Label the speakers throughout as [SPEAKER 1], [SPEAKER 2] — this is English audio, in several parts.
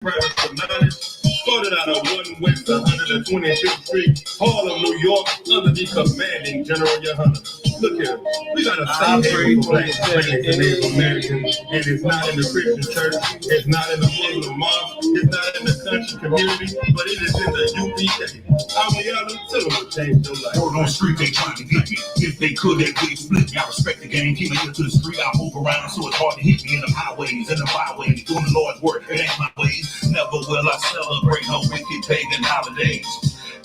[SPEAKER 1] Started out of 1 West 125th Street, Harlem, New York, under the commanding General Yohana. Look here, we got a safe for black Hispanics and Native Americans, and it's not in the Christian church, it's not in the Muslim mosque, it's not in the country community, but it is in the U.P.K. I'm yelling till it will change your life.
[SPEAKER 2] Word on the street, they trying to get me. If they could, they would split me. I respect the game, keep my ear to the street. I move around, so it's hard to hit me in the highways, in the byways, doing the Lord's work. It ain't my ways. Never will I celebrate no wicked pagan holidays.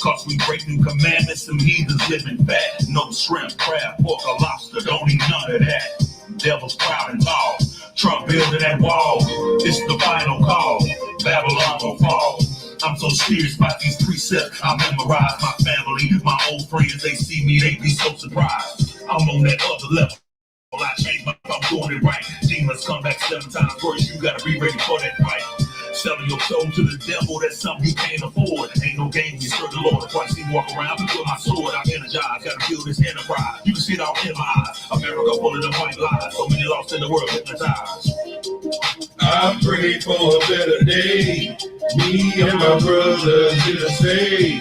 [SPEAKER 2] Cause we break new commandments, some heathens living fat. No shrimp, crab, pork, or lobster, don't eat none of that. Devil's crowding tall, Trump building that wall. It's the final call, Babylon will fall. I'm so serious about these precepts, I memorize my family. My old friends, they see me, they be so surprised. I'm on that other level. I change my, I'm doing it right. Demons come back 7 times worse, you gotta be ready for that fight. Selling your soul to the devil, that's something you can't afford. Ain't no game, you serve the Lord. If I see me walk around, I put my sword, I'm energized. Gotta build this enterprise. You can see it all in my eyes. America full of them white lies. So many lost in the world, hypnotized.
[SPEAKER 1] I pray for a better day. Me and my brothers here to stay.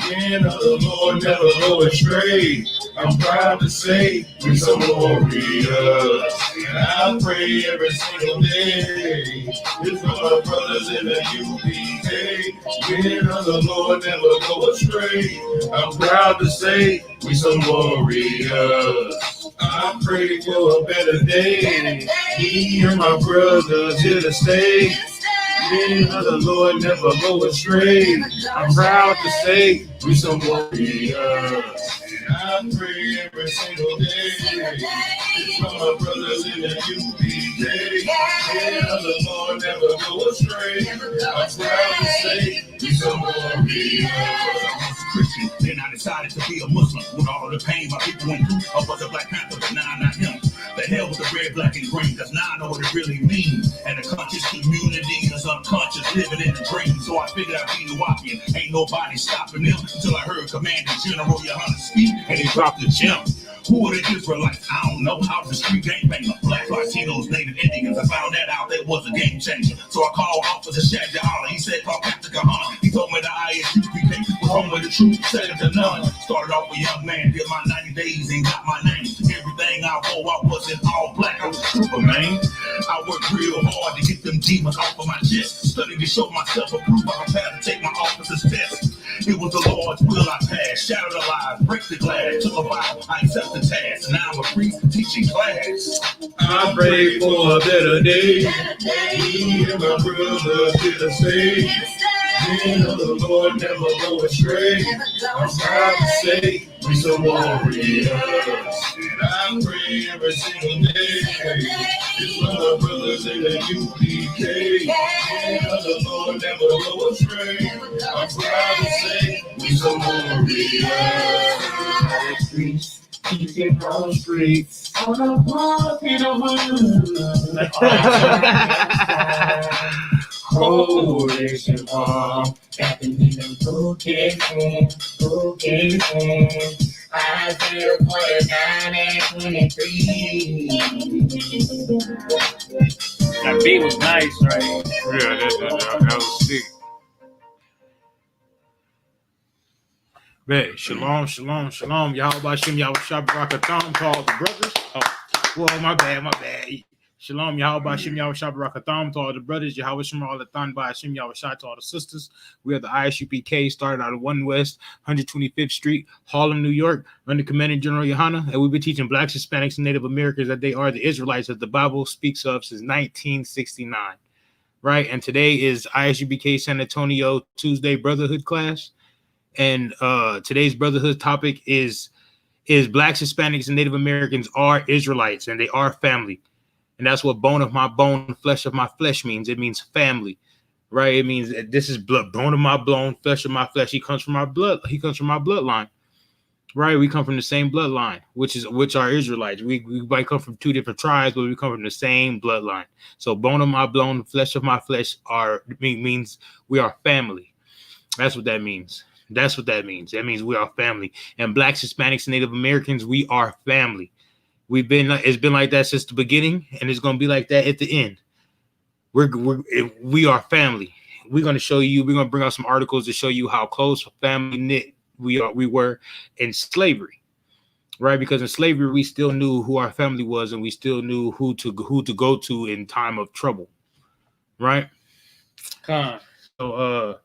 [SPEAKER 1] Men of the Lord never go astray. I'm proud to say we're so glorious. And I pray every single day. It's for my brothers in the U.P.K. Men of the Lord never go astray. I'm proud to say we're so glorious. I pray for a better day. Me and my brothers here to stay. Men of the Lord never go astray. I'm proud to say we so glorious. And I pray every single day. It's for my brothers in the U.P.K. Men of the Lord never go astray. I'm proud to say we so glorious.
[SPEAKER 2] Christian, then I decided to be a Muslim. With all of the pain my people went through, I was a Black Panther, but now I'm not him. The hell with the red, black, and green, cause now I know what it really means. And the conscious community is unconscious, living in a dream. So I figured I'd be the Wapian. Ain't nobody stopping them until I heard Commanding General Yohana speak, and he dropped the gem. Who are the Israelites? I don't know. How the street gang banger? Black, Latinos, Native Indians. I found that out. That was a game changer. So I called Officer Shaggy Holler. He said, call Captain Kahana. He told me the I.S.U.P.K was home with the truth, second to none. Started off a young man, did my 90 days, and got my name. Everything I wore, I wasn't all black. I was a trooper, man. I worked real hard to get them demons off of my chest. Studied to show myself approved. I prepared to take my officer's test. It was the Lord's will I passed. Shattered the lies, break the glass. Took a vow, I accept the task. Now I'm a priest teaching class.
[SPEAKER 1] I pray for a better day. Me and my brothers here to stay. Men of the Lord never go astray. I'm proud to say we so glorious. And I pray every single day. It's for my brothers in the U.P.K. Men of the Lord never go astray. I'm proud to say we so glorious. Teaching on the streets, on a walk in the woods. Coalition farm, tapping in them bouquets, I.S.U.P.K 49 and 23.
[SPEAKER 3] That beat was nice, right?
[SPEAKER 4] Yeah, that was sick. Bet. Shalom. Yahweh Shem Yahushua Barakatham to all the brothers. Oh, well, my bad. Shalom, Yahweh Shem Yahushua Barakatham to all the brothers. Yahweh Shem Alathon by Shem Yahushua to all the sisters. We are the I.S.U.P.K, started out of 1 West 125th Street, Harlem, New York, under Commanding General Yohana. And we've been teaching Blacks, Hispanics, and Native Americans that they are the Israelites that the Bible speaks of since 1969. Right? And today is I.S.U.P.K San Antonio Tuesday Brotherhood class. And today's Brotherhood topic is Blacks, Hispanics, and Native Americans are Israelites, and they are family. And that's what bone of my bone, flesh of my flesh means. It means family, right? It means this is blood, bone of my bone, flesh of my flesh. He comes from my blood. He comes from my bloodline, right? We come from the same bloodline, which are Israelites. We might come from 2 different tribes, but we come from the same bloodline. So bone of my bone, flesh of my flesh means we are family. That's what that means. That means we are family. And Blacks, Hispanics, and Native Americans, we are family. It's been like that since the beginning, and it's gonna be like that at the end. We are family, we're going to show you. We're going to bring out some articles to show you how close family knit we were in slavery, right? Because in slavery we still knew who our family was, and we still knew who to go to in time of trouble, right? So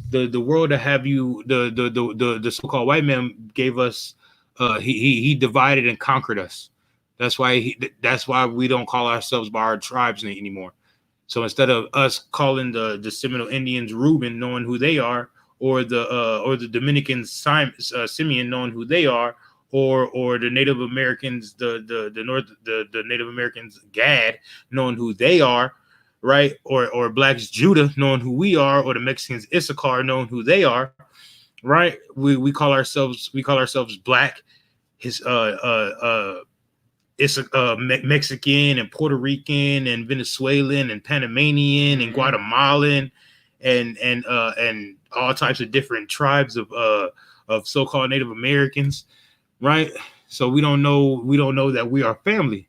[SPEAKER 4] the world to have you the so-called white man gave us he divided and conquered us. That's why we don't call ourselves by our tribes anymore. So instead of us calling the Seminole Indians Reuben, knowing who they are, or the Dominican Simeon, knowing who they are, or the Native Americans, the Native Americans Gad, knowing who they are, right? Or blacks Judah, knowing who we are, or the Mexicans Issachar, knowing who they are, right? We call ourselves black, Mexican and Puerto Rican and Venezuelan and Panamanian and Guatemalan and all types of different tribes of so-called Native Americans, right? So we don't know that we are family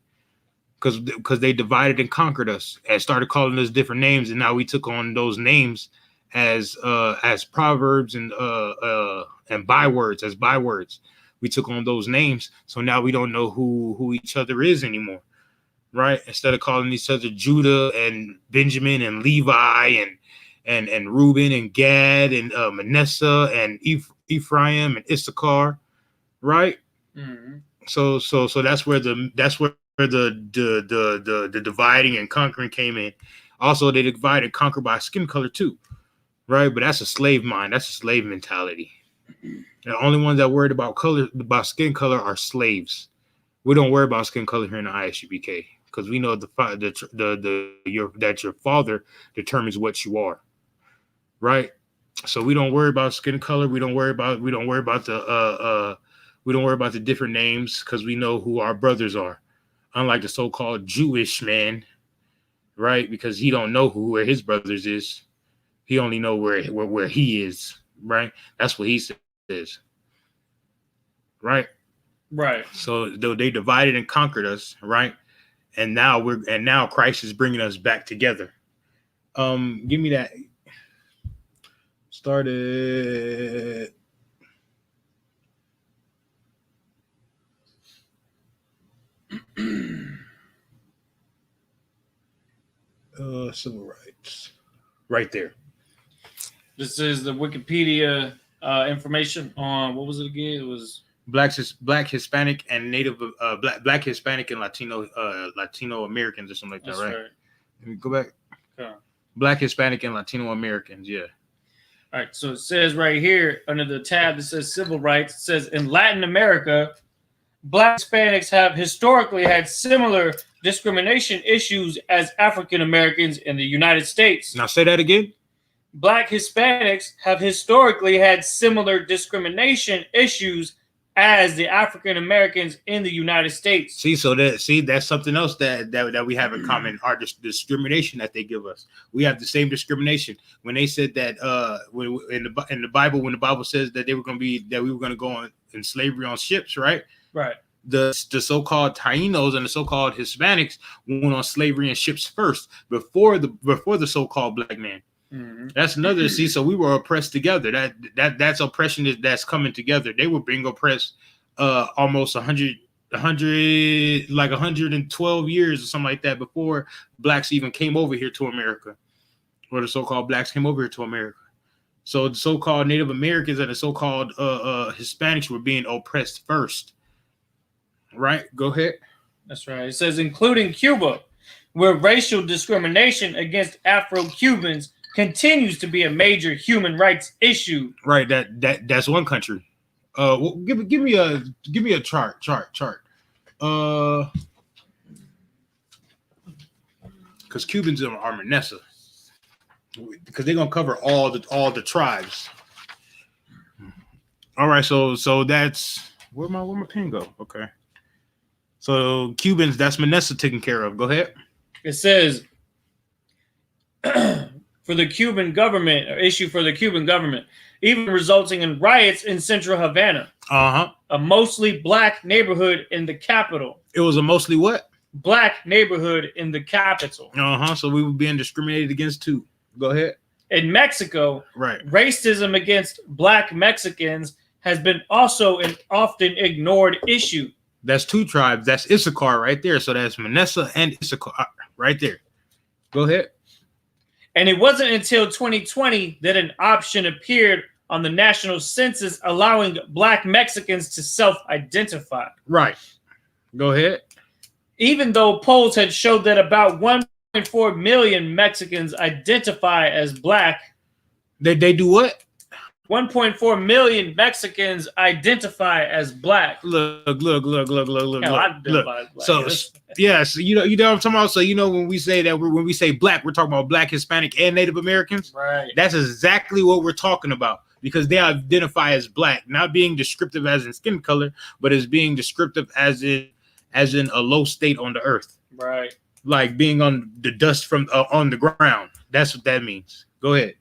[SPEAKER 4] because they divided and conquered us and started calling us different names, and now we took on those names as proverbs and bywords. We took on those names, so now we don't know who each other is anymore, right? Instead of calling each other Judah and Benjamin and Levi and Reuben and Gad and Manasseh and Ephraim and Issachar, right? Mm-hmm. So that's where the dividing and conquering came in. Also, they divided and conquered by skin color too, right? But that's a slave mind. That's a slave mentality. The only ones that worried about skin color are slaves. We don't worry about skin color here in the I.S.U.P.K. because we know that your father determines what you are, right? So we don't worry about skin color. We don't worry about the different names because we know who our brothers are. Unlike the so-called Jewish man, right? Because he don't know where his brothers is. He only know where he is, right? That's what he says. Right. So they divided and conquered us, right? And now Christ is bringing us back together. Give me that. Started. Civil rights, right there.
[SPEAKER 3] This is the Wikipedia information on what was it again? It was
[SPEAKER 4] Black, Hispanic, and Native Black, Hispanic, and Latino Americans or something like that, right? Let me go back. Okay. Black, Hispanic, and Latino Americans, yeah.
[SPEAKER 3] All right, so it says right here under the tab that says civil rights, it says in Latin America, Black Hispanics have historically had similar discrimination issues as African Americans in the United States.
[SPEAKER 4] Now say that again.
[SPEAKER 3] Black Hispanics have historically had similar discrimination issues as the African Americans in the United States.
[SPEAKER 4] That's something else that we have in common. Our discrimination that they give us. We have the same discrimination. When they said that in the Bible, when the Bible says that we were going to go in slavery on ships, right?
[SPEAKER 3] Right.
[SPEAKER 4] The so-called Tainos and the so-called Hispanics went on slavery and ships first before the so-called black man. Mm-hmm. That's another so we were oppressed together. That's oppression that's coming together. They were being oppressed almost 112 years or something like that before blacks even came over here to America, or the so-called blacks came over here to America. So the so-called Native Americans and the so-called Hispanics were being oppressed first. Right? Go ahead.
[SPEAKER 3] That's right. It says including Cuba, where racial discrimination against Afro-Cubans continues to be a major human rights issue.
[SPEAKER 4] Right. That's one country. Well, give me a chart. Because Cubans are Manasseh. Because they're gonna cover all the tribes. All right. So that's where my pen go. Okay. So Cubans, that's Manasseh taken care of. Go ahead.
[SPEAKER 3] It says for the Cuban government, or issue for the Cuban government, even resulting in riots in central Havana.
[SPEAKER 4] Uh-huh.
[SPEAKER 3] A mostly black neighborhood in the capital.
[SPEAKER 4] It was a mostly what?
[SPEAKER 3] Black neighborhood in the capital.
[SPEAKER 4] Uh-huh. So we were being discriminated against too. Go ahead.
[SPEAKER 3] In Mexico,
[SPEAKER 4] Right.
[SPEAKER 3] racism against black Mexicans has been also an often ignored issue.
[SPEAKER 4] That's 2 tribes. That's Issachar right there. So that's Manasseh and Issachar right there. Go ahead.
[SPEAKER 3] And it wasn't until 2020 that an option appeared on the national census allowing black Mexicans to self-identify.
[SPEAKER 4] Right. Go ahead.
[SPEAKER 3] Even though polls had showed that about 1.4 million Mexicans identify as black.
[SPEAKER 4] They do what?
[SPEAKER 3] 1.4 million Mexicans identify as black.
[SPEAKER 4] Look.
[SPEAKER 3] Hell, I identify as black.
[SPEAKER 4] So yes, you know what I'm talking about. So when we say that when we say black, we're talking about black, Hispanic, and Native Americans.
[SPEAKER 3] Right.
[SPEAKER 4] That's exactly what we're talking about because they identify as black, not being descriptive as in skin color, but as being descriptive as in a low state on the earth.
[SPEAKER 3] Right.
[SPEAKER 4] Like being on the dust from on the ground. That's what that means. Go ahead.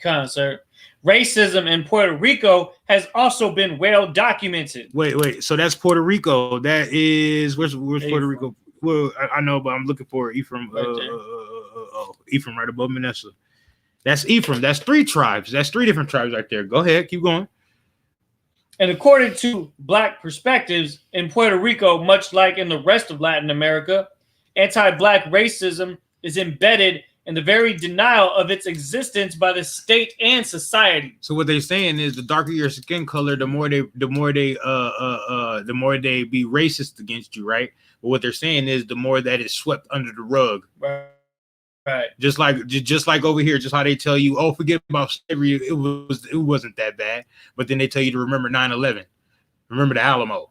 [SPEAKER 3] Concert. Racism in Puerto Rico has also been well documented.
[SPEAKER 4] Wait. So that's Puerto Rico. That is where's Puerto Rico? Well, I know, but I'm looking for Ephraim. Ephraim right above Manasseh. That's Ephraim. That's 3 tribes. That's 3 different tribes right there. Go ahead. Keep going.
[SPEAKER 3] And according to Black perspectives, in Puerto Rico, much like in the rest of Latin America, anti-Black racism is embedded in the very denial of its existence by the state and society.
[SPEAKER 4] So what they're saying is the darker your skin color, the more they be racist against you, right? But what they're saying is the more that it's swept under the rug.
[SPEAKER 3] Right.
[SPEAKER 4] Just like over here, just how they tell you, oh, forget about slavery, it wasn't that bad. But then they tell you to remember 9/11, remember the Alamo.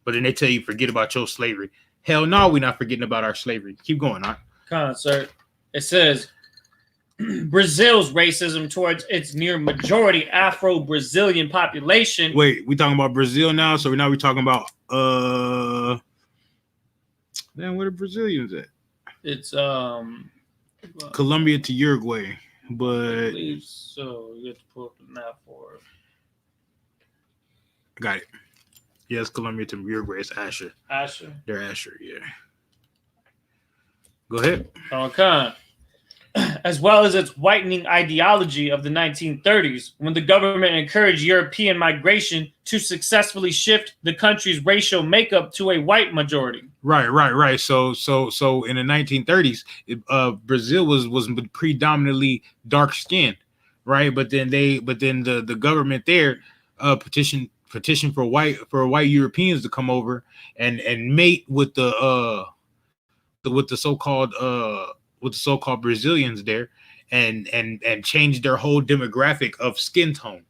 [SPEAKER 4] But then they tell you forget about your slavery. Hell no, we're not forgetting about our slavery. Keep going, huh?
[SPEAKER 3] Concert. It says Brazil's racism towards its near majority Afro-Brazilian population.
[SPEAKER 4] Wait, we talking about Brazil now? So now we're talking about man, where the Brazilians at?
[SPEAKER 3] It's
[SPEAKER 4] Colombia to Uruguay, but
[SPEAKER 3] I believe so. You have to pull up the map for it.
[SPEAKER 4] Got it. Yes, Colombia to Uruguay. It's Asher.
[SPEAKER 3] Asher.
[SPEAKER 4] They're Asher, yeah. Go ahead.
[SPEAKER 3] Okay. As well as its whitening ideology of the 1930s, when the government encouraged European migration to successfully shift the country's racial makeup to a white majority.
[SPEAKER 4] Right. So in the 1930s, Brazil was predominantly dark skinned, right? But then the government there petitioned for white Europeans to come over and mate with the so-called Brazilians there and change their whole demographic of skin tone.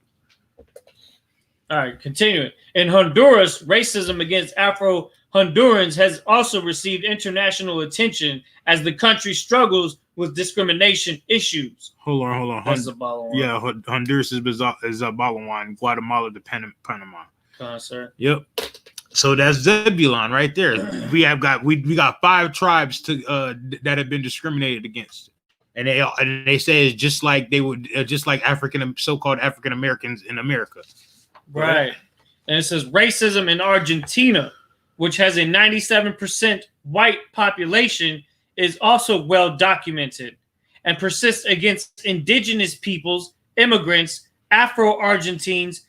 [SPEAKER 3] All right, continuing. In Honduras, racism against Afro-Hondurans has also received international attention as the country struggles with discrimination issues.
[SPEAKER 4] Hold on.
[SPEAKER 3] That's Zabalawan.
[SPEAKER 4] Yeah, Honduras is Zabalawan, Guatemala to Panama.
[SPEAKER 3] Sir.
[SPEAKER 4] Yep. So that's Zebulon right there. We got 5 tribes that have been discriminated against, and they say it's just like they would just like so-called African Americans in America.
[SPEAKER 3] Right. And it says racism in Argentina, which has a 97% white population, is also well documented and persists against indigenous peoples, immigrants, Afro-Argentines,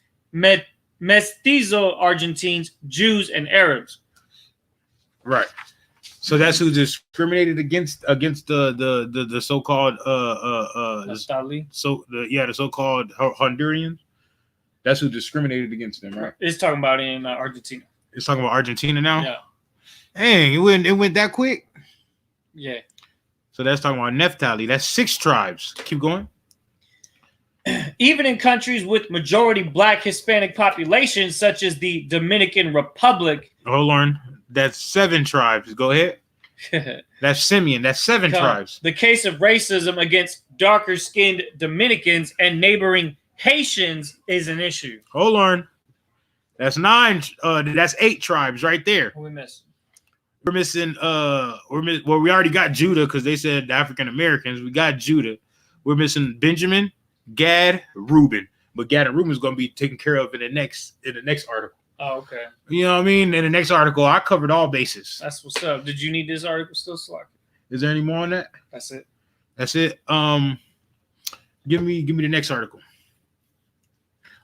[SPEAKER 3] Mestizo Argentines, Jews, and Arabs.
[SPEAKER 4] Right. So that's who's discriminated against the so-called
[SPEAKER 3] Nastali.
[SPEAKER 4] the so-called Hondurans. That's who discriminated against them, right?
[SPEAKER 3] It's talking about in Argentina.
[SPEAKER 4] It's talking about Argentina now.
[SPEAKER 3] Yeah.
[SPEAKER 4] Dang, it went that quick.
[SPEAKER 3] Yeah.
[SPEAKER 4] So that's talking about Naphtali. That's 6 tribes. Keep going.
[SPEAKER 3] Even in countries with majority Black Hispanic populations, such as the Dominican Republic.
[SPEAKER 4] Hold on. That's 7 tribes. Go ahead. That's Simeon. That's 7 tribes.
[SPEAKER 3] The case of racism against darker-skinned Dominicans and neighboring Haitians is an issue.
[SPEAKER 4] Hold on. That's 9. That's 8 tribes right there.
[SPEAKER 3] What we missing?
[SPEAKER 4] We're missing. We already got Judah because they said African Americans. We got Judah. We're missing Benjamin, Gad, Reuben. But Gad and Reuben is going to be taken care of in the next article.
[SPEAKER 3] Oh, okay.
[SPEAKER 4] You know what I mean? In the next article, I covered all bases.
[SPEAKER 3] That's what's up. Did you need this article still, Slack?
[SPEAKER 4] Is there any more on that?
[SPEAKER 3] That's it.
[SPEAKER 4] That's it. Give me the next article.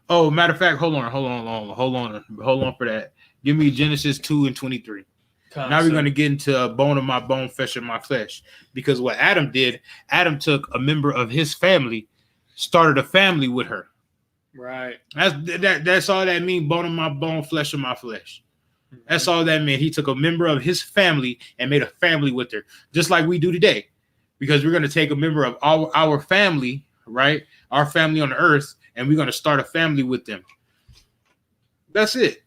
[SPEAKER 4] Oh, matter of fact, hold on for that. Give me Genesis 2:23. Now we're going to get into bone of my bone, flesh of my flesh. Because what Adam did, Adam took a member of his family, started a family with her.
[SPEAKER 3] Right.
[SPEAKER 4] That's all that means, bone of my bone, flesh of my flesh. That's all that meant. He took a member of his family and made a family with her, just like we do today. Because we're going to take a member of our family, right? Our family on earth, and we're going to start a family with them. That's it.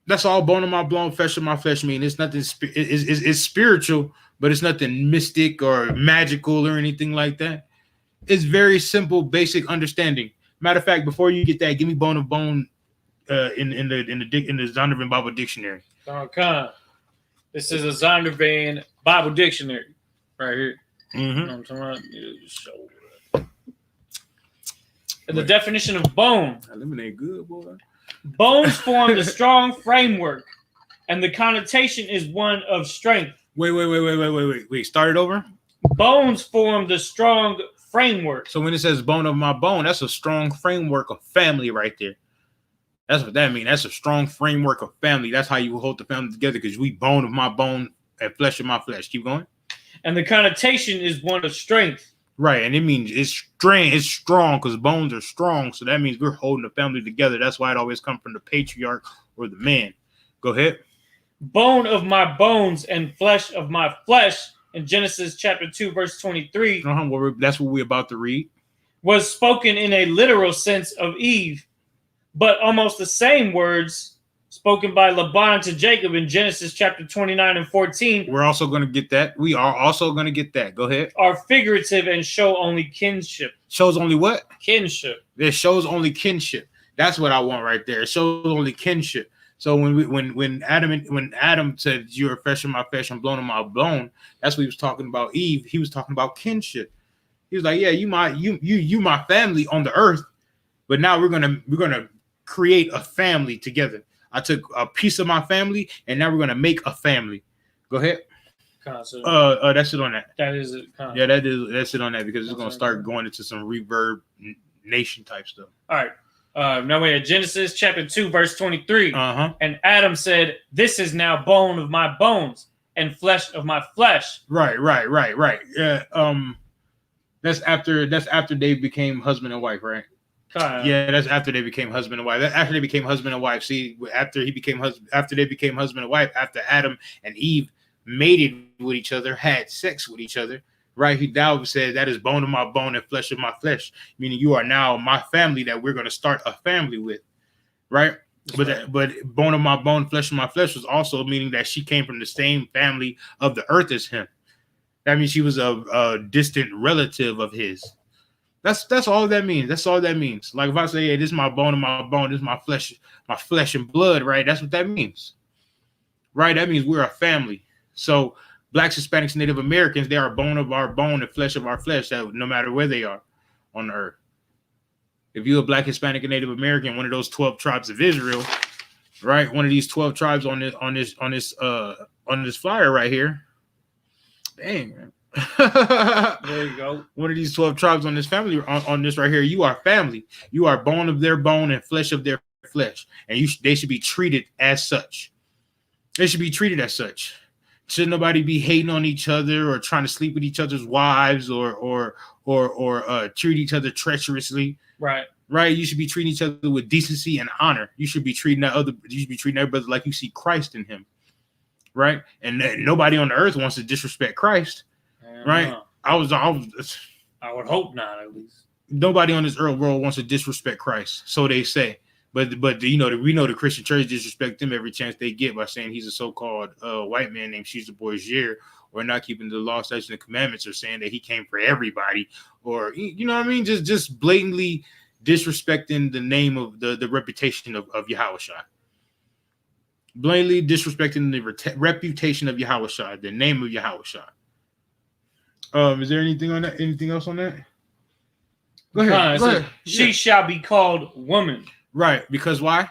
[SPEAKER 4] That's all bone of my bone, flesh of my flesh mean. It's nothing. It's spiritual, but it's nothing mystic or magical or anything like that. It's very simple, basic understanding. Matter of fact, before you get that, give me bone of bone in the Zondervan Bible Dictionary.
[SPEAKER 3] Okay. This is a Zondervan Bible Dictionary right here.
[SPEAKER 4] Mm-hmm.
[SPEAKER 3] I'm talking about, and the definition of bone.
[SPEAKER 4] Lemonade good, boy.
[SPEAKER 3] Bones form the strong framework, and the connotation is one of strength.
[SPEAKER 4] Wait. Start it over.
[SPEAKER 3] Bones form the strong framework.
[SPEAKER 4] So when it says bone of my bone, that's a strong framework of family right there. That's what that means. That's a strong framework of family. That's how you hold the family together, because we bone of my bone and flesh of my flesh. Keep going.
[SPEAKER 3] And the connotation is one of strength.
[SPEAKER 4] Right, and it means it's strong because bones are strong. So that means we're holding the family together. That's why it always comes from the patriarch or the man. Go ahead.
[SPEAKER 3] Bone of my bones and flesh of my flesh, in Genesis chapter 2, verse 23,
[SPEAKER 4] that's what we're about to read,
[SPEAKER 3] was spoken in a literal sense of Eve, but almost the same words spoken by Laban to Jacob in Genesis chapter 29 and 14.
[SPEAKER 4] We're also going to get that. We are also going to get that. Go ahead.
[SPEAKER 3] Are figurative and show only kinship.
[SPEAKER 4] Shows only what?
[SPEAKER 3] Kinship.
[SPEAKER 4] It shows only kinship. That's what I want right there. It shows only kinship. So when Adam said you're a flesh of my flesh and bone of my bone, that's what he was talking about. Eve, he was talking about kinship. He was like, yeah, you my family on the earth, but now we're gonna create a family together. I took a piece of my family, and now we're gonna make a family. Go ahead. That's it on that.
[SPEAKER 3] That is it.
[SPEAKER 4] Yeah, that's it on that, because it's gonna start going into some reverb nation type stuff.
[SPEAKER 3] All right. Now we're at Genesis chapter 2, verse 23. And Adam said, "This is now bone of my bones and flesh of my flesh."
[SPEAKER 4] Right. Yeah. That's after they became husband and wife, right? Yeah, that's after they became husband and wife. That's after they became husband and wife. See, after they became husband and wife, after Adam and Eve mated with each other, had sex with each other, right? He now said, that is bone of my bone and flesh of my flesh, meaning you are now my family that we're going to start a family with, right? But bone of my bone, flesh of my flesh was also meaning that she came from the same family of the earth as him. That means she was a distant relative of his. That's all that means. That's all that means. Like if I say, hey, this is my bone and my bone, this is my flesh and blood, right? That's what that means. Right? That means we're a family. So Blacks, Hispanics, Native Americans, they are bone of our bone and flesh of our flesh, that no matter where they are on the earth. If you're a Black, Hispanic, and Native American, one of those 12 tribes of Israel, right? One of these 12 tribes on this flyer right here. Dang, man.
[SPEAKER 3] There you go.
[SPEAKER 4] One of these 12 tribes on this family, on this right here, you are family. You are bone of their bone and flesh of their flesh, and they should be treated as such. They should be treated as such. Should nobody be hating on each other or trying to sleep with each other's wives or treat each other treacherously.
[SPEAKER 3] Right.
[SPEAKER 4] You should be treating each other with decency and honor. You should be treating everybody like you see Christ in him. Right? And nobody on the earth wants to disrespect Christ. Right? I would
[SPEAKER 3] hope not, at least.
[SPEAKER 4] Nobody on this earth world wants to disrespect Christ, so they say. But we know the Christian church disrespect him every chance they get by saying he's a so-called white man named Caesar Borgia, or not keeping the law, statutes, and the commandments, or saying that he came for everybody, or you know what I mean, just blatantly disrespecting the name of the reputation of Yahushua. Blatantly disrespecting the reputation of Yahushua, the name of Yahushua. Is there anything on that? Anything else on that? Go ahead.
[SPEAKER 3] She shall be called woman.
[SPEAKER 4] Right. Because why?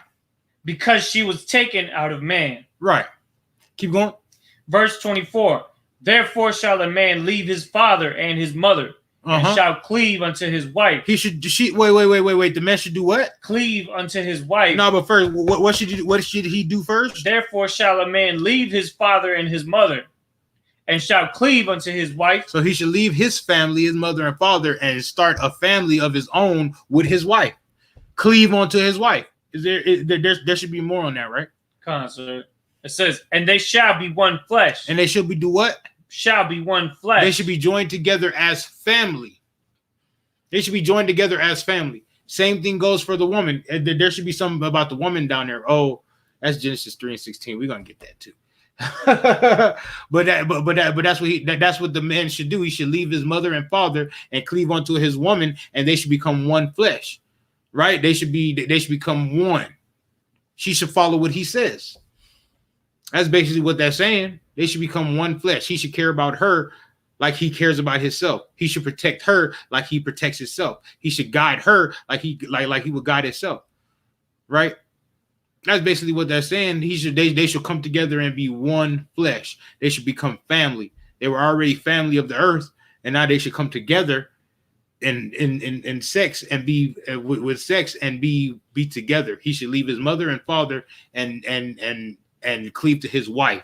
[SPEAKER 3] Because she was taken out of man.
[SPEAKER 4] Right. Keep going.
[SPEAKER 3] Verse 24. Therefore shall a man leave his father and his mother, and shall cleave unto his wife.
[SPEAKER 4] Wait. The man should do what?
[SPEAKER 3] Cleave unto his wife.
[SPEAKER 4] No, but first, what should he do first?
[SPEAKER 3] Therefore shall a man leave his father and his mother, and shall cleave unto his wife.
[SPEAKER 4] So he should leave his family, his mother and father, and start a family of his own with his wife. Cleave onto his wife. There should be more on that, right?
[SPEAKER 3] Concert. It says, and they shall be one flesh.
[SPEAKER 4] And they should be do what?
[SPEAKER 3] Shall be one flesh.
[SPEAKER 4] They should be joined together as family. They should be joined together as family. Same thing goes for the woman. There should be something about the woman down there. Oh, that's Genesis 3:16. We're gonna get that too. but that's what the man should do. He should leave his mother and father and cleave onto his woman, and they should become one flesh, right? They should become one. She should follow what he says. That's basically what that's saying. They should become one flesh. He should care about her like he cares about himself. He should protect her like he protects himself. He should guide her like he would guide himself, right? That's basically what they're saying. They should come together and be one flesh. They should become family. They were already family of the earth, and now they should come together in sex and be with sex and be together. He should leave his mother and father and cleave to his wife,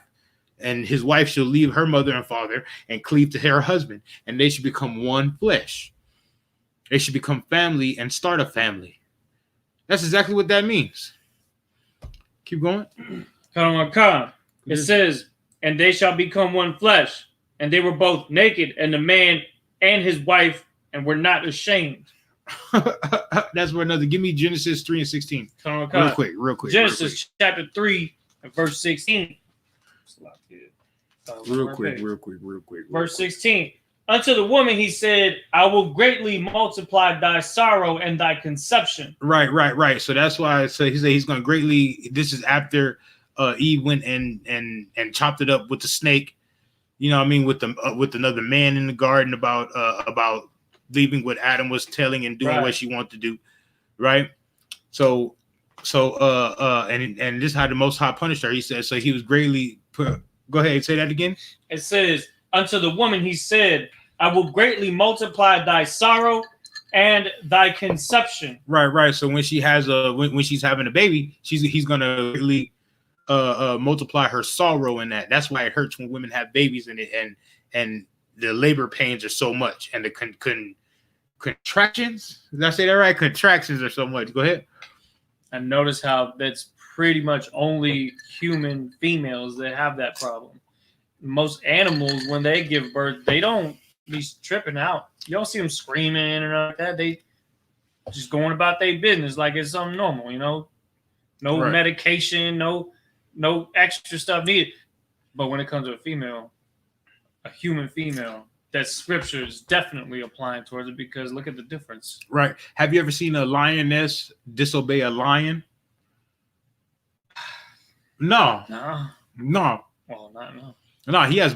[SPEAKER 4] and his wife should leave her mother and father and cleave to her husband, and they should become one flesh. They should become family and start a family. That's exactly what that means. Keep going.
[SPEAKER 3] It says, and they shall become one flesh, and they were both naked, and the man and his wife, and were not ashamed.
[SPEAKER 4] That's where another. Give me Genesis 3:16. Real quick.
[SPEAKER 3] Genesis chapter 3 and verse 16.
[SPEAKER 4] Real quick.
[SPEAKER 3] Verse 16. Unto the woman he said, I will greatly multiply thy sorrow and thy conception.
[SPEAKER 4] Right. So that's why he said he's going to greatly. This is after Eve went and chopped it up with the snake. You know what I mean? With another man in the garden about leaving what Adam was telling and doing what she wanted to do. Right. So and this is how the Most High punished her. He said, so he was greatly put. Go ahead, say that again.
[SPEAKER 3] It says, unto the woman he said, I will greatly multiply thy sorrow and thy conception. Right.
[SPEAKER 4] So when she has when she's having a baby, he's gonna really multiply her sorrow in that. That's why it hurts when women have babies and the labor pains are so much, and the contractions. Did I say that right? Contractions are so much. Go ahead.
[SPEAKER 3] And notice how that's pretty much only human females that have that problem. Most animals, when they give birth, they don't be tripping out. You don't see them screaming or like that. They just going about their business like it's something normal, you know. No medication, no extra stuff needed. But when it comes to a female, a human female, that scripture is definitely applying towards it, because look at the difference.
[SPEAKER 4] Right. Have you ever seen a lioness disobey a lion? No. Well, no. No, he has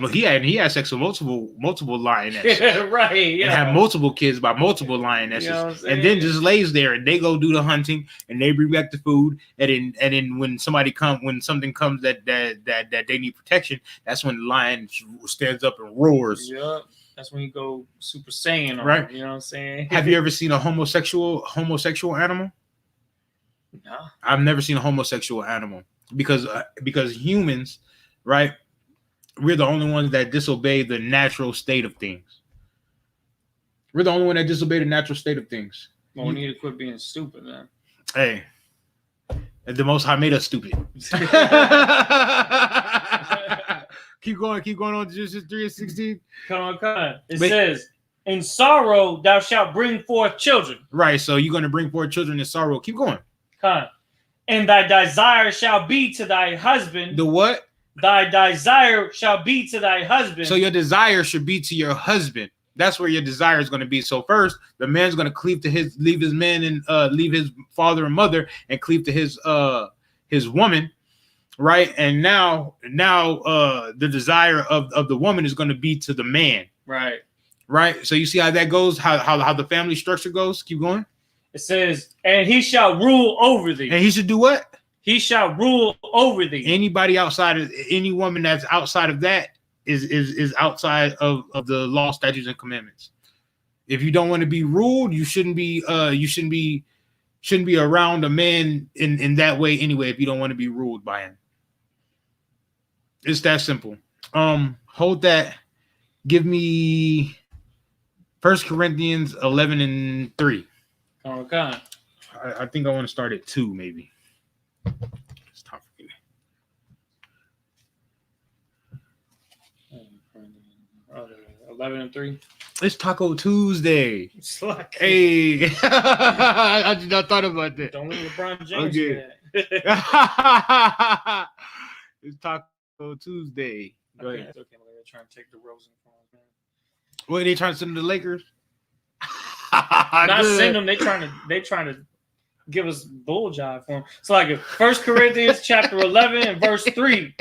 [SPEAKER 4] sex with multiple lionesses.
[SPEAKER 3] Right. Yeah.
[SPEAKER 4] And have multiple kids by multiple lionesses, you know, and then just lays there and they go do the hunting and they bring back the food, and then when something comes that they need protection, that's when the lion stands up and roars.
[SPEAKER 3] Yeah. That's when you go Super Saiyan,
[SPEAKER 4] right?
[SPEAKER 3] You know what I'm saying?
[SPEAKER 4] Have you ever seen a homosexual animal?
[SPEAKER 3] No.
[SPEAKER 4] I've never seen a homosexual animal because humans, right? We're the only ones that disobey the natural state of things. We're the only one that disobey the natural state of things.
[SPEAKER 3] Well, we need to quit being stupid, then.
[SPEAKER 4] Hey, the Most High made us stupid. Keep going on Genesis 3:16.
[SPEAKER 3] Come on. It says, in sorrow thou shalt bring forth children.
[SPEAKER 4] Right, so you're going to bring forth children in sorrow. Keep going.
[SPEAKER 3] And thy desire shall be to thy husband.
[SPEAKER 4] The what?
[SPEAKER 3] Thy desire shall be to thy husband.
[SPEAKER 4] So your desire should be to your husband. That's where your desire is going to be. So first, the man's going to leave his man and leave his father and mother and cleave to his woman, right? And now the desire of the woman is going to be to the man,
[SPEAKER 3] right?
[SPEAKER 4] So you see how that goes, how the family structure goes. Keep going.
[SPEAKER 3] It says, and he shall rule over thee.
[SPEAKER 4] And he should do what?
[SPEAKER 3] He shall rule over thee.
[SPEAKER 4] Any woman that's outside of that is outside of the law, statutes, and commandments. If you don't want to be ruled, you shouldn't be around a man in that way anyway. If you don't want to be ruled by him, it's that simple. Hold that. Give me 1 Corinthians 11:3.
[SPEAKER 3] Okay.
[SPEAKER 4] I think I want to start at 2, maybe. It's tough for me.
[SPEAKER 3] 11-3.
[SPEAKER 4] It's Taco Tuesday.
[SPEAKER 3] It's like,
[SPEAKER 4] Hey, I just not thought about that.
[SPEAKER 3] don't let LeBron James
[SPEAKER 4] Okay.
[SPEAKER 3] do that.
[SPEAKER 4] It's Taco Tuesday. Go
[SPEAKER 3] Okay,
[SPEAKER 4] ahead.
[SPEAKER 3] it's okay. They're trying to take the Rosen from us, man.
[SPEAKER 4] What are they trying to send to the Lakers?
[SPEAKER 3] Not send them. They trying to give us bull jive for them. It's like 1 Corinthians chapter 11 and verse 3.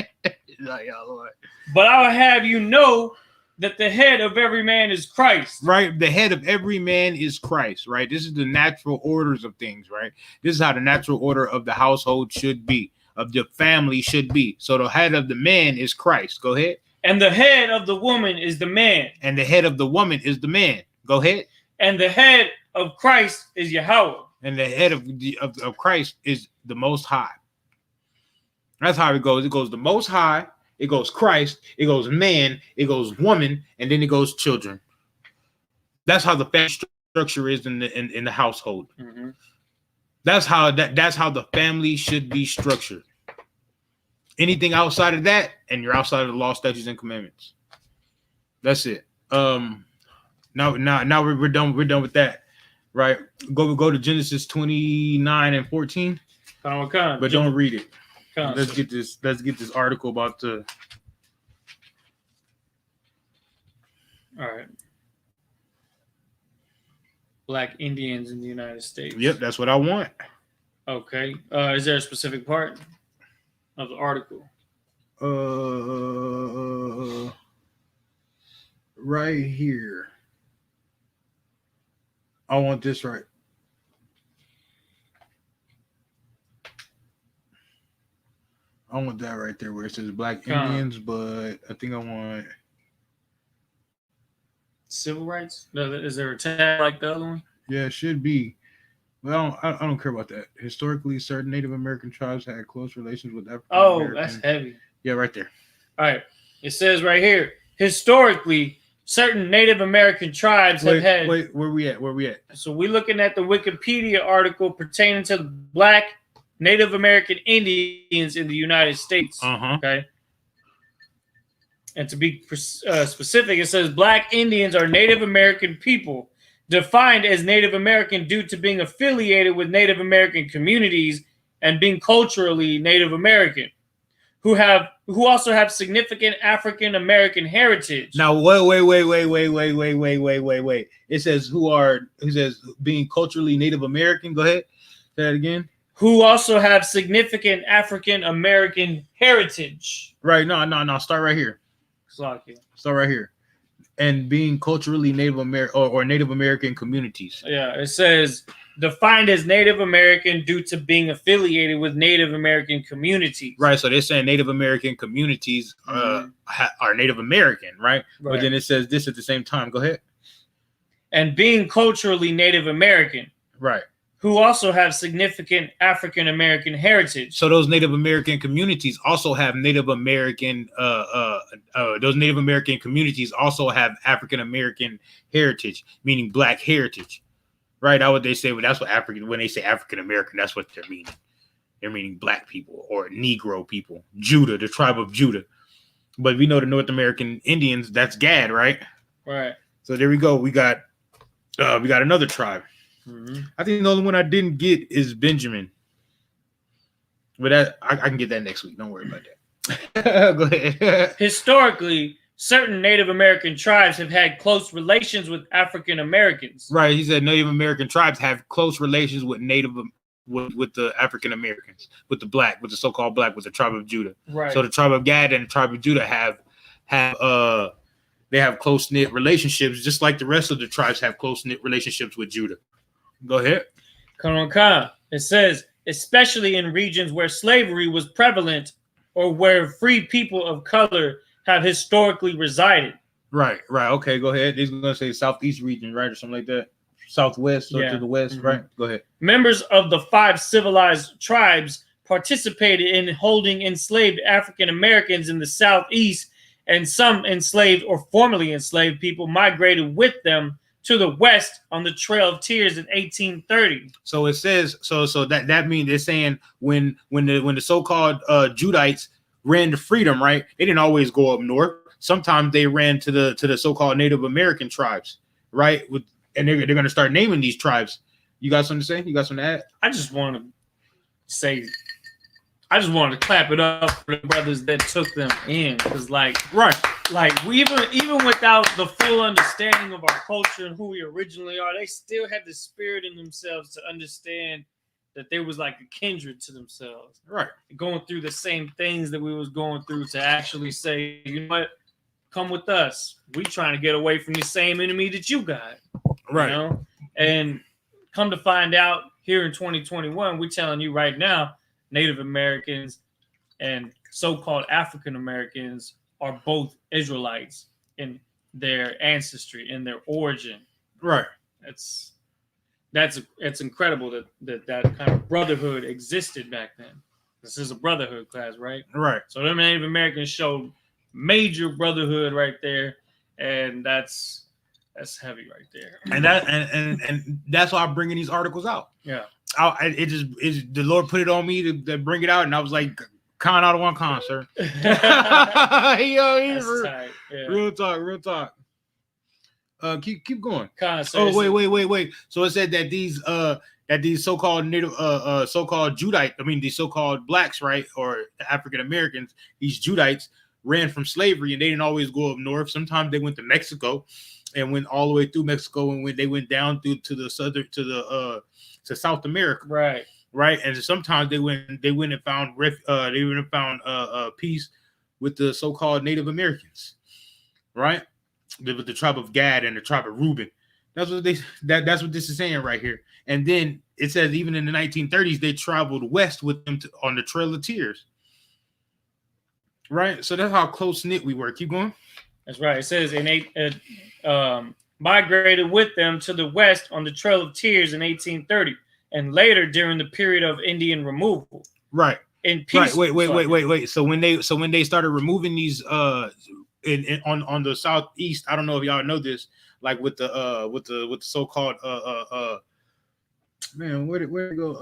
[SPEAKER 4] Like, oh, Lord.
[SPEAKER 3] But I will have you know that the head of every man is Christ.
[SPEAKER 4] Right, the head of every man is Christ. Right, this is the natural orders of things. Right, this is how the natural order of the household should be, of the family should be. So the head of the man is Christ. Go ahead.
[SPEAKER 3] And the head of the woman is the man.
[SPEAKER 4] And the head of the woman is the man. Go ahead.
[SPEAKER 3] And the head of Christ is Yahweh.
[SPEAKER 4] And the head of Christ is the Most High. That's how it goes. It goes the Most High. It goes Christ. It goes man. It goes woman, and then it goes children. That's how the family structure is in the household.
[SPEAKER 3] Mm-hmm.
[SPEAKER 4] That's how the family should be structured. Anything outside of that, and you're outside of the law, statutes, and commandments. That's it. Now we're done. We're done with that, right? Go to Genesis 29 and 14. But don't read it. Let's get this article about the.
[SPEAKER 3] All right. Black Indians in the United States.
[SPEAKER 4] Yep, that's what I want.
[SPEAKER 3] Okay. Is there a specific part of the article?
[SPEAKER 4] Right here. I want this right. I want that right there where it says Black Indians, but I think I want
[SPEAKER 3] civil rights. No, is there a tab like the other one?
[SPEAKER 4] Yeah, it should be. Well, I don't care about that. Historically, certain Native American tribes had close relations with African Americans.
[SPEAKER 3] Oh, that's heavy.
[SPEAKER 4] Yeah, right there.
[SPEAKER 3] All right. It says right here, historically, certain Native American tribes have had.
[SPEAKER 4] Wait, where we at?
[SPEAKER 3] So we're looking at the Wikipedia article pertaining to Black Native American Indians in the United States. Okay. And to be specific, it says Black Indians are Native American people defined as Native American due to being affiliated with Native American communities and being culturally Native American, who also have significant African American heritage.
[SPEAKER 4] Now, wait. It says being culturally Native American. Go ahead. Say that again.
[SPEAKER 3] Who also have significant African American heritage.
[SPEAKER 4] Right. No. Start right here. Start right here. And being culturally Native American or Native American communities.
[SPEAKER 3] Yeah, it says defined as Native American due to being affiliated with Native American communities.
[SPEAKER 4] Right. So they're saying Native American communities are Native American, right? But then it says this at the same time. Go ahead.
[SPEAKER 3] And being culturally Native American.
[SPEAKER 4] Right.
[SPEAKER 3] Who also have significant African American heritage.
[SPEAKER 4] So those Native American communities also have Native American. Those Native American communities also have African American heritage, meaning Black heritage, right? How would they say? Well, that's what when they say African American, that's what they're meaning. They're meaning Black people or Negro people, Judah, the tribe of Judah. But we know the North American Indians. That's Gad, right?
[SPEAKER 3] Right.
[SPEAKER 4] So there we go. We got another tribe.
[SPEAKER 3] Mm-hmm.
[SPEAKER 4] I think the only one I didn't get is Benjamin. But that I can get that next week. Don't worry about that. Go ahead.
[SPEAKER 3] Historically, certain Native American tribes have had close relations with African Americans.
[SPEAKER 4] Right. He said Native American tribes have close relations with with the African Americans, with the so-called Black, with the tribe of Judah.
[SPEAKER 3] Right.
[SPEAKER 4] So the tribe of Gad and the tribe of Judah have close-knit relationships, just like the rest of the tribes have close-knit relationships with Judah. Go ahead.
[SPEAKER 3] It says, especially in regions where slavery was prevalent or where free people of color have historically resided.
[SPEAKER 4] Right. Okay, go ahead. He's gonna say southeast region, right, or something like that. Southwest or to the west, right? Go ahead.
[SPEAKER 3] Members of the 5 civilized tribes participated in holding enslaved African Americans in the Southeast, and some enslaved or formerly enslaved people migrated with them to the west on the Trail of Tears in 1830.
[SPEAKER 4] So it says so that means they're saying when the so-called Judites ran to freedom, right? They didn't always go up north. Sometimes they ran to the so-called Native American tribes, right? And they're going to start naming these tribes. You got something to say? You got something to add?
[SPEAKER 3] I just want to say, I just wanted to clap it up for the brothers that took them in, because like we even without the full understanding of our culture and who we originally are, they still had the spirit in themselves to understand that there was like a kindred to themselves,
[SPEAKER 4] right? Going
[SPEAKER 3] through the same things that we was going through, to actually say, you know what, come with us. We trying to get away from the same enemy that you got,
[SPEAKER 4] right?
[SPEAKER 3] You know? And come to find out, here in 2021, we're telling you right now, Native Americans and so-called African Americans are both Israelites in their ancestry, in their origin.
[SPEAKER 4] Right.
[SPEAKER 3] It's incredible that kind of brotherhood existed back then. This is a brotherhood class, right?
[SPEAKER 4] Right.
[SPEAKER 3] So them Native Americans showed major brotherhood right there, and that's heavy right there.
[SPEAKER 4] And that's why I'm bringing these articles out.
[SPEAKER 3] Yeah.
[SPEAKER 4] The Lord put it on me to bring it out, and I was like, con out of one con, sir. Real talk. Keep going. Wait. So it said that these so-called Native so-called Judite, I mean these so-called blacks, right, or African Americans, these Judites ran from slavery, and they didn't always go up north. Sometimes they went to Mexico and went all the way through Mexico, and when they went down through to the southern to South America, right, and sometimes they went and found peace with the so-called Native Americans, right, with the tribe of Gad and the tribe of Reuben. That's what this is saying right here. And then it says even in the 1930s they traveled west with them on the Trail of Tears, right? So that's how close knit we were. Keep going.
[SPEAKER 3] That's right. It says migrated with them to the west on the Trail of Tears in 1830, and later during the period of Indian removal.
[SPEAKER 4] Right.
[SPEAKER 3] In peace.
[SPEAKER 4] Right. Wait. So when they started removing these on the southeast, I don't know if y'all know this, like with the so-called man, where to go?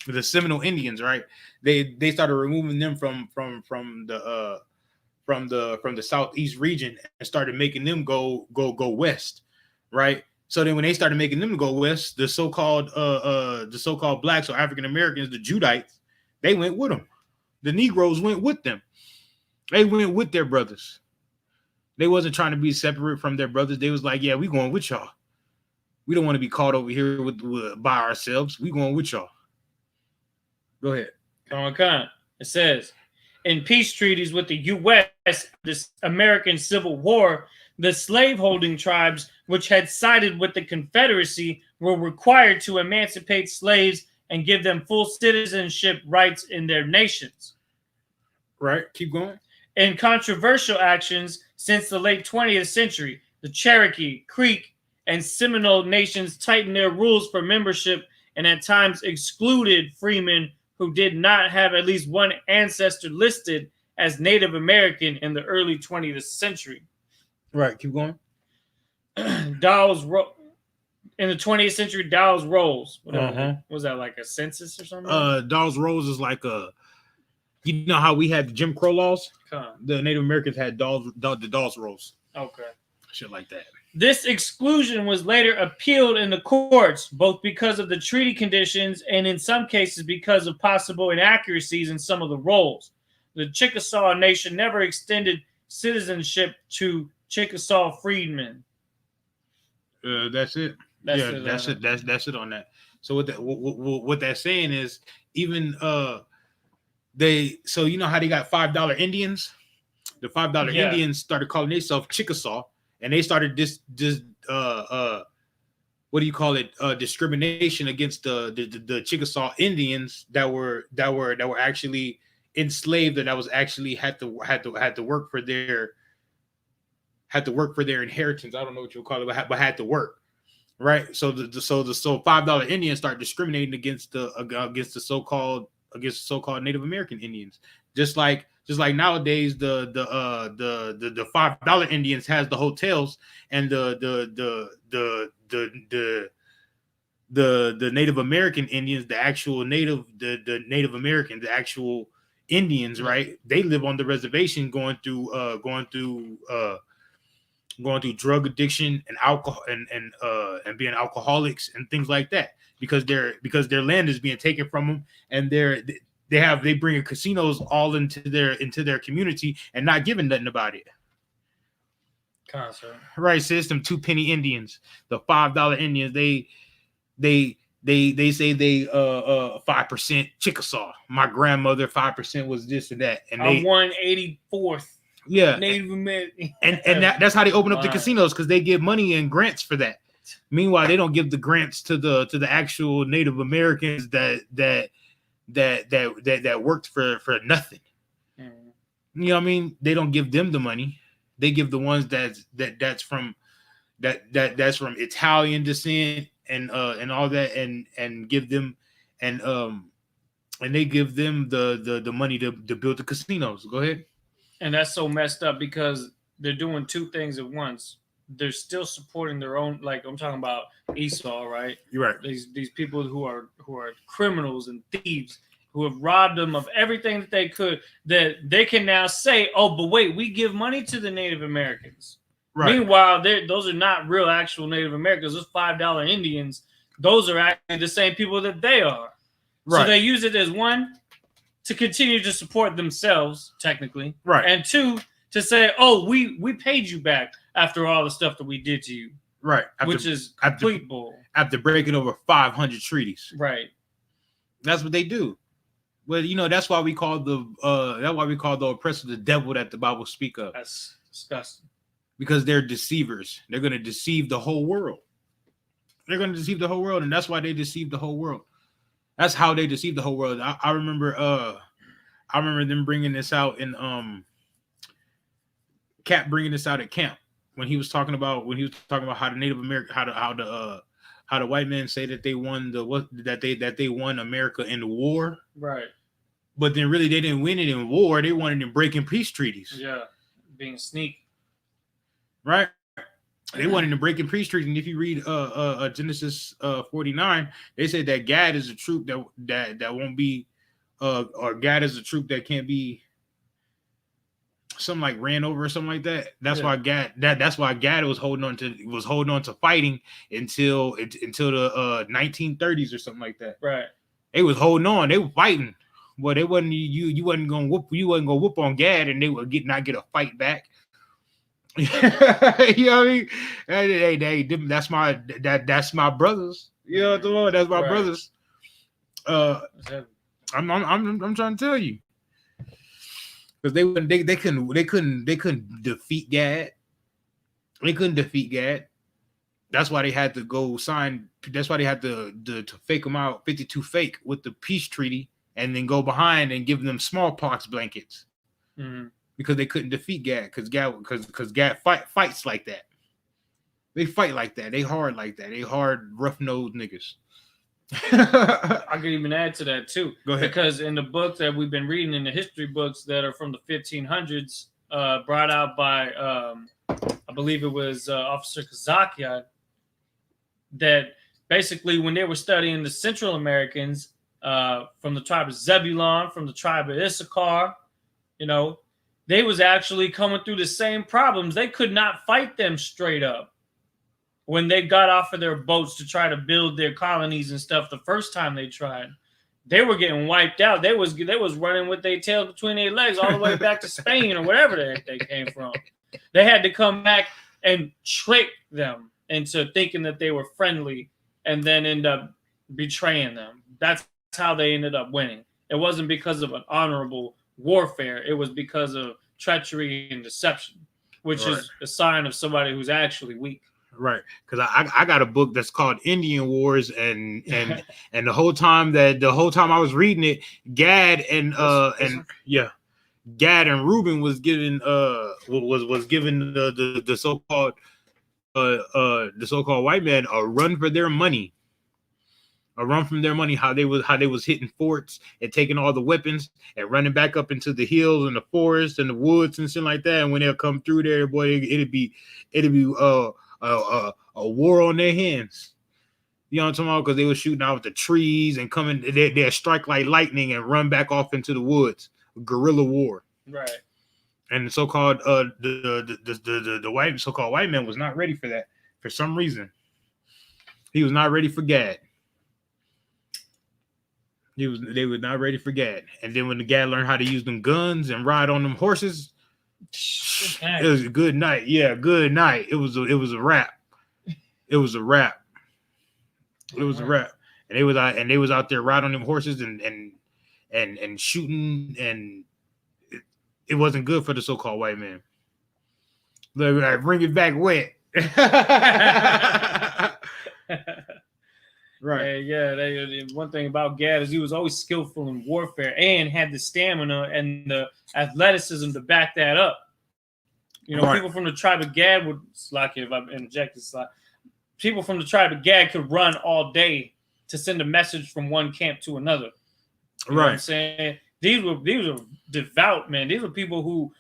[SPEAKER 4] The Seminole Indians, right? They started removing them from the southeast region and started making them go west, right? So then when they started making them go west, the so-called blacks or African Americans, the Judites, they went with them. The Negroes went with them. They went with their brothers. They wasn't trying to be separate from their brothers. They was like, yeah, we going with y'all. We don't want to be caught over here by ourselves. We going with y'all. Go ahead.
[SPEAKER 3] It says, in peace treaties with the U.S., this American Civil War, the slaveholding tribes, which had sided with the Confederacy, were required to emancipate slaves and give them full citizenship rights in their nations.
[SPEAKER 4] Right. Keep going.
[SPEAKER 3] In controversial actions since the late 20th century, the Cherokee, Creek, and Seminole nations tightened their rules for membership and at times excluded freemen who did not have at least one ancestor listed as Native American in the early 20th century.
[SPEAKER 4] Right, keep going.
[SPEAKER 3] In the 20th century, Dawes Rolls. Was that like a census or something?
[SPEAKER 4] Dawes Rolls is like you know how we had the Jim Crow laws? The Native Americans had the Dawes Rolls.
[SPEAKER 3] Okay.
[SPEAKER 4] Shit like that.
[SPEAKER 3] This exclusion was later appealed in the courts, both because of the treaty conditions and in some cases because of possible inaccuracies in some of the rolls. The Chickasaw Nation never extended citizenship to Chickasaw freedmen.
[SPEAKER 4] That's it. That's it on that. So what that's saying is even so you know how they got $5 Indians? The $5 Indians started calling themselves Chickasaw, and they started this what do you call it? Discrimination against the Chickasaw Indians that were actually enslaved, and that was actually had to work for their had to work for their inheritance. I don't know what you'll call it, but had to work. Right. So the $5 Indians start discriminating against the so-called Native American Indians. Just like nowadays the $5 Indians has the hotels, and the Native American Indians, the actual Native Americans, the actual Indians, right? They live on the reservation going through drug addiction and alcohol and being alcoholics and things like that, because their land is being taken from them, and they bring casinos all into their community and not giving nothing about it.
[SPEAKER 3] Concert.
[SPEAKER 4] Right, sis, them 2 penny Indians, the $5 Indians, they say they 5% Chickasaw. My grandmother 5% was this and that, and they
[SPEAKER 3] 184th.
[SPEAKER 4] Yeah,
[SPEAKER 3] Native American,
[SPEAKER 4] and that's how they open up the casinos, because they give money and grants for that. Meanwhile, they don't give the grants to the actual Native Americans that worked for nothing. You know what I mean? They don't give them the money. They give the ones that's from Italian descent and all that, and give them and they give them the money to build the casinos. Go ahead.
[SPEAKER 3] And that's so messed up, because they're doing 2 things at once. They're still supporting their own, like I'm talking about Esau, right?
[SPEAKER 4] You're right.
[SPEAKER 3] These people who are criminals and thieves, who have robbed them of everything that they could, that they can now say, oh, but wait, we give money to the Native Americans. Right. Meanwhile, those are not real actual Native Americans. Those $5 Indians, those are actually the same people that they are. Right. So they use it as, one, to continue to support themselves, technically. Right. And 2, to say, oh, we paid you back after all the stuff that we did to you. Right. Which is complete bull. After breaking over 500 treaties. Right. That's what they do. Well, that's why we call the oppressor the devil that the Bible speak of. That's disgusting. Because they're deceivers. They're going to deceive the whole world. They're going to deceive the whole world, and that's why they deceive the whole world. That's how they deceive the whole world. I remember them bringing this out in Cap bringing this out at camp when he was talking about how the Native American how the white men say that they won that they won America in the war. Right. But then really they didn't win it in war. They won it in breaking peace treaties. Yeah. Being sneak. Right. They wanted to break in peace treaties, and if you read Genesis 49, they said that Gad is a troop that won't be or Gad is a troop that can't be something like ran over or something like that. That's why Gad was holding on to fighting until the 1930s or something like that. Right. They was holding on. They were fighting. Well, they wasn't you wasn't gonna whoop on Gad, and they would not get a fight back. You know what I mean? Hey, that's my brothers. You know what I mean? That's my brothers. I'm trying to tell you, because they couldn't defeat Gad. They couldn't defeat Gad. That's why they had to go sign. That's why they had to fake them out 52 fake with the peace treaty, and then go behind and give them smallpox blankets. Mm-hmm. Because they couldn't defeat Gad, because Gad fights like that. They fight like that. They hard like that. They hard, rough-nosed niggas. I could even add to that too. Go ahead. Because in the books that we've been reading, in the history books that are from the 1500s, brought out by I believe it was Officer Kazakian, that basically when they were studying the Central Americans, from the tribe of Zebulon, from the tribe of Issachar, they was actually coming through the same problems. They could not fight them straight up when they got off of their boats to try to build their colonies and stuff. The first time they tried, they were getting wiped out. They was running with their tails between their legs all the way back to Spain or whatever they came from. They had to come back and trick them into thinking that they were friendly, and then end up betraying them. That's how they ended up winning. It wasn't because of an honorable warfare. It was because of treachery and deception, which is a sign of somebody who's actually weak. Right, because I got a book that's called Indian Wars, and the whole time I was reading it, Gad and
[SPEAKER 4] Gad and Reuben was given was given the so-called white man a run for their money. A run from their money, how they was hitting forts and taking all the weapons and running back up into the hills and the forest and the woods and shit like that. And when they'll come through there, boy, it'd be a war on their hands. You know what I'm talking about? Because they were shooting out the trees and coming, they'd strike like lightning and run back off into the woods. Guerrilla war.
[SPEAKER 3] Right.
[SPEAKER 4] And the so-called the so-called white man was not ready for that for some reason. He was not ready for Gad. They were not ready for Gad. And then when the Gad learned how to use them guns and ride on them horses, it was a good night. Yeah, good night. It was a wrap. It was a wrap. It was a wrap. And they was out there riding on them horses and shooting, and it wasn't good for the so-called white man. Like, bring it back wet. Right.
[SPEAKER 3] Yeah. One thing about Gad is he was always skillful in warfare and had the stamina and the athleticism to back that up. You know, people from the tribe of Gad would, like, if I interject this, people from the tribe of Gad could run all day to send a message from one camp to another. You know what I'm saying? These were devout men. These were people who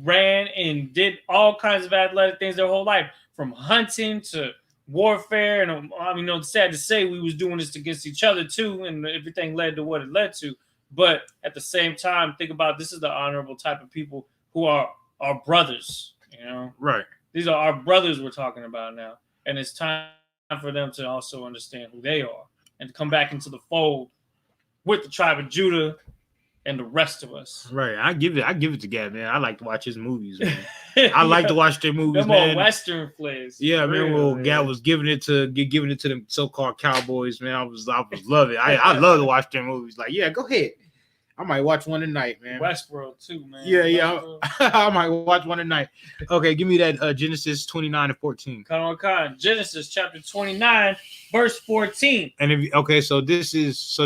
[SPEAKER 3] ran and did all kinds of athletic things their whole life, from hunting to warfare. And I mean, it's sad to say we was doing this against each other too, and everything led to what it led to. But at the same time, think about, this is the honorable type of people who are our brothers. You know,
[SPEAKER 4] right?
[SPEAKER 3] These are our brothers we're talking about now, and it's time for them to also understand who they are and to come back into the fold with the tribe of Judah and the rest of us.
[SPEAKER 4] Right. I give it to Gad, man. I like to watch his movies, man. I like to watch their movies,
[SPEAKER 3] man.
[SPEAKER 4] Man.
[SPEAKER 3] Western flicks.
[SPEAKER 4] Yeah, man. Well, Gad was giving it to them so-called cowboys, man. I was love it. I love to watch their movies. Like, yeah, go ahead. I might watch one tonight, man.
[SPEAKER 3] Westworld too, man.
[SPEAKER 4] Yeah. I might watch one tonight. Okay, give me that Genesis 29 and 14.
[SPEAKER 3] Come on. Genesis chapter 29, verse 14.
[SPEAKER 4] And so this is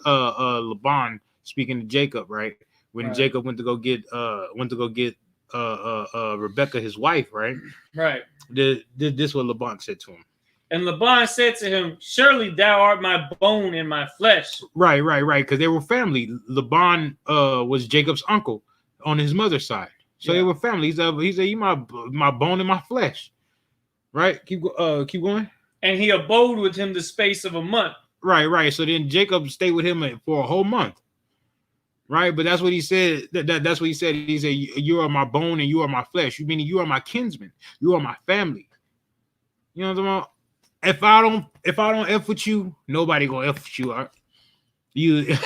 [SPEAKER 4] Laban speaking to Jacob, right? When Jacob went to go get Rebecca, his wife, right?
[SPEAKER 3] Right.
[SPEAKER 4] This is what Laban said to him.
[SPEAKER 3] And Laban said to him, "Surely thou art my bone and my flesh."
[SPEAKER 4] Right. Because they were family. Laban was Jacob's uncle on his mother's side, so they were family. He said, "You my bone and my flesh." Right. Keep going.
[SPEAKER 3] And he abode with him the space of a month.
[SPEAKER 4] Right. So then Jacob stayed with him for a whole month. Right, but that's what he said. That's what he said. He said, "You are my bone and you are my flesh." You meaning you are my kinsman. You are my family. You know what I'm talking about? If I don't F with you, nobody gonna F with you. You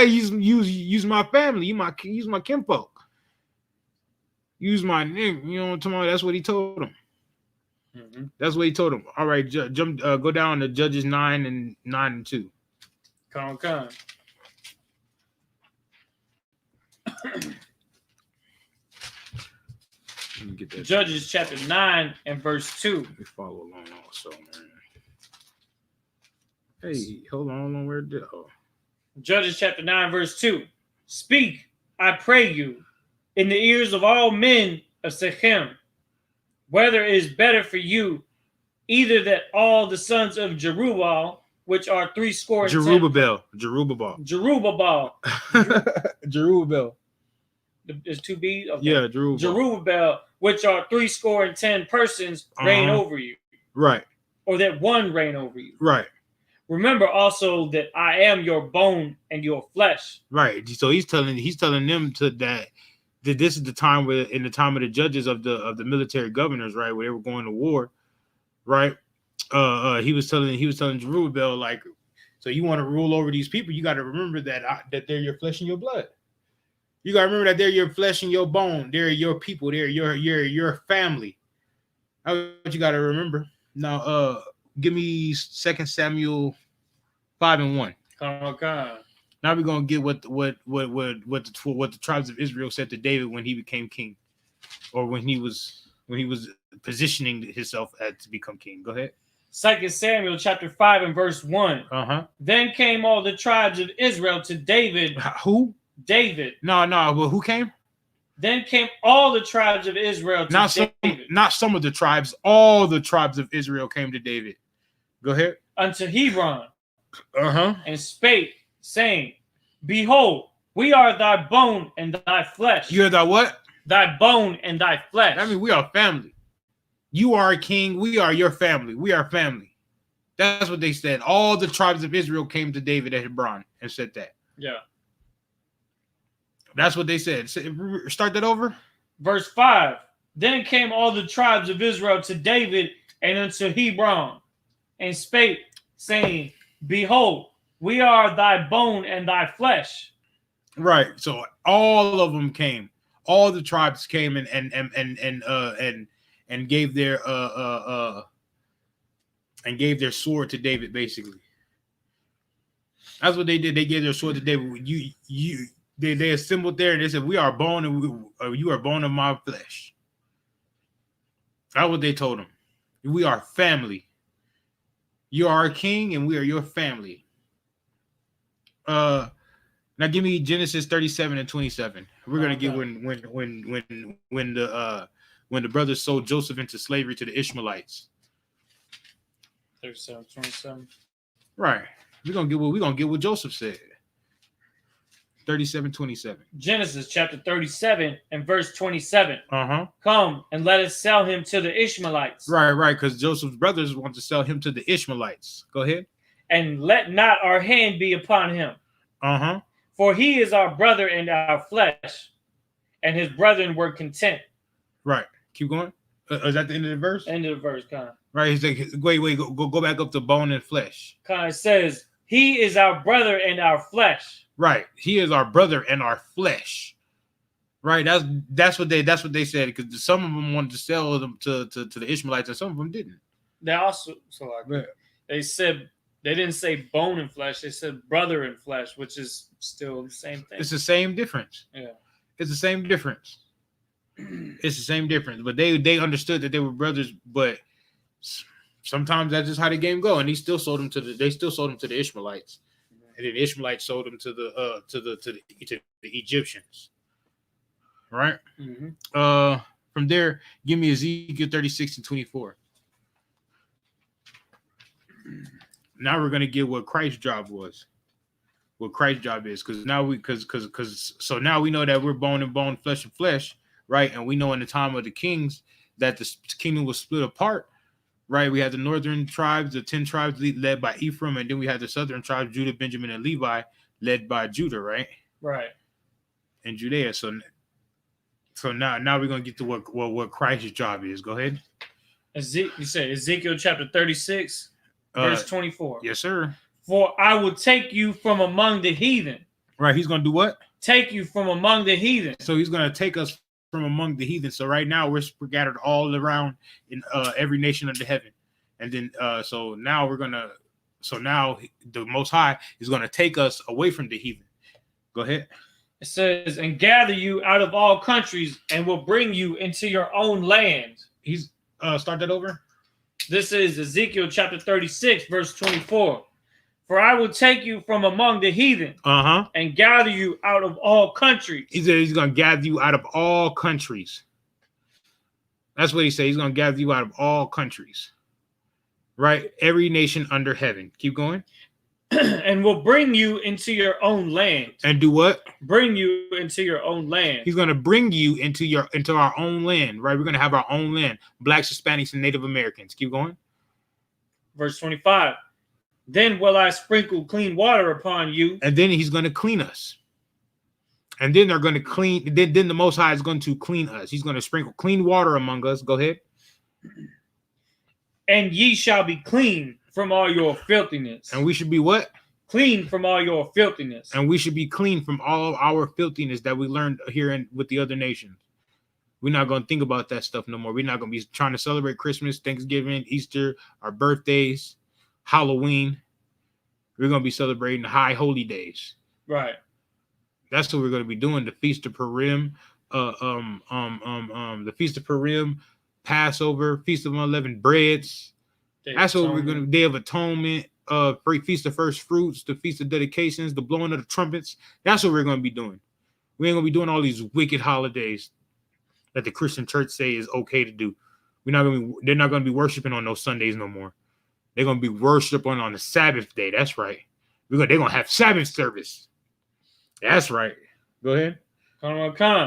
[SPEAKER 4] use my family. Use my kinfolk. Use my name. You know what I'm talking about? That's what he told him. Mm-hmm. That's what he told him. All right, go down to Judges 9 and 2.
[SPEAKER 3] Come.
[SPEAKER 4] Get that
[SPEAKER 3] Judges chapter 9 and verse 2.
[SPEAKER 4] Let me follow along also, man. Hey, hold on, where did
[SPEAKER 3] Judges chapter 9 verse 2. Speak, I pray you, in the ears of all men of Shechem, whether it is better for you, either that all the sons of Jerubbaal, which are 70.
[SPEAKER 4] Jerubbaal.
[SPEAKER 3] There's 2 B's? Okay.
[SPEAKER 4] Yeah,
[SPEAKER 3] Jerubbaal, which are 70 persons, reign over you.
[SPEAKER 4] Right.
[SPEAKER 3] Or that one reign over you.
[SPEAKER 4] Right.
[SPEAKER 3] Remember also that I am your bone and your flesh.
[SPEAKER 4] Right. So he's telling them that this is the time where, in the time of the judges of the military governors, right, where they were going to war, right? He was telling Jerubbaal, like, so you want to rule over these people, you got to remember that they're your flesh and your blood. You got to remember that they're your flesh and your bone. They're your people. They're your family. That's what you got to remember. Now, give me 2 Samuel 5 and 1.
[SPEAKER 3] Okay.
[SPEAKER 4] Now we're gonna get what the tribes of Israel said to David when he became king, or when he was positioning himself to become king. Go ahead.
[SPEAKER 3] 2 Samuel chapter 5 and verse 1.
[SPEAKER 4] Uh-huh.
[SPEAKER 3] Then came all the tribes of Israel to David.
[SPEAKER 4] Who?
[SPEAKER 3] David.
[SPEAKER 4] No. Well, who came?
[SPEAKER 3] Then came all the tribes of Israel to David.
[SPEAKER 4] Not some of the tribes. All the tribes of Israel came to David. Go ahead.
[SPEAKER 3] Unto Hebron.
[SPEAKER 4] Uh-huh.
[SPEAKER 3] And spake, saying, Behold, we are thy bone and thy flesh.
[SPEAKER 4] You are thy what?
[SPEAKER 3] Thy bone and thy flesh.
[SPEAKER 4] I mean, we are family. You are a king. We are your family. We are family. That's what they said. All the tribes of Israel came to David at Hebron and said that.
[SPEAKER 3] Yeah.
[SPEAKER 4] That's what they said. Start that over.
[SPEAKER 3] Verse 5. Then came all the tribes of Israel to David and unto Hebron, and spake, saying, Behold, we are thy bone and thy flesh.
[SPEAKER 4] Right. So all of them came. All the tribes came and gave their sword to David. Basically, that's what they did. They gave their sword to David. They assembled there and they said, "We are bone and you are bone of my flesh." That's what they told him. We are family. You are a king and we are your family. Now give me Genesis 37 and 27. We're gonna get when the brothers sold Joseph into slavery to the Ishmaelites.
[SPEAKER 3] 37, 27.
[SPEAKER 4] Right. We're gonna get what Joseph said. 37, 27.
[SPEAKER 3] Genesis chapter 37 and verse 27.
[SPEAKER 4] Uh-huh.
[SPEAKER 3] Come and let us sell him to the Ishmaelites.
[SPEAKER 4] Right, because Joseph's brothers want to sell him to the Ishmaelites. Go ahead.
[SPEAKER 3] And let not our hand be upon him.
[SPEAKER 4] Uh-huh.
[SPEAKER 3] For he is our brother and our flesh. And his brethren were content.
[SPEAKER 4] Right. Keep going. Is that the end of the verse?
[SPEAKER 3] End of the verse, kind of.
[SPEAKER 4] Right. He's like, wait, go back up to bone and flesh.
[SPEAKER 3] Kind of says, he is our brother and our flesh.
[SPEAKER 4] Right. He is our brother and our flesh. Right. That's what they said, because some of them wanted to sell them to the Ishmaelites and some of them didn't.
[SPEAKER 3] They also they said they didn't say bone and flesh, they said brother and flesh, which is still the same thing.
[SPEAKER 4] It's the same difference.
[SPEAKER 3] Yeah.
[SPEAKER 4] It's the same difference. It's the same difference. But they understood that they were brothers, but sometimes that's just how the game go. And they still sold them to the Ishmaelites. And then the Ishmaelites sold them to the Egyptians. Right?
[SPEAKER 3] Mm-hmm.
[SPEAKER 4] From there, give me Ezekiel 36 and 24. Now we're gonna get what Christ's job was. What Christ's job is, because now we know that we're bone and bone, flesh and flesh, right? And we know in the time of the kings that the kingdom was split apart. Right, we had the northern tribes, the 10 tribes led by Ephraim, and then we had the southern tribes, Judah, Benjamin, and Levi, led by Judah, right?
[SPEAKER 3] Right.
[SPEAKER 4] And Judea. So now we're gonna get to what Christ's job is. Go ahead.
[SPEAKER 3] You say Ezekiel chapter 36, verse 24.
[SPEAKER 4] Yes, sir.
[SPEAKER 3] For I will take you from among the heathen.
[SPEAKER 4] Right, he's gonna do what?
[SPEAKER 3] Take you from among the heathen.
[SPEAKER 4] So he's gonna take us from among the heathen. So right now we're scattered all around in every nation under heaven, and then so now the Most High is going to take us away from the heathen. Go ahead.
[SPEAKER 3] It says, and gather you out of all countries, and will bring you into your own land.
[SPEAKER 4] He's start that over.
[SPEAKER 3] This is Ezekiel chapter 36, verse 24. For I will take you from among the heathen, and gather you out of all countries.
[SPEAKER 4] He said he's going to gather you out of all countries. That's what he said. He's going to gather you out of all countries. Right? Every nation under heaven. Keep going.
[SPEAKER 3] And will bring you into your own land.
[SPEAKER 4] And do what?
[SPEAKER 3] Bring you into your own land.
[SPEAKER 4] He's going to bring you into our own land. Right? We're going to have our own land. Blacks, Hispanics, and Native Americans. Keep going.
[SPEAKER 3] Verse 25. Then will I sprinkle clean water upon you.
[SPEAKER 4] And then he's going to clean us. And then they're going to clean. Then the Most High is going to clean us. He's going to sprinkle clean water among us. Go ahead.
[SPEAKER 3] And ye shall be clean from all your filthiness.
[SPEAKER 4] And we should be what?
[SPEAKER 3] Clean from all your filthiness.
[SPEAKER 4] And we should be clean from all our filthiness that we learned here with the other nations. We're not going to think about that stuff no more. We're not going to be trying to celebrate Christmas, Thanksgiving, Easter, our birthdays, Halloween. We're going to be celebrating the high holy days.
[SPEAKER 3] Right.
[SPEAKER 4] That's what we're going to be doing. The Feast of Purim, the Feast of Purim, Passover, Feast of Unleavened Breads. That's what we're going to. Day of Atonement, Feast of First Fruits, the Feast of Dedications, the blowing of the trumpets. That's what we're going to be doing. We ain't gonna be doing all these wicked holidays that the Christian church say is okay to do. They're not gonna be worshiping on those Sundays no more. They're gonna be worshiping on the Sabbath day. That's right. They're gonna have Sabbath service. That's right. Go ahead.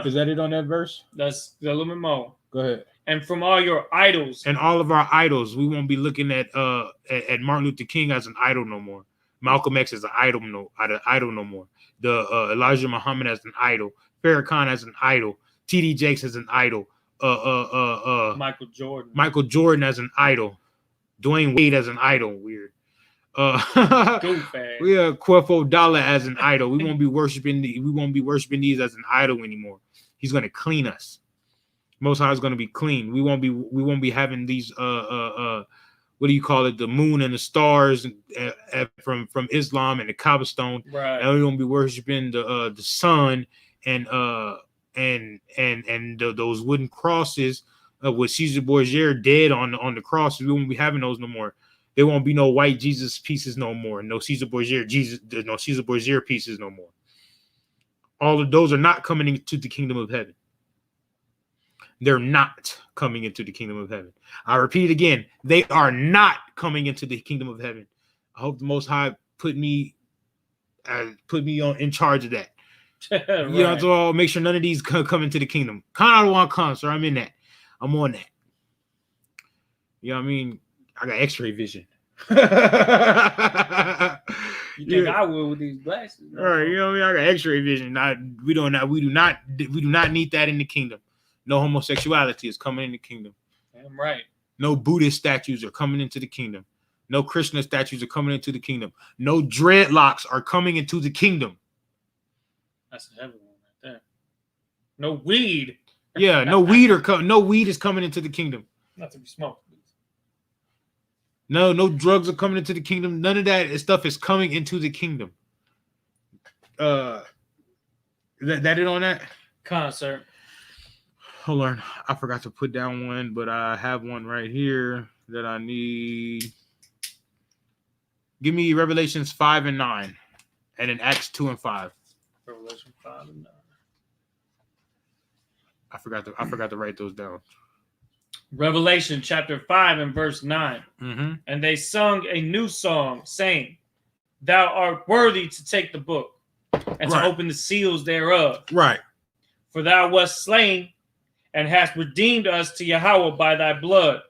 [SPEAKER 4] Is that it on that verse?
[SPEAKER 3] That's a little bit more.
[SPEAKER 4] Go ahead.
[SPEAKER 3] And from all your idols.
[SPEAKER 4] And all of our idols, we won't be looking at Martin Luther King as an idol no more. Malcolm X as an idol no more. The Elijah Muhammad as an idol. Farrakhan as an idol. T.D. Jakes as an idol. Michael Jordan as an idol. Dwayne Wade as an idol. Weird. Kwefo Dollar as an idol. We won't be worshiping these as an idol anymore. He's gonna clean us. Most High is gonna be clean. We won't be having these what do you call it? The moon and the stars from Islam and the Kaaba stone.
[SPEAKER 3] Right.
[SPEAKER 4] And we won't be worshiping the sun and those wooden crosses with Caesar Borgia dead on the crosses. We won't be having those no more. There won't be no white Jesus pieces no more. No Caesar Borgia pieces no more. All of those are not coming into the kingdom of heaven. They're not coming into the kingdom of heaven. I repeat it again. They are not coming into the kingdom of heaven. I hope the Most High put me in charge of that.
[SPEAKER 3] Right.
[SPEAKER 4] You know, so make sure none of these come into the kingdom. I don't want to come, sir. I'm in that. I'm on that. You know what I mean? I got X-ray vision.
[SPEAKER 3] You think I will with these glasses?
[SPEAKER 4] All right, you know what I mean? I got X-ray vision. We do not need that in the kingdom. No homosexuality is coming in the kingdom.
[SPEAKER 3] Damn right.
[SPEAKER 4] No Buddhist statues are coming into the kingdom. No Krishna statues are coming into the kingdom. No dreadlocks are coming into the kingdom.
[SPEAKER 3] That's a heavy one right there. No weed.
[SPEAKER 4] Yeah, no weed is coming into the kingdom.
[SPEAKER 3] Not to be smoked.
[SPEAKER 4] No drugs are coming into the kingdom. None of that stuff is coming into the kingdom. That it on that?
[SPEAKER 3] Concert.
[SPEAKER 4] Hold on. I forgot to put down one, but I have one right here that I need. Give me Revelations 5 and 9. And then Acts 2 and 5.
[SPEAKER 3] Revelation 5 and 9.
[SPEAKER 4] I forgot to write those down.
[SPEAKER 3] Revelation chapter 5 and verse 9.
[SPEAKER 4] Mm-hmm.
[SPEAKER 3] And they sung a new song, saying, Thou art worthy to take the book and to open the seals thereof.
[SPEAKER 4] Right.
[SPEAKER 3] For thou wast slain and hast redeemed us to Yahweh by thy blood.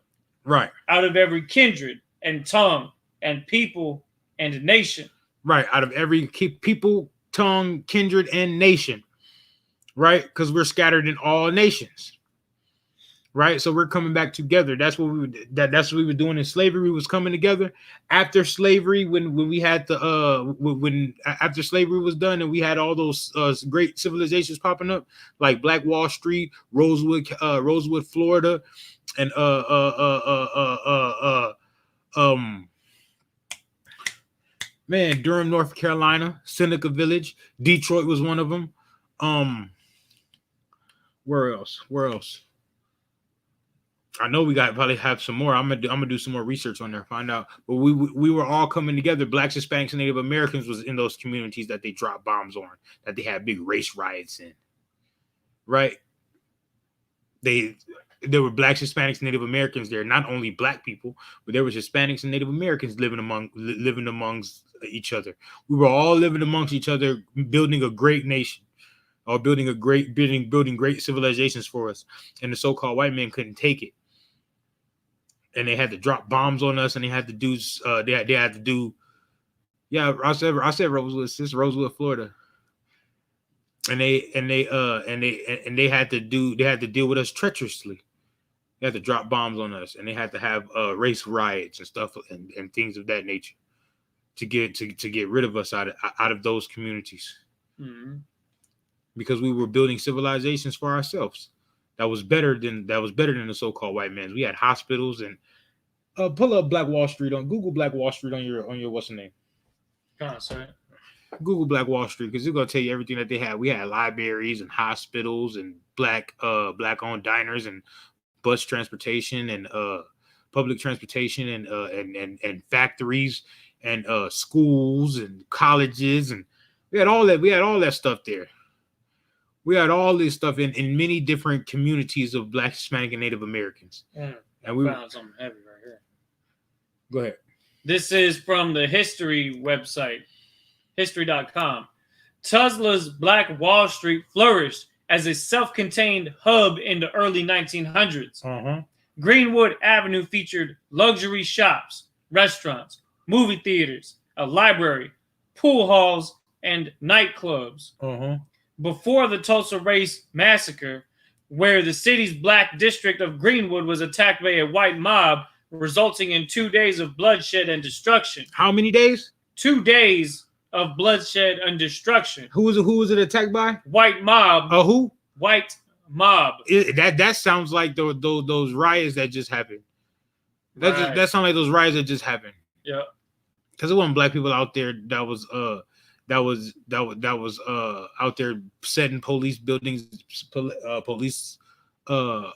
[SPEAKER 4] Right.
[SPEAKER 3] Out of every kindred and tongue and people and nation.
[SPEAKER 4] Right. Out of every people, tongue, kindred, and nation. Right. Because we're scattered in all nations. Right. So we're coming back together. That's what we were doing in slavery. We was coming together after slavery when we had after slavery was done and we had all those great civilizations popping up like Black Wall Street, Rosewood, Florida, and Durham, North Carolina, Seneca Village, Detroit was one of them. Where else? I know we probably have some more. I'm gonna do some more research on there, find out. But we were all coming together. Blacks, Hispanics, and Native Americans was in those communities that they dropped bombs on, that they had big race riots in. Right? There were Blacks, Hispanics, and Native Americans there. Not only Black people, but there was Hispanics and Native Americans living amongst each other. We were all living amongst each other, building a great nation, or building great civilizations for us. And the so-called white men couldn't take it. And they had to drop bombs on us, and they had to do. Yeah, I said Rosewood, this Rosewood, Florida, and they had to deal with us treacherously. They had to drop bombs on us, and they had to have race riots and stuff and things of that nature to get rid of us out of those communities.
[SPEAKER 3] Mm-hmm. Because
[SPEAKER 4] we were building civilizations for ourselves. That was better than the so-called white man. We had hospitals and pull up Black Wall Street Google Black Wall Street on your what's the name?
[SPEAKER 3] Sorry.
[SPEAKER 4] Google Black Wall Street because it's gonna tell you everything that they had. We had libraries and hospitals and black-owned diners and bus transportation and public transportation and factories and schools and colleges, and we had all that stuff there. We had all this stuff in many different communities of Black, Hispanic, and Native Americans.
[SPEAKER 3] And we found something heavy right here.
[SPEAKER 4] Go ahead.
[SPEAKER 3] This is from the history website, history.com. Tulsa's Black Wall Street flourished as a self-contained hub in the early 1900s. Greenwood Avenue featured luxury shops, restaurants, movie theaters, a library, pool halls, and nightclubs. Before the Tulsa Race Massacre, where the city's black district of Greenwood was attacked by a white mob, resulting in 2 days of bloodshed and destruction.
[SPEAKER 4] How many days?
[SPEAKER 3] 2 days of bloodshed and destruction.
[SPEAKER 4] Who was it attacked by?
[SPEAKER 3] White mob.
[SPEAKER 4] Who?
[SPEAKER 3] White mob.
[SPEAKER 4] That sounds like those riots that just happened. That sounds like those riots that just happened.
[SPEAKER 3] Yeah.
[SPEAKER 4] Because it wasn't black people out there that was out there setting police buildings, police what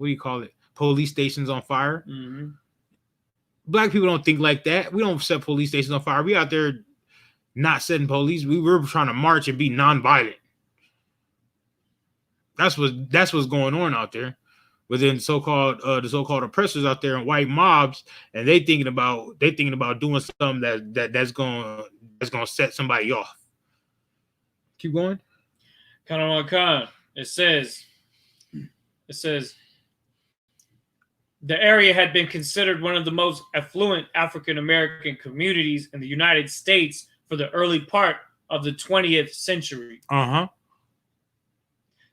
[SPEAKER 4] do you call it? Police stations on fire. Black people don't think like that. We don't set police stations on fire. We out there not setting police. We were trying to march and be nonviolent. That's what's going on out there within the so-called oppressors out there and white mobs, and they thinking about doing something that's gonna set somebody off. Keep going.
[SPEAKER 3] It says the area had been considered one of the most affluent African American communities in the United States for the early part of the 20th century.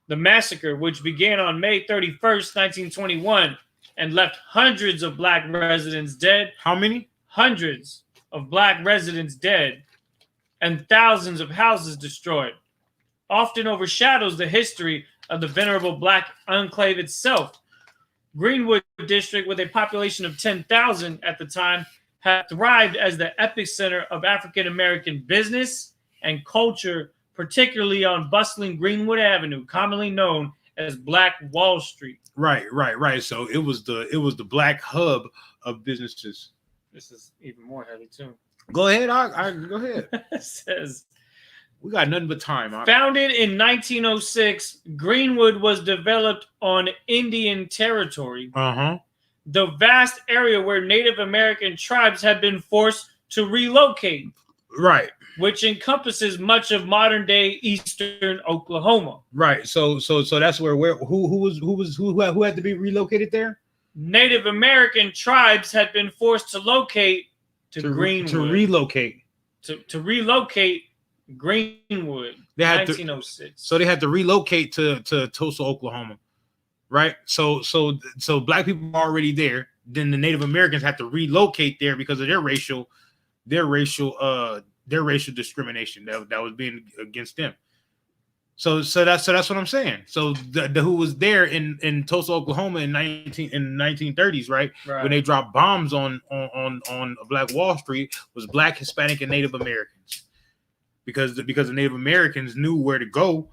[SPEAKER 3] The massacre, which began on May 31st, 1921, and left hundreds of black residents dead.
[SPEAKER 4] How many?
[SPEAKER 3] Hundreds of black residents dead and thousands of houses destroyed, often overshadows the history of the venerable black enclave itself. Greenwood District, with a population of 10,000 at the time, had thrived as the epicenter of African American business and culture, particularly on bustling Greenwood Avenue, commonly known as Black Wall Street.
[SPEAKER 4] Right. So it was the black hub of businesses.
[SPEAKER 3] This is even more heavy too.
[SPEAKER 4] Go ahead, go ahead.
[SPEAKER 3] It says,
[SPEAKER 4] we got nothing but time.
[SPEAKER 3] Founded in 1906, Greenwood was developed on Indian territory. The vast area where Native American tribes had been forced to relocate.
[SPEAKER 4] Right.
[SPEAKER 3] Which encompasses much of modern-day eastern Oklahoma.
[SPEAKER 4] Right. So that's who had to be relocated there?
[SPEAKER 3] Native American tribes had been forced to locate to Greenwood.
[SPEAKER 4] To relocate.
[SPEAKER 3] To relocate Greenwood.
[SPEAKER 4] They had
[SPEAKER 3] 1906.
[SPEAKER 4] So they had to relocate to Tulsa, Oklahoma. Right? So black people were already there. Then the Native Americans had to relocate there because of their racial discrimination that was being against them. So that's what I'm saying. So the who was there in Tulsa, Oklahoma in 1930s, right? When they dropped bombs on Black Wall Street was Black, Hispanic, and Native Americans, because the Native Americans knew where to go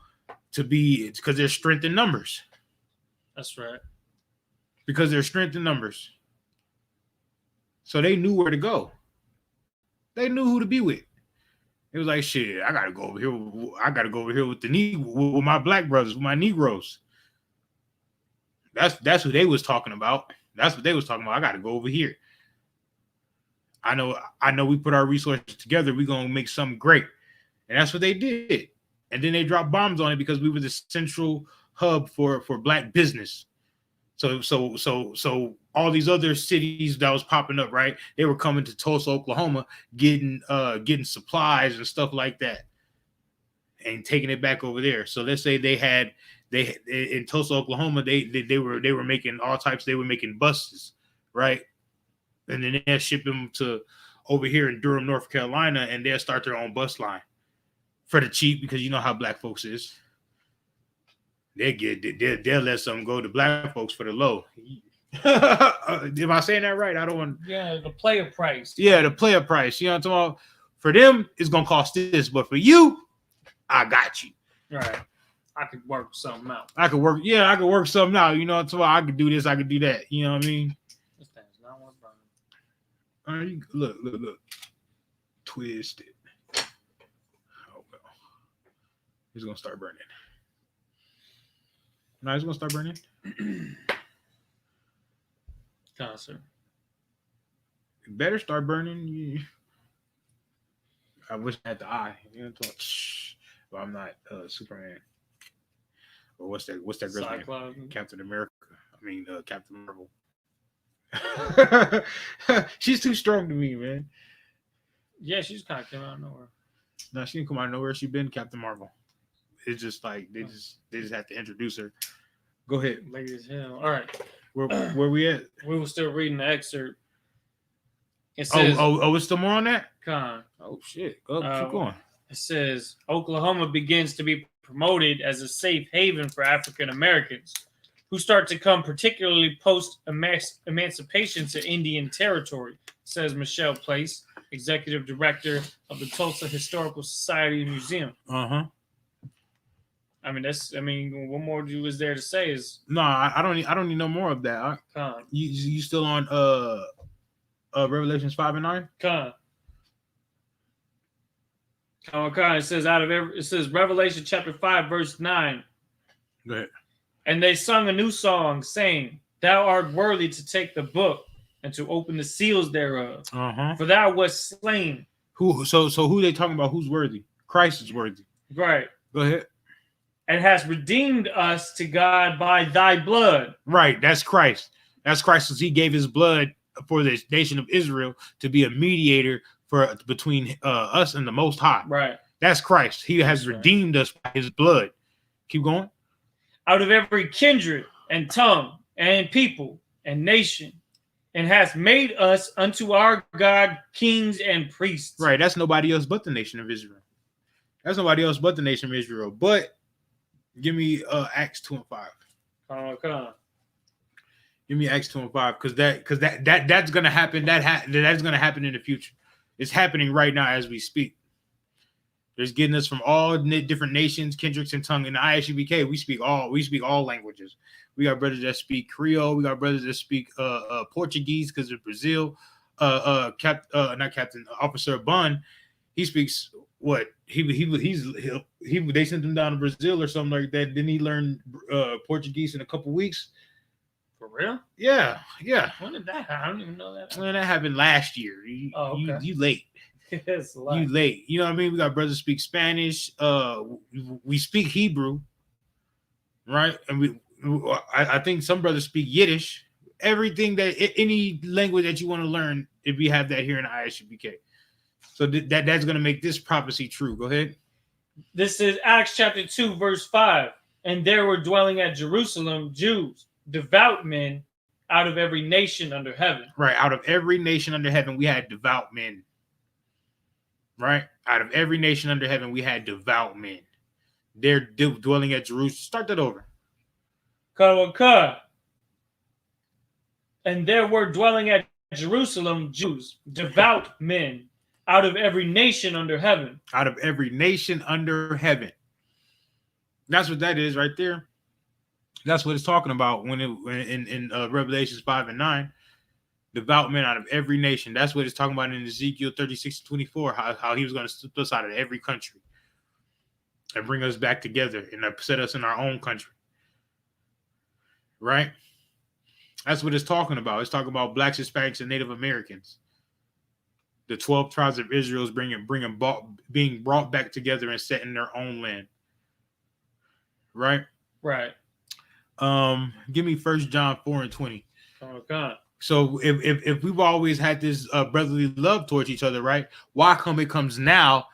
[SPEAKER 4] because there's strength in numbers.
[SPEAKER 3] That's right.
[SPEAKER 4] Because there's strength in numbers. So they knew where to go. They knew who to be with. It was like, shit, I gotta go over here. I gotta go over here with with my black brothers, with my Negroes. That's who they was talking about. That's what they was talking about. I gotta go over here. I know we put our resources together, we're gonna make something great. And that's what they did. And then they dropped bombs on it because we were the central hub for black business. So all these other cities that was popping up, right? They were coming to Tulsa, Oklahoma, getting supplies and stuff like that, and taking it back over there. So let's say they in Tulsa, Oklahoma, they were making all types. They were making buses, right? And then they'll ship them to over here in Durham, North Carolina, and they'll start their own bus line for the cheap, because you know how black folks is. They'll let something go to black folks for the low. Am I saying that right? I don't want.
[SPEAKER 3] Yeah, the player price.
[SPEAKER 4] Yeah, the player price. You know what I'm talking about? For them, it's gonna cost this, but for you, I got you.
[SPEAKER 3] Right. I could work something out.
[SPEAKER 4] I could work something out. You know what I'm talking about? I could do this. I could do that. You know what I mean?
[SPEAKER 3] This thing's not one burning.
[SPEAKER 4] Look. Twist it. Oh well. It's gonna start burning. No, it's gonna start burning.
[SPEAKER 3] Concert.
[SPEAKER 4] It better start burning. I wish I had the eye. You know what I'm talking? But I'm not Superman. Or what's that girl's
[SPEAKER 3] Cyclops.
[SPEAKER 4] name? Captain America. I mean Captain Marvel. She's too strong to me, man.
[SPEAKER 3] Yeah, she's kind of came out of nowhere.
[SPEAKER 4] No, she didn't come out of nowhere. She been Captain Marvel. It's just like they just have to introduce her. Go ahead.
[SPEAKER 3] Lady as hell. All right.
[SPEAKER 4] Where we at?
[SPEAKER 3] We were still reading the excerpt. It says,
[SPEAKER 4] it's still more on that?
[SPEAKER 3] Con.
[SPEAKER 4] Oh shit. Go keep going.
[SPEAKER 3] It says Oklahoma begins to be promoted as a safe haven for African Americans who start to come particularly post emancipation to Indian territory, says Michelle Place, executive director of the Tulsa Historical Society Museum.
[SPEAKER 4] Uh-huh.
[SPEAKER 3] I mean, what more is there to say? Is
[SPEAKER 4] no, I don't need no more of that. You still on Revelations 5 and 9?
[SPEAKER 3] It says Revelation chapter 5 verse 9.
[SPEAKER 4] Go ahead.
[SPEAKER 3] And they sung a new song, saying, "Thou art worthy to take the book and to open the seals thereof.
[SPEAKER 4] Uh-huh.
[SPEAKER 3] For thou wast slain."
[SPEAKER 4] So who they talking about? Who's worthy? Christ is worthy.
[SPEAKER 3] Right.
[SPEAKER 4] Go ahead.
[SPEAKER 3] "And hast redeemed us to God by thy blood."
[SPEAKER 4] Right. That's Christ. That's Christ, because he gave his blood for the nation of Israel to be a mediator between us and the Most High.
[SPEAKER 3] Right.
[SPEAKER 4] That's Christ. He has redeemed us by his blood. Keep going.
[SPEAKER 3] "Out of every kindred and tongue and people and nation, and hath made us unto our God kings and priests."
[SPEAKER 4] Right. That's nobody else but the nation of Israel. That's nobody else but the nation of Israel. But give me Acts 2 and 5. Give me Acts 2 and 5, because that's gonna happen. That's gonna happen in the future. It's happening right now as we speak. There's getting us from all different nations, kindreds, and tongue. In the I.S.U.P.K, we speak all languages. We got brothers that speak Creole. We got brothers that speak Portuguese because of Brazil. Officer Bun, he speaks what? They sent him down to Brazil or something like that. Didn't he learn Portuguese in a couple weeks?
[SPEAKER 3] For real?
[SPEAKER 4] Yeah.
[SPEAKER 3] When did that happen? I don't even know that.
[SPEAKER 4] Man, that happened last year.
[SPEAKER 3] Okay.
[SPEAKER 4] You late.
[SPEAKER 3] It's a lot.
[SPEAKER 4] You late. You know what I mean? We got brothers speak Spanish. We speak Hebrew, right? And I think some brothers speak Yiddish. Everything any language that you want to learn, if we have that here in I.S.U.P.K. So that's going to make this prophecy true. Go ahead.
[SPEAKER 3] This is Acts chapter 2, verse 5. "And there were dwelling at Jerusalem Jews, devout men, out of every nation under heaven."
[SPEAKER 4] Right. Out of every nation under heaven, we had devout men. Right? Out of every nation under heaven, we had devout men. They're dwelling at Jerusalem. Start that over.
[SPEAKER 3] "And there were dwelling at Jerusalem Jews, devout men, out of every nation under heaven."
[SPEAKER 4] Out of every nation under heaven. That's what that is right there. That's what it's talking about when in Revelations 5 and 9. Devout men out of every nation. That's what it's talking about in Ezekiel 36-24, how he was going to strip us out of every country and bring us back together and set us in our own country. Right? That's what it's talking about. It's talking about blacks, Hispanics, and Native Americans. The 12 tribes of Israel is being brought back together and set in their own land. Right?
[SPEAKER 3] Right.
[SPEAKER 4] Give me 1 John 4 and 20.
[SPEAKER 3] Okay.
[SPEAKER 4] So if we've always had this brotherly love towards each other, right? Why come it comes now,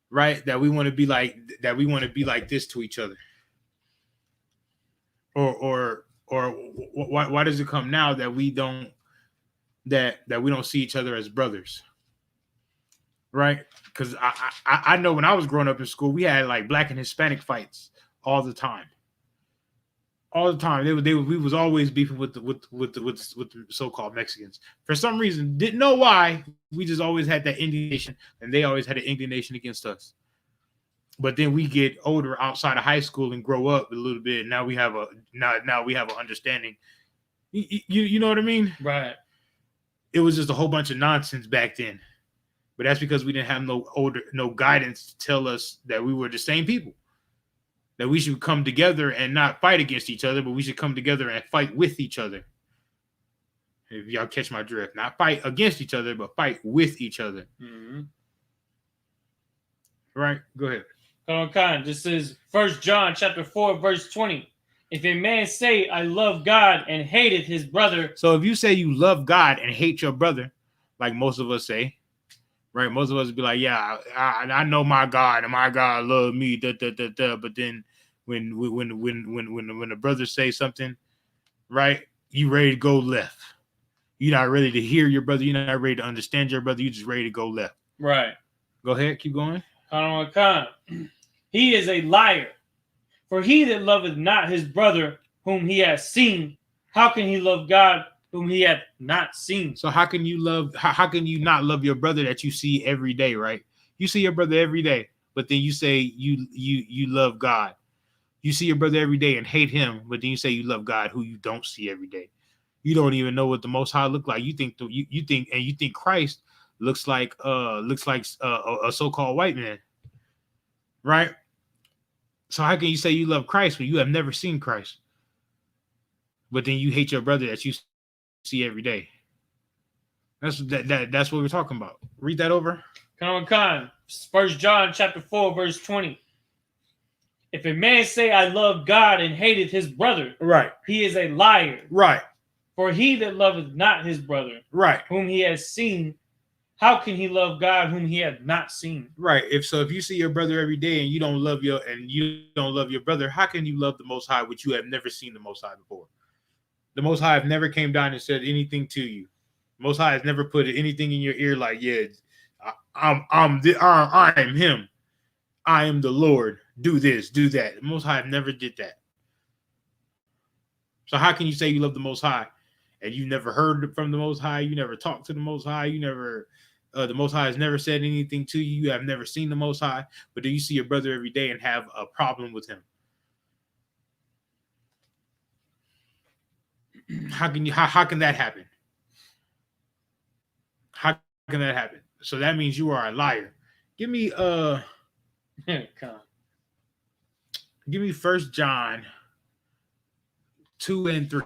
[SPEAKER 4] right? That we want to be like this to each other, or why does it come now that we don't see each other as brothers, right? Because I know when I was growing up in school, we had like black and Hispanic fights all the time. All the time, we was always beefing with the so-called Mexicans. For some reason, didn't know why. We just always had that indignation, and they always had an indignation against us. But then we get older outside of high school and grow up a little bit. And now we have an understanding. You know what I mean?
[SPEAKER 3] Right.
[SPEAKER 4] It was just a whole bunch of nonsense back then, but that's because we didn't have no guidance to tell us that we were the same people. that we should come together and not fight against each other, but we should come together and fight with each other. If y'all catch my drift, not fight against each other, but fight with each other.
[SPEAKER 3] Mm-hmm.
[SPEAKER 4] Right? Go ahead.
[SPEAKER 3] Come on, this is 1 John chapter 4, verse 20. If a man say, I love God and hated his brother.
[SPEAKER 4] So if you say you love God and hate your brother, like most of us say, right? Most of us be like, yeah, I know my God and my God love me. But then when the brothers say something, right, you ready to go left. You're not ready to hear your brother. You're not ready to understand your brother. You're just ready to go left.
[SPEAKER 3] Right.
[SPEAKER 4] Go ahead. Keep going.
[SPEAKER 3] He is a liar. For he that loveth not his brother whom he has seen, how can he love God whom he hath not seen?
[SPEAKER 4] So how can you love? How can you not love your brother that you see every day? Right? You see your brother every day, but then you say you love God. You see your brother every day and hate him, but then you say you love God who you don't see every day. You don't even know what the Most High look like. You think Christ looks like a so-called white man, right? So how can you say you love Christ when you have never seen Christ? But then you hate your brother that you see every day. That's what we're talking about. Read that over.
[SPEAKER 3] Come on. 1 John chapter 4, verse 20. If a man say, I love God and hateth his brother,
[SPEAKER 4] right,
[SPEAKER 3] he is a liar.
[SPEAKER 4] Right.
[SPEAKER 3] For he that loveth not his brother,
[SPEAKER 4] right,
[SPEAKER 3] whom he has seen, how can he love God whom he hath not seen?
[SPEAKER 4] Right. If you see your brother every day and you don't love your brother, how can you love the Most High which you have never seen the Most High before? The Most High have never came down and said anything to you. Most High has never put anything in your ear like, yeah, I am him. I am the Lord. Do this, do that. The Most High never did that. So how can you say you love the Most High and you never heard from the Most High? You never talked to the Most High. You never, the Most High has never said anything to you. You have never seen the Most High, but do you see your brother every day and have a problem with him? How can that happen? How can that happen? So that means you are a liar. Give me 1 John 2 and 3.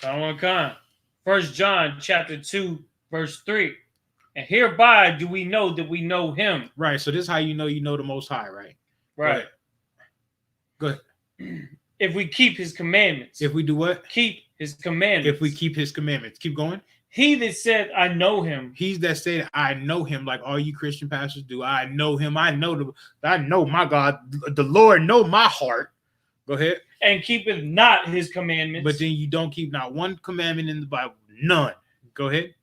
[SPEAKER 3] Come. 1 John chapter 2, verse 3. And hereby do we know that we know him.
[SPEAKER 4] Right. So this is how you know the Most High, right?
[SPEAKER 3] Right.
[SPEAKER 4] Go ahead.
[SPEAKER 3] If we keep his commandments.
[SPEAKER 4] If we do what?
[SPEAKER 3] Keep his commandments.
[SPEAKER 4] If we keep his commandments. Keep going.
[SPEAKER 3] He that said, I know him.
[SPEAKER 4] He that said, I know him, like all you Christian pastors do. I know him. I know my God. The Lord know my heart. Go ahead.
[SPEAKER 3] And keepeth not his commandments.
[SPEAKER 4] But then you don't keep not one commandment in the Bible. None. Go ahead.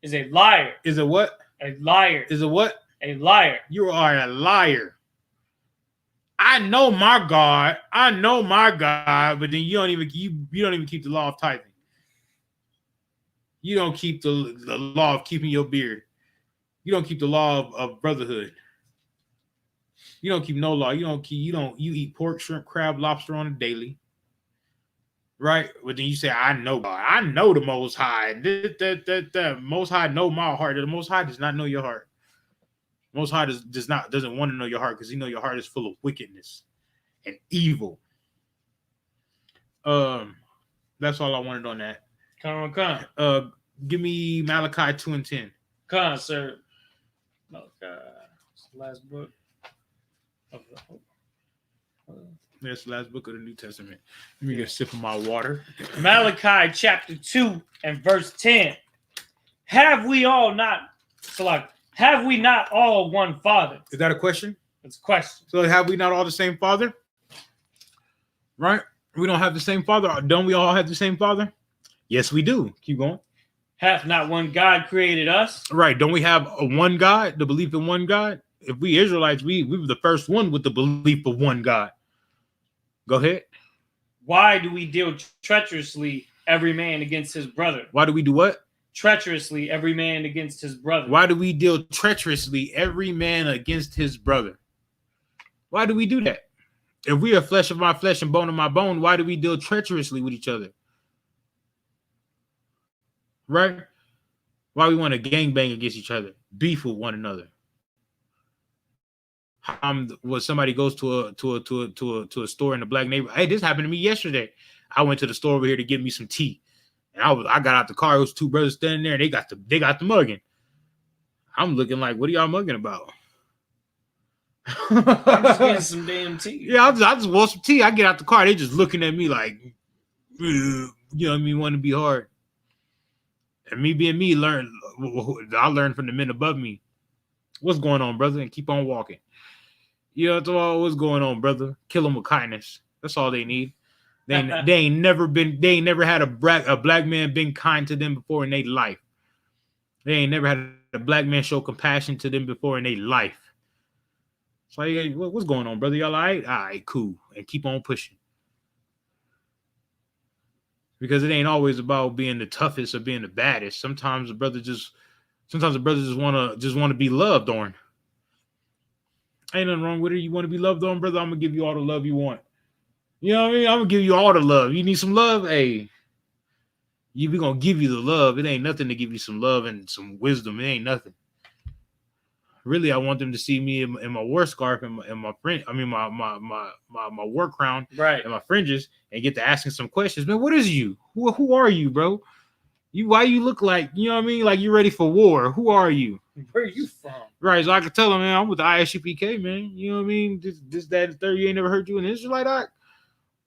[SPEAKER 3] Is a liar.
[SPEAKER 4] Is a what?
[SPEAKER 3] A liar.
[SPEAKER 4] Is a what?
[SPEAKER 3] A liar.
[SPEAKER 4] You are a liar. I know my God. I know my God, but then you don't even keep the law of tithing. You don't keep the law of keeping your beard. You don't keep the law of brotherhood. You don't keep no law. You eat pork, shrimp, crab, lobster on a daily. Right? But then you say, I know God. I know the Most High. The Most High know my heart. The Most High does not know your heart. Most High doesn't want to know your heart because he know your heart is full of wickedness and evil. That's all I wanted on that.
[SPEAKER 3] Come.
[SPEAKER 4] Give me Malachi 2 and 10.
[SPEAKER 3] Come, sir. Malachi, last book.
[SPEAKER 4] That's the last book of the New Testament. Let me get a sip of my water.
[SPEAKER 3] Malachi chapter 2 and verse 10. Have we not all one Father?
[SPEAKER 4] Is that a question?
[SPEAKER 3] It's a question.
[SPEAKER 4] So have we not all the same Father? Right? We don't have the same Father. Don't we all have the same Father? Yes, we do. Keep going.
[SPEAKER 3] Hath not one God created us?
[SPEAKER 4] Right. Don't we have a one God, the belief in one God? If we Israelites, we were the first one with the belief of one God. Go ahead.
[SPEAKER 3] Why do we deal treacherously every man against his brother?
[SPEAKER 4] Why do we do what?
[SPEAKER 3] Treacherously every man against his brother.
[SPEAKER 4] Why do we deal treacherously every man against his brother? Why do we do that? If we are flesh of my flesh and bone of my bone, why do we deal treacherously with each other? Right? Why we want to gangbang against each other, beef with one another. when somebody goes to a store in the black neighborhood. Hey, this happened to me yesterday. I went to the store over here to get me some tea, and I got out the car. It was two brothers standing there. And they got the mugging. I'm looking like, what are y'all mugging about?
[SPEAKER 3] I'm just getting some damn tea.
[SPEAKER 4] Yeah, I just want some tea. I get out the car. They just looking at me like, you know what I mean, want to be hard. And me being me, I learned from the men above me. What's going on, brother? And keep on walking. You know what's going on, brother? Kill them with kindness. That's all they need. They ain't never had a black man been kind to them before in their life. They ain't never had a black man show compassion to them before in their life. So what's going on, brother? Y'all all right? All right, cool. And keep on pushing. Because it ain't always about being the toughest or being the baddest. Sometimes the brothers just wanna be loved on. Ain't nothing wrong with it. You want to be loved on, brother? I'm gonna give you all the love you want. You know what I mean? I'm gonna give you all the love. You need some love? Hey, we gonna give you the love. It ain't nothing to give you some love and some wisdom. It ain't nothing. Really, I want them to see me in my war scarf and my print. I mean, my war crown,
[SPEAKER 3] right,
[SPEAKER 4] and my fringes, and get to asking some questions. Man, what is you? Who are you, bro? Why you look like, you know what I mean? Like you ready for war? Who are you?
[SPEAKER 3] Where are you from?
[SPEAKER 4] Right, so I can tell them, man, I'm with the I.S.U.P.K, man. You know what I mean? This, that, and third. You ain't never heard you an Israelite?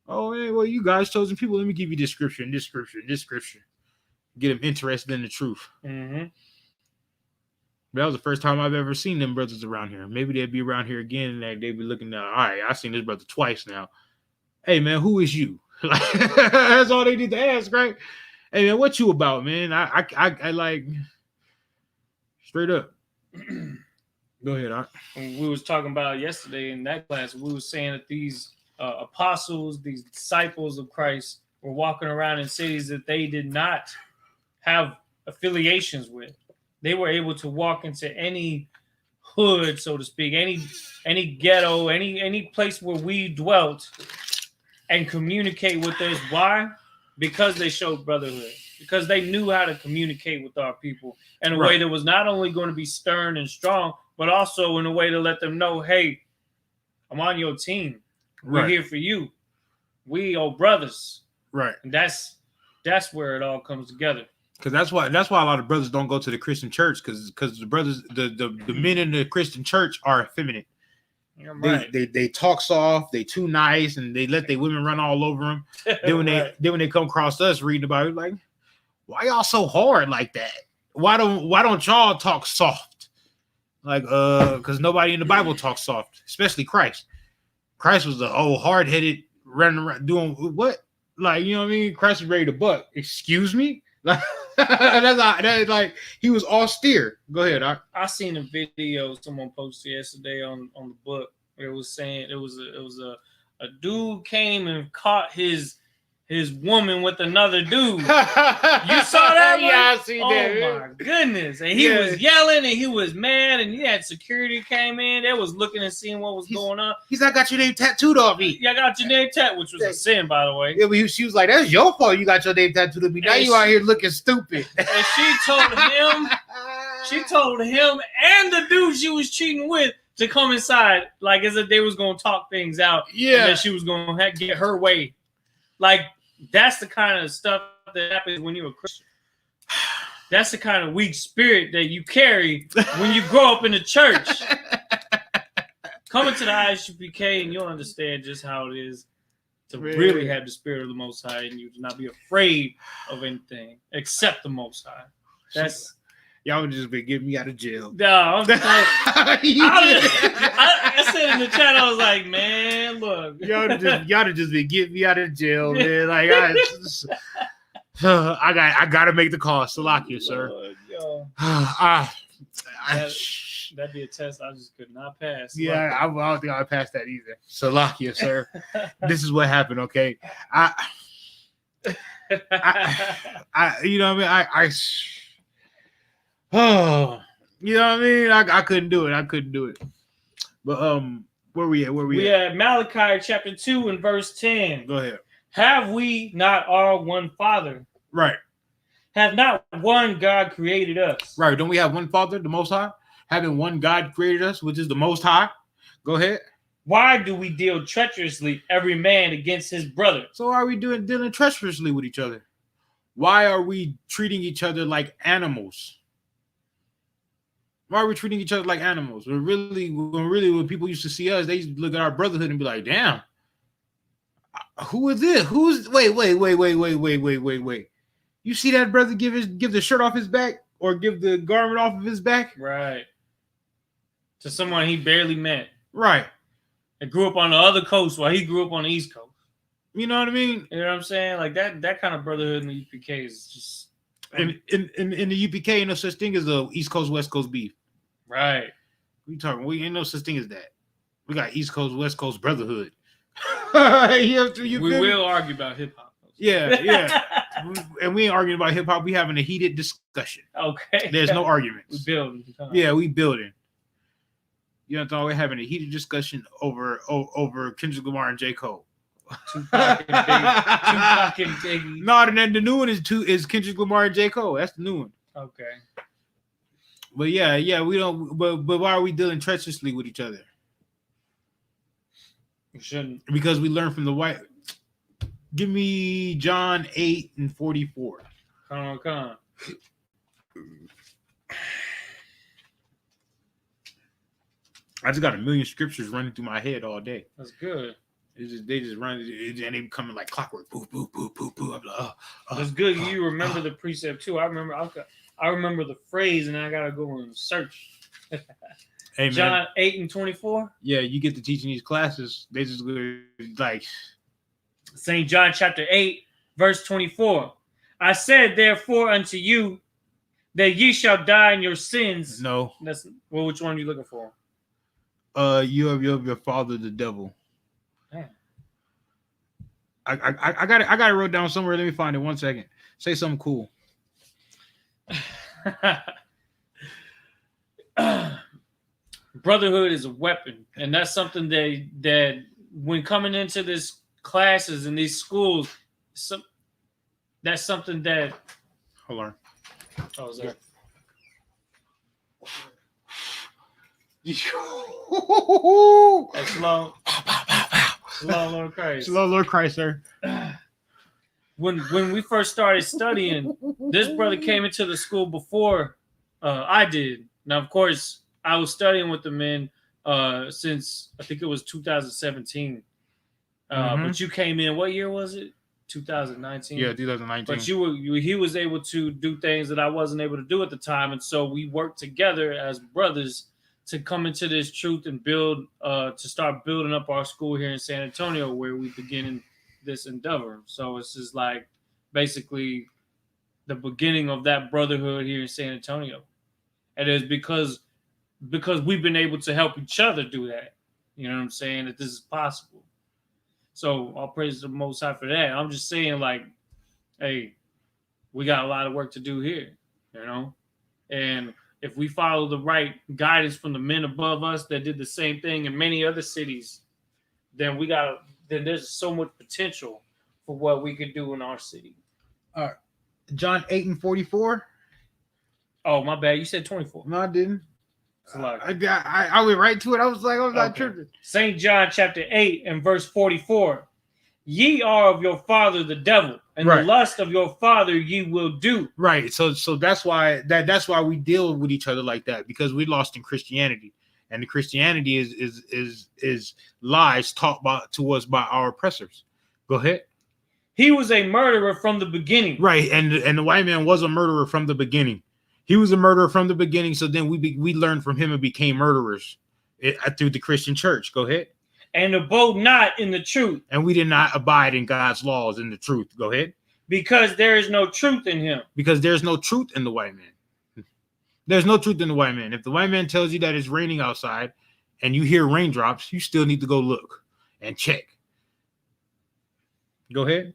[SPEAKER 4] Oh, man, well, you guys chosen people. Let me give you this scripture. Get them interested in the truth.
[SPEAKER 3] Mm-hmm.
[SPEAKER 4] That was the first time I've ever seen them brothers around here. Maybe they'd be around here again and they'd be looking at, all right, I've seen this brother twice now. Hey, man, who is you? That's all they need to ask, right? Hey, man, what you about, man? I like, straight up. Go ahead, Art.
[SPEAKER 3] We was talking about yesterday in that class. We were saying that these apostles, these disciples of Christ, were walking around in cities that they did not have affiliations with. They were able to walk into any hood, so to speak, any ghetto, any place where we dwelt, and communicate with us. Why? Because they showed brotherhood. Because they knew how to communicate with our people in a way that was not only going to be stern and strong, but also in a way to let them know, hey, I'm on your team. We're here for you. We are brothers.
[SPEAKER 4] Right.
[SPEAKER 3] And that's where it all comes together.
[SPEAKER 4] Because that's why a lot of brothers don't go to the Christian church, because the brothers, the men in the Christian church are effeminate.
[SPEAKER 3] Yeah, right.
[SPEAKER 4] They talk soft, they too nice, and they let their women run all over them. Then when they come across us reading about it, like, why y'all so hard like that? Why don't y'all talk soft? Like, because nobody in the Bible talks soft, especially Christ. Christ was the old hard-headed, running around doing what? Like, you know what I mean? Christ was ready to buck. Excuse me? Like, that's like he was austere. Go ahead.
[SPEAKER 3] I seen a video someone posted yesterday on the book. It was saying it was a dude came and caught his woman with another dude. You saw that?
[SPEAKER 4] Yeah, I seen that.
[SPEAKER 3] Oh my goodness! And he was yelling and he was mad, and he had security came in. They was looking and seeing what was going on.
[SPEAKER 4] He's like, I got your name tattooed off me.
[SPEAKER 3] Yeah, I got your name tattooed, which was a sin, by the way.
[SPEAKER 4] Yeah, but she was like, that's your fault. You got your name tattooed on me. Now you out here looking stupid.
[SPEAKER 3] And she told him and the dude she was cheating with to come inside, like as if they was gonna talk things out.
[SPEAKER 4] Yeah,
[SPEAKER 3] and that she was gonna get her way. Like, that's the kind of stuff that happens when you're a Christian. That's the kind of weak spirit that you carry when you grow up in the church. Coming to the I.S.U.P.K, and you'll understand just how it is to really have the spirit of the Most High, and you to not be afraid of anything except the Most High. That's
[SPEAKER 4] y'all just been getting me out of jail.
[SPEAKER 3] No, I said in the chat, I was like, man, look,
[SPEAKER 4] y'all just been getting me out of jail, man. Like I gotta make the call. Salakia, sir.
[SPEAKER 3] That'd be a test I just could not pass.
[SPEAKER 4] Yeah, I don't think I'll pass that either. Salakia, sir. This is what happened. Okay, you know what I mean. Oh, you know what I mean? I couldn't do it. But where we at?
[SPEAKER 3] We at Malachi chapter 2 and verse 10.
[SPEAKER 4] Go ahead.
[SPEAKER 3] Have we not all one Father?
[SPEAKER 4] Right.
[SPEAKER 3] Have not one God created us?
[SPEAKER 4] Right. Don't we have one Father, the Most High? Having one God created us, which is the Most High? Go ahead.
[SPEAKER 3] Why do we deal treacherously every man against his brother?
[SPEAKER 4] So why are we dealing treacherously with each other? Why are we treating each other like animals? Why are we treating each other like animals? When people used to see us, they used to look at our brotherhood and be like, damn, who is this? Wait. You see that brother give the shirt off his back or give the garment off of his back?
[SPEAKER 3] Right. To someone he barely met.
[SPEAKER 4] Right.
[SPEAKER 3] And grew up on the other coast while he grew up on the East Coast.
[SPEAKER 4] You know what I mean?
[SPEAKER 3] You know what I'm saying? Like that kind of brotherhood in the UPK is just
[SPEAKER 4] in the UPK ain't no such thing as a East Coast West Coast beef.
[SPEAKER 3] Right.
[SPEAKER 4] We ain't no such thing as that. We got East Coast West Coast brotherhood. We
[SPEAKER 3] will argue about hip hop.
[SPEAKER 4] Yeah. And we ain't arguing about hip hop. We having a heated discussion.
[SPEAKER 3] Okay.
[SPEAKER 4] There's no arguments.
[SPEAKER 3] We building.
[SPEAKER 4] Yeah, we building. You know what I'm talking? We're having a heated discussion over Kendrick Lamar and J. Cole.
[SPEAKER 3] Tupac and Biggie.
[SPEAKER 4] No, and then the new one is Kendrick Lamar and J. Cole. That's the new one.
[SPEAKER 3] Okay.
[SPEAKER 4] But yeah, we don't. But why are we dealing treacherously with each other?
[SPEAKER 3] We shouldn't.
[SPEAKER 4] Because we learn from the white. Give me John 8:44.
[SPEAKER 3] Come on.
[SPEAKER 4] I just got a million scriptures running through my head all day.
[SPEAKER 3] That's good.
[SPEAKER 4] They just run and they coming like clockwork. Boo, boo, boo, boo, boo.
[SPEAKER 3] That's good. You remember the precept too. I remember the phrase, and I gotta go and search.
[SPEAKER 4] Hey, man.
[SPEAKER 3] John 8:24.
[SPEAKER 4] Yeah, you get to teaching these classes. They just like
[SPEAKER 3] St. John chapter 8, verse 24. I said, therefore, unto you that ye shall die in your sins.
[SPEAKER 4] No.
[SPEAKER 3] Which one are you looking for?
[SPEAKER 4] You have your father, the devil.
[SPEAKER 3] Yeah.
[SPEAKER 4] I got it wrote down somewhere. Let me find it. 1 second. Say something cool.
[SPEAKER 3] Brotherhood is a weapon, and that's something that when coming into this classes in these schools, that's something that.
[SPEAKER 4] Hold on.
[SPEAKER 3] Oh, is that? Slow, Lord Christ.
[SPEAKER 4] Slow, Lord Christ, sir.
[SPEAKER 3] When we first started studying, this brother came into the school before I did. Now, of course, I was studying with the men since I think it was 2017. But you came in, what year was it? 2019.
[SPEAKER 4] Yeah, 2019.
[SPEAKER 3] But he was able to do things that I wasn't able to do at the time, and so we worked together as brothers to come into this truth and build, to start building up our school here in San Antonio, where we begin this endeavor. So it's just like basically the beginning of that brotherhood here in San Antonio, and it's because we've been able to help each other do that. You know what I'm saying? That this is possible. So I'll praise the Most High for that. I'm just saying, like, hey, we got a lot of work to do here, you know? And if we follow the right guidance from the men above us that did the same thing in many other cities, then there's so much potential for what we could do in our city.
[SPEAKER 4] All right. John 8:44.
[SPEAKER 3] Oh, my bad. You said 24.
[SPEAKER 4] No, I didn't.
[SPEAKER 3] I
[SPEAKER 4] went right to it. I was like, I'm not tripping.
[SPEAKER 3] St. John chapter 8 and verse 44. Ye are of your father the devil, and the lust of your father ye will do.
[SPEAKER 4] Right. So that's why we deal with each other like that, because we lost in Christianity, and the Christianity is lies taught to us by our oppressors. Go ahead.
[SPEAKER 3] He was a murderer from the beginning.
[SPEAKER 4] Right, and the white man was a murderer from the beginning. He was a murderer from the beginning. So then we learned from him and became murderers through the Christian church. Go ahead.
[SPEAKER 3] And abode not in the truth.
[SPEAKER 4] And we did not abide in God's laws in the truth. Go ahead.
[SPEAKER 3] Because there is no truth in him.
[SPEAKER 4] Because there's no truth in the white man. There's no truth in the white man. If the white man tells you that it's raining outside and you hear raindrops, you still need to go look and check. Go ahead.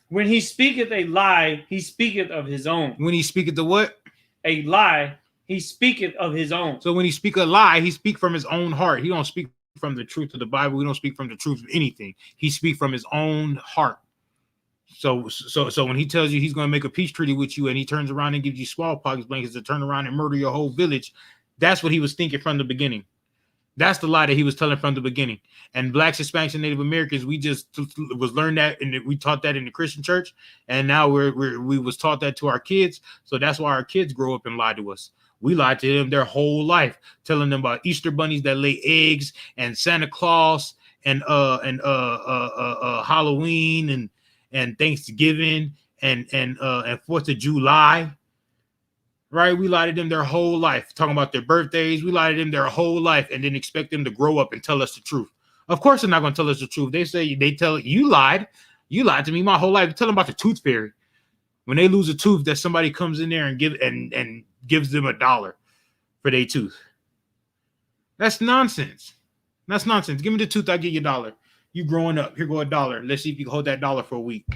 [SPEAKER 3] When he speaketh a lie, he speaketh of his own.
[SPEAKER 4] When he speaketh the what?
[SPEAKER 3] A lie, he speaketh of his own.
[SPEAKER 4] So when he speak a lie, he speak from his own heart. He don't speak from the truth of the Bible. We don't speak from the truth of anything. He speak from his own heart. So when he tells you he's going to make a peace treaty with you and he turns around and gives you smallpox blankets to turn around and murder your whole village, that's what he was thinking from the beginning. That's the lie that he was telling from the beginning. And blacks, Hispanics, and Native Americans, we just was learned that, and we taught that in the Christian church, and now we was taught that to our kids. So that's why our kids grow up and lie to us. We lied to them their whole life, telling them about Easter bunnies that lay eggs, and Santa Claus, and Halloween, and Thanksgiving, and 4th of July. Right? We lied to them their whole life, talking about their birthdays. We lied to them their whole life, and then expect them to grow up and tell us the truth. Of course, they're not going to tell us the truth. They tell you lied. You lied to me my whole life. Tell them about the tooth fairy. When they lose a tooth, that somebody comes in there and gives them $1 for their tooth. That's nonsense. That's nonsense. Give me the tooth, I give you $1. You growing up, here go $1. Let's see if you can hold that $1 for a week.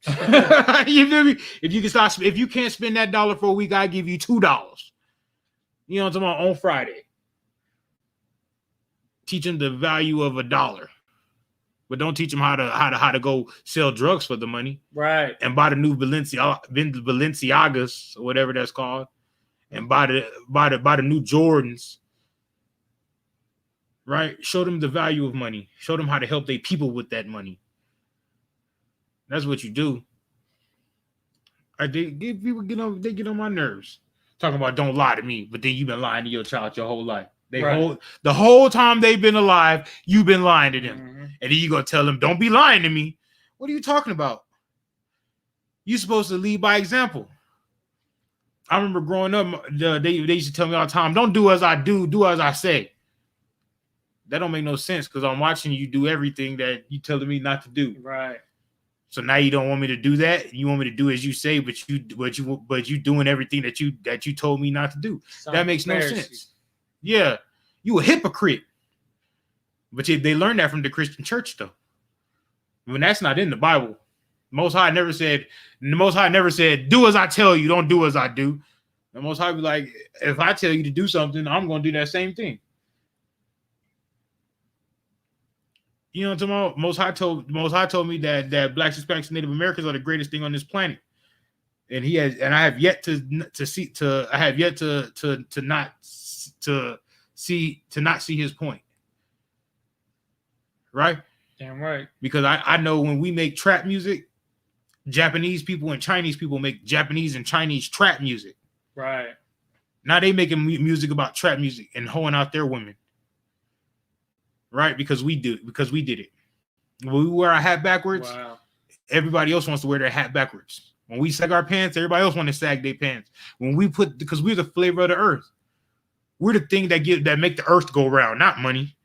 [SPEAKER 4] You feel me? If you can't spend that $1 for a week, I give you $2. You know what I'm talking about? On Friday. Teach them the value of $1. But don't teach them how to go sell drugs for the money.
[SPEAKER 3] Right.
[SPEAKER 4] And buy the new Balenciagas or whatever that's called. And buy the new Jordans. Right? Show them the value of money. Show them how to help their people with that money. That's what you do. People get on my nerves. Talking about don't lie to me, but then you've been lying to your child your whole life. The whole time they've been alive, you've been lying to them. Mm-hmm. And then you gonna tell them, don't be lying to me. What are you talking about? You're supposed to lead by example. I remember growing up, they used to tell me all the time, don't do as I do as I say. That don't make no sense because I'm watching you do everything that you telling me not to do.
[SPEAKER 3] Right.
[SPEAKER 4] So now you don't want me to do that. You want me to do as you say, but you doing everything that you told me not to do. That makes no sense. Yeah, you a hypocrite. But they learned that from the Christian church, though. When that's not in the Bible. The Most High never said, do as I tell you, don't do as I do. The Most High be like, if I tell you to do something, I'm going to do that same thing. You know what I'm talking about? Most High told me that blacks, Hispanics, and Native Americans are the greatest thing on this planet. And I have yet to not see his point. Right?
[SPEAKER 3] Damn right.
[SPEAKER 4] Because I know when we make trap music, Japanese people and Chinese people make Japanese and Chinese trap music.
[SPEAKER 3] Right.
[SPEAKER 4] Now they making music about trap music and hoeing out their women. Right? Because we did it. When we wear our hat backwards,
[SPEAKER 3] wow.
[SPEAKER 4] Everybody else wants to wear their hat backwards. When we sag our pants, everybody else wants to sag their pants. Because we're the flavor of the earth. We're the thing that make the earth go round, not money.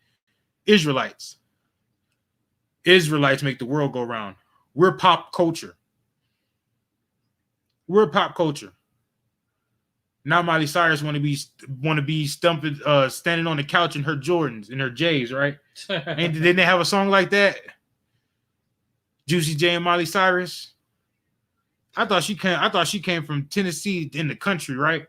[SPEAKER 4] Israelites make the world go round. We're pop culture. Now Miley Cyrus want to be standing on the couch in her Jordans, in her J's, right? And didn't they have a song like that? Juicy J and Miley Cyrus. I thought she came from Tennessee in the country, right?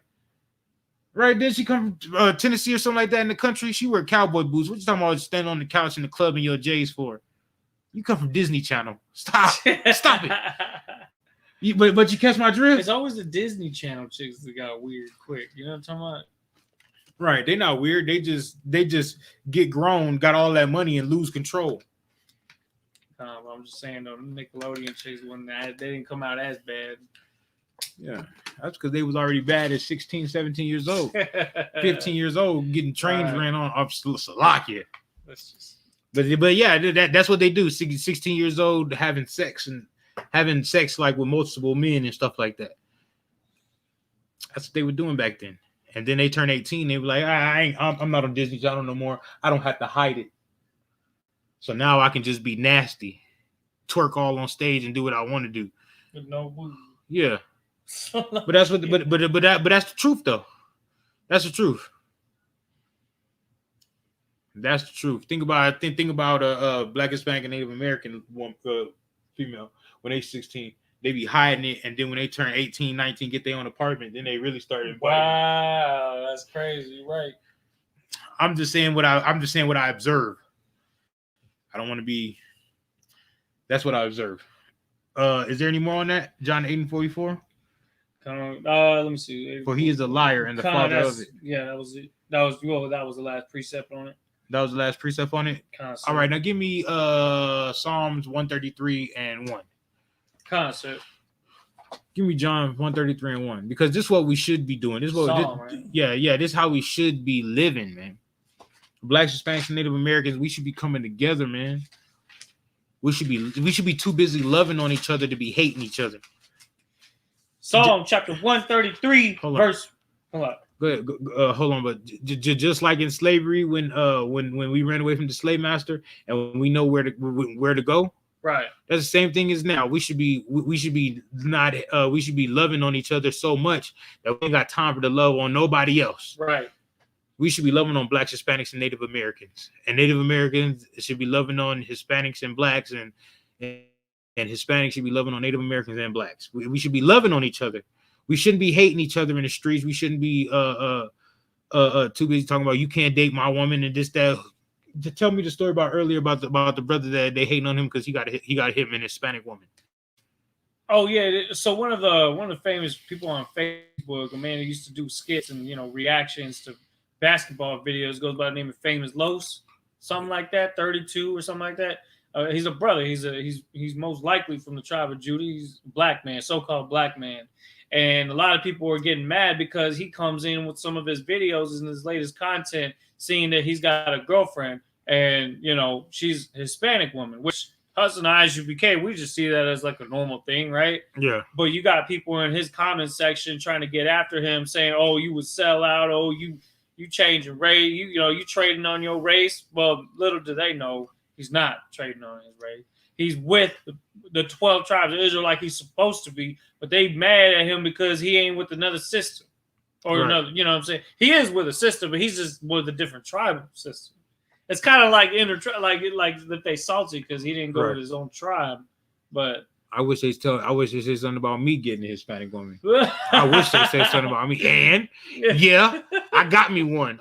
[SPEAKER 4] Right? Did she come from Tennessee or something like that in the country? She wear cowboy boots. What you talking about standing on the couch in the club in your J's for? You come from Disney Channel. Stop it. But you catch my drift?
[SPEAKER 3] It's always the Disney Channel chicks that got weird quick. You know what I'm talking about?
[SPEAKER 4] Right. They're not weird. They just get grown, got all that money, and lose control.
[SPEAKER 3] I'm just saying, though, the Nickelodeon chicks, they didn't come out as bad.
[SPEAKER 4] Yeah. That's because they was already bad at 16, 17 years old. 15 years old, getting trains ran on up Slovakia. But yeah, that's what they do. 16 years old, having sex like with multiple men and stuff like that. That's what they were doing back then. And then they turn 18. They were like, I'm not on Disney Channel no more. I don't have to hide it. So now I can just be nasty, twerk all on stage and do what I want to do.
[SPEAKER 3] With no boo.
[SPEAKER 4] Yeah. But that's what. But that's the truth, though. That's the truth. That's the truth. Think about Black, Hispanic, and Native American female when they 16. They be hiding it, and then when they turn 18, 19, get their own apartment, then they really start inviting.
[SPEAKER 3] Wow, that's crazy, right?
[SPEAKER 4] I'm just saying what I observe. I don't want to be. That's what I observe. Is there any more on that? John 8:44.
[SPEAKER 3] Let me see.
[SPEAKER 4] For he is a liar and the father of it.
[SPEAKER 3] Yeah, that was it. That was the last precept on it.
[SPEAKER 4] That was the last precept on it.
[SPEAKER 3] Concept.
[SPEAKER 4] All right, now give me Psalms 133 and 1.
[SPEAKER 3] Concept.
[SPEAKER 4] Give me John 133 and 1, because this is what we should be doing. This is what
[SPEAKER 3] Right?
[SPEAKER 4] yeah, this is how we should be living, man. Blacks, Hispanics, and Native Americans, we should be coming together, man. We should be too busy loving on each other to be hating each other.
[SPEAKER 3] Psalm chapter 133 verse. Hold on.
[SPEAKER 4] Go ahead, hold on, but just like in slavery, when we ran away from the slave master and we know where to go,
[SPEAKER 3] right?
[SPEAKER 4] That's the same thing as now. We should be loving on each other so much that we ain't got time for the love on nobody else.
[SPEAKER 3] Right.
[SPEAKER 4] We should be loving on Blacks, Hispanics, and Native Americans, and Native Americans should be loving on Hispanics and Blacks, and Hispanics should be loving on Native Americans and Blacks. We should be loving on each other. We shouldn't be hating each other in the streets. We shouldn't be too busy talking about you can't date my woman and this that. To tell me the story about earlier about the brother that they hating on him because he got him an Hispanic woman.
[SPEAKER 3] Oh yeah, so one of the famous people on Facebook, a man who used to do skits and reactions to basketball videos, goes by the name of Famous Los, something like that, 32 or something like that. He's a brother. He's most likely from the tribe of Judah. He's a black man, so-called black man. And a lot of people are getting mad because he comes in with some of his videos and his latest content, seeing that he's got a girlfriend and, she's a Hispanic woman, which us and I.S.U.P.K, we just see that as like a normal thing, right?
[SPEAKER 4] Yeah.
[SPEAKER 3] But you got people in his comment section trying to get after him saying, oh, you would sell out. Oh, you changing race. You trading on your race. Well, little do they know he's not trading on his race. He's with the 12 tribes of Israel like he's supposed to be, but they mad at him because he ain't with another sister or
[SPEAKER 4] right.
[SPEAKER 3] another. You know what I'm saying? He is with a sister, but he's just with a different tribal sister. It's kind of like like that they salty because he didn't go with his own tribe. But
[SPEAKER 4] I wish they say something about me getting a Hispanic woman. I wish they say something about me. And yeah, I got me one.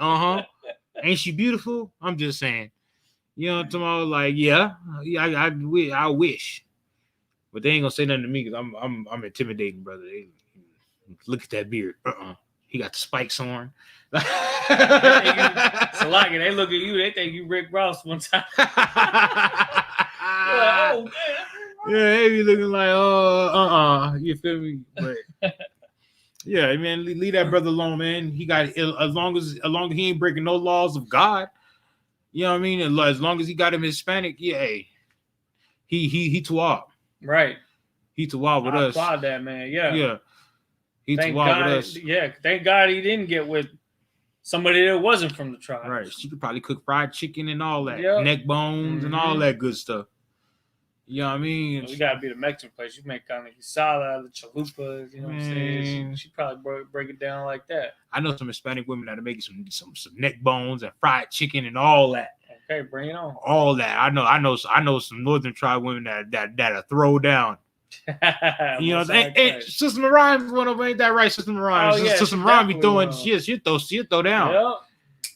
[SPEAKER 4] Ain't she beautiful? I'm just saying. You know what I'm talking about? Like, yeah, I wish, but they ain't gonna say nothing to me because I'm intimidating, brother. Look at that beard. He got the spikes on.
[SPEAKER 3] They look at you. They think you Rick Ross one time. Like, oh man.
[SPEAKER 4] Yeah, they be looking like you feel me? But yeah, man, leave that brother alone, man. He got as long as he ain't breaking no laws of God. You know what I mean? As long as he got him Hispanic, yeah, he too wild.
[SPEAKER 3] Right.
[SPEAKER 4] He too wild with us.
[SPEAKER 3] I applaud that, man. Yeah.
[SPEAKER 4] Yeah. He too wild with us.
[SPEAKER 3] Yeah. Thank God he didn't get with somebody that wasn't from the tribe.
[SPEAKER 4] Right. She could probably cook fried chicken and all that.
[SPEAKER 3] Yep.
[SPEAKER 4] Neck bones and all that good stuff. You know what I mean?
[SPEAKER 3] We gotta be the Mexican place. You make kind of salad, the chalupas, you know what I'm saying? She probably break it down like that.
[SPEAKER 4] I know some Hispanic women that are making some neck bones and fried chicken and all that.
[SPEAKER 3] Okay, bring it on.
[SPEAKER 4] All that. I know some Northern tribe women that throw down. You know, and Sister Mariah's one of them, ain't that right, Sister Mariah?
[SPEAKER 3] Oh, yeah,
[SPEAKER 4] Sister Mariah be throwing she'll throw down.
[SPEAKER 3] Yep.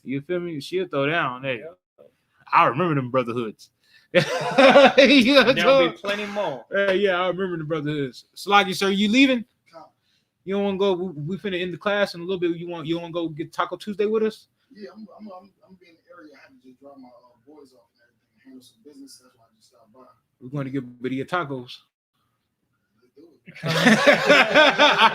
[SPEAKER 4] You feel me? She'll throw down. Hey, yep. I remember them brotherhoods.
[SPEAKER 3] There'll be plenty more.
[SPEAKER 4] Yeah, I remember the brotherhoods. Slaggy, sir, you leaving? You don't want to go? We finna end the class in a little bit. You want to go get Taco Tuesday with us?
[SPEAKER 5] Yeah, I'm being in the area. I had to just drop my boys off and everything, handle some business. That's why I just stopped by.
[SPEAKER 4] We're going to get video tacos.
[SPEAKER 5] Let's do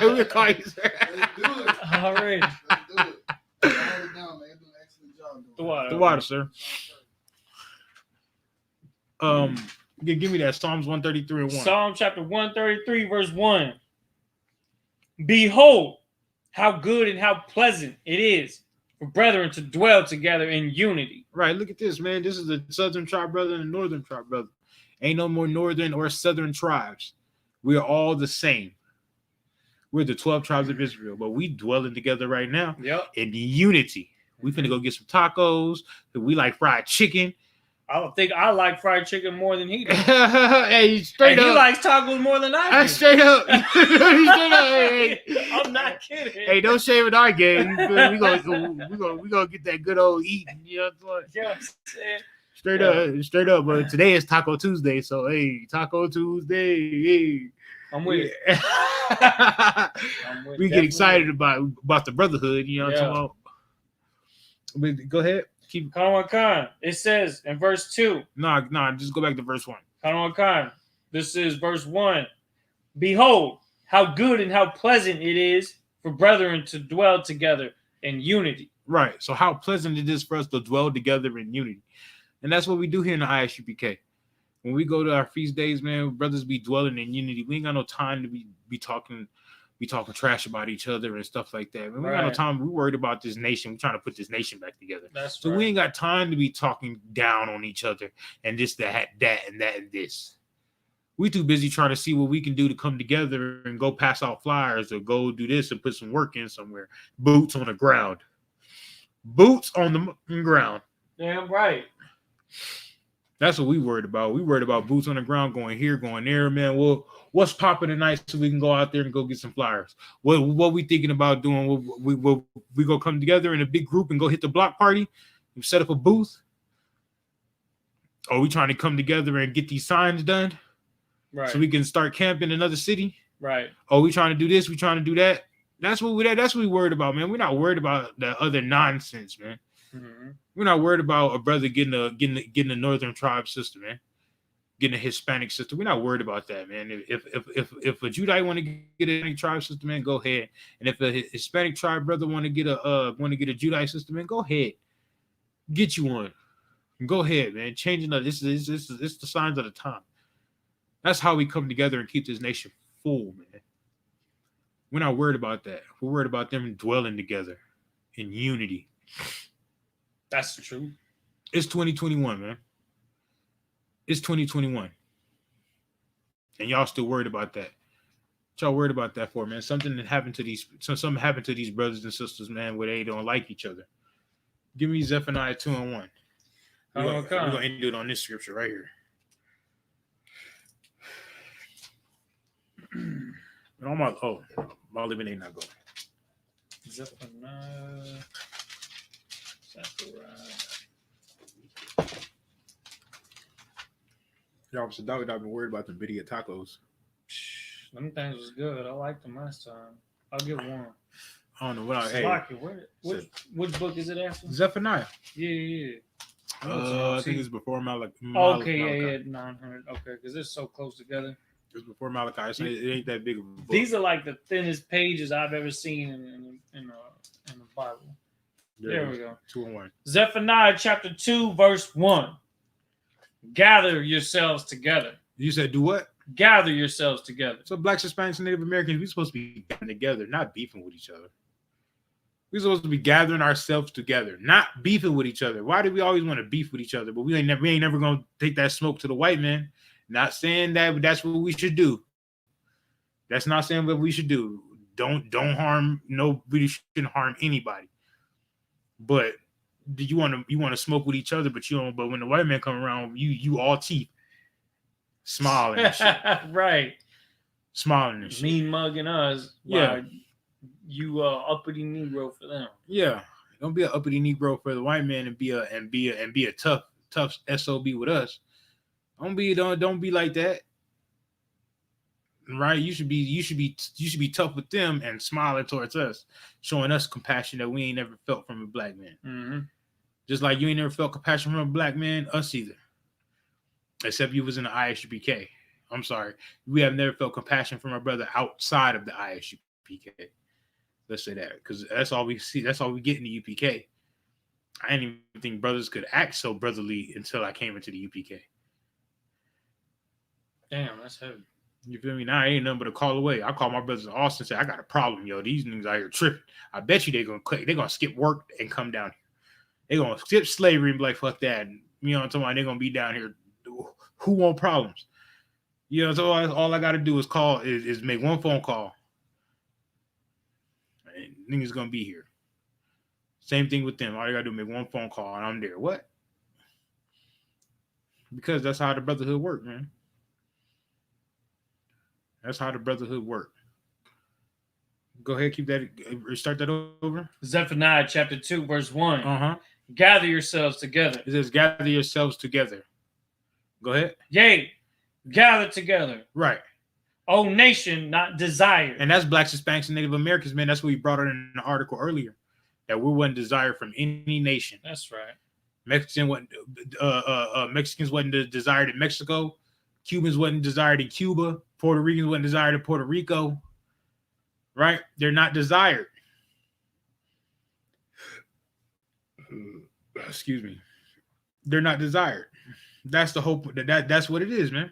[SPEAKER 5] it.
[SPEAKER 4] We'll call you, sir.
[SPEAKER 5] Let's do it.
[SPEAKER 3] All right.
[SPEAKER 5] Let's do it. Hold it down, man. Do an excellent job.
[SPEAKER 3] The water,
[SPEAKER 4] sir. Give me that Psalms 133 and 1.
[SPEAKER 3] Psalm chapter 133, verse 1. Behold, how good and how pleasant it is for brethren to dwell together in unity.
[SPEAKER 4] Right, look at this, man. This is the southern tribe brother and the northern tribe brother. Ain't no more northern or southern tribes. We are all the same. We're the 12 tribes of Israel, but we dwelling together right now in unity. We finna go get some tacos. We like fried chicken.
[SPEAKER 3] I don't think I like fried chicken more than he does.
[SPEAKER 4] Hey, straight up.
[SPEAKER 3] He likes tacos more than I do.
[SPEAKER 4] Straight up.
[SPEAKER 3] Hey. I'm not kidding.
[SPEAKER 4] Hey, don't shave in our game. We gonna get that good old eating. You know what I'm saying? Straight up. But today is Taco Tuesday, so hey, Taco Tuesday. Hey.
[SPEAKER 3] I'm with it.
[SPEAKER 4] We get excited about the brotherhood. You know what I'm talking about? But go ahead. Keep.
[SPEAKER 3] Khan. It says in verse 2.
[SPEAKER 4] Nah. Just go back to verse 1.
[SPEAKER 3] Khan. This is verse 1. Behold, how good and how pleasant it is for brethren to dwell together in unity.
[SPEAKER 4] Right. So how pleasant it is for us to dwell together in unity. And that's what we do here in the I.S.U.P.K. When we go to our feast days, man, brothers be dwelling in unity. We ain't got no time to be talking trash about each other and stuff like that. Man, we got no time. We worried about this nation. We're trying to put this nation back together.
[SPEAKER 3] That's
[SPEAKER 4] so
[SPEAKER 3] right.
[SPEAKER 4] We ain't got time to be talking down on each other and this, that, and this. We too busy trying to see what we can do to come together and go pass out flyers or go do this and put some work in somewhere. Boots on the ground. Boots on the ground.
[SPEAKER 3] Damn right.
[SPEAKER 4] That's what we worried about. We worried about boots on the ground, going here, going there, man. Well, what's popping tonight so we can go out there and go get some flyers? What we thinking about doing? We go come together in a big group and go hit the block party and set up a booth? Or we trying to come together and get these signs done?
[SPEAKER 3] Right.
[SPEAKER 4] So we can start camping in another city?
[SPEAKER 3] Right.
[SPEAKER 4] Oh, we trying to do this, we trying to do that. That's what we worried about, man. We're not worried about the other nonsense, man.
[SPEAKER 3] Mm-hmm.
[SPEAKER 4] We're not worried about a brother getting a northern tribe sister, man. Getting a Hispanic sister. We're not worried about that, man. If a Judite want to get a Hispanic tribe sister, man, go ahead. And if a Hispanic tribe brother want to get a Judite sister, man, go ahead. Get you one. Go ahead, man. Changing this the signs of the time. That's how we come together and keep this nation full, man. We're not worried about that. We're worried about them dwelling together in unity.
[SPEAKER 3] That's the truth.
[SPEAKER 4] It's 2021, man. It's 2021. And y'all still worried about that. What y'all worried about that for, man? Something happened to these brothers and sisters, man, where they don't like each other. Give me Zephaniah 2:1. We're gonna end it on this scripture right here. My living ain't not going.
[SPEAKER 3] Zephaniah.
[SPEAKER 4] Y'all was a dog that I've been worried about the video tacos.
[SPEAKER 3] Them things was good. I liked them last time. I'll get one.
[SPEAKER 4] I don't know what
[SPEAKER 3] which book is it after?
[SPEAKER 4] Zephaniah.
[SPEAKER 3] Yeah.
[SPEAKER 4] I think it's before Malachi.
[SPEAKER 3] Okay, yeah, 900. Okay, because they're so close together.
[SPEAKER 4] It's before Malachi. So it ain't that big of a book.
[SPEAKER 3] These are like the thinnest pages I've ever seen in the Bible. There we go.
[SPEAKER 4] 2:1.
[SPEAKER 3] Zephaniah chapter 2, verse 1. Gather yourselves together.
[SPEAKER 4] You said do what?
[SPEAKER 3] Gather yourselves together.
[SPEAKER 4] So blacks, Hispanics, and Native Americans, we're supposed to be gathering together, not beefing with each other. We're supposed to be gathering ourselves together, not beefing with each other. Why do we always want to beef with each other? But we ain't never gonna take that smoke to the white man. Not saying that, but that's what we should do. That's not saying what we should do. Don't harm. Nobody shouldn't harm anybody. But you want to smoke with each other, but you don't. But when the white man come around, you all teeth, smiling and shit.
[SPEAKER 3] Right.
[SPEAKER 4] Smiling and shit.
[SPEAKER 3] Mean mugging us.
[SPEAKER 4] Yeah.
[SPEAKER 3] You uppity Negro for them.
[SPEAKER 4] Yeah. Don't be an uppity Negro for the white man and be a tough SOB with us. Don't be like that. Right? You should be tough with them and smiling towards us, showing us compassion that we ain't never felt from a black man.
[SPEAKER 3] Mm-hmm.
[SPEAKER 4] Just like you ain't never felt compassion from a black man, us either. Except you was in the I.S.U.P.K. I'm sorry. We have never felt compassion from our brother outside of the I.S.U.P.K. Let's say that, because that's all we see. That's all we get in the U.P.K. I didn't even think brothers could act so brotherly until I came into the U.P.K.
[SPEAKER 3] Damn, that's heavy.
[SPEAKER 4] You feel me? Now I ain't nothing but a call away. I call my brothers in Austin and say, I got a problem, yo. These niggas out here tripping. I bet you they're gonna skip work and come down here. They're gonna skip slavery and be like, fuck that. And, you know what I'm talking about? They're gonna be down here. Who want problems? You know, so all I gotta do is call is make one phone call. And niggas gonna be here. Same thing with them. All you gotta do is make one phone call and I'm there. What? Because that's how the brotherhood work, man. That's how the brotherhood work. Go ahead, start that over.
[SPEAKER 3] Zephaniah chapter 2, verse 1.
[SPEAKER 4] Uh-huh.
[SPEAKER 3] Gather yourselves together.
[SPEAKER 4] It says, gather yourselves together. Go ahead.
[SPEAKER 3] Yea, gather together.
[SPEAKER 4] Right.
[SPEAKER 3] O nation, not desire.
[SPEAKER 4] And that's blacks, Hispanics, and Native Americans, man. That's what we brought out in the article earlier. that we wasn't desired from any nation.
[SPEAKER 3] That's right.
[SPEAKER 4] Mexicans wasn't desired in Mexico. Cubans wasn't desired in Cuba. Puerto Ricans wasn't desired in Puerto Rico. Right? They're not desired. Excuse me. They're not desired. That's the hope. That's what it is, man.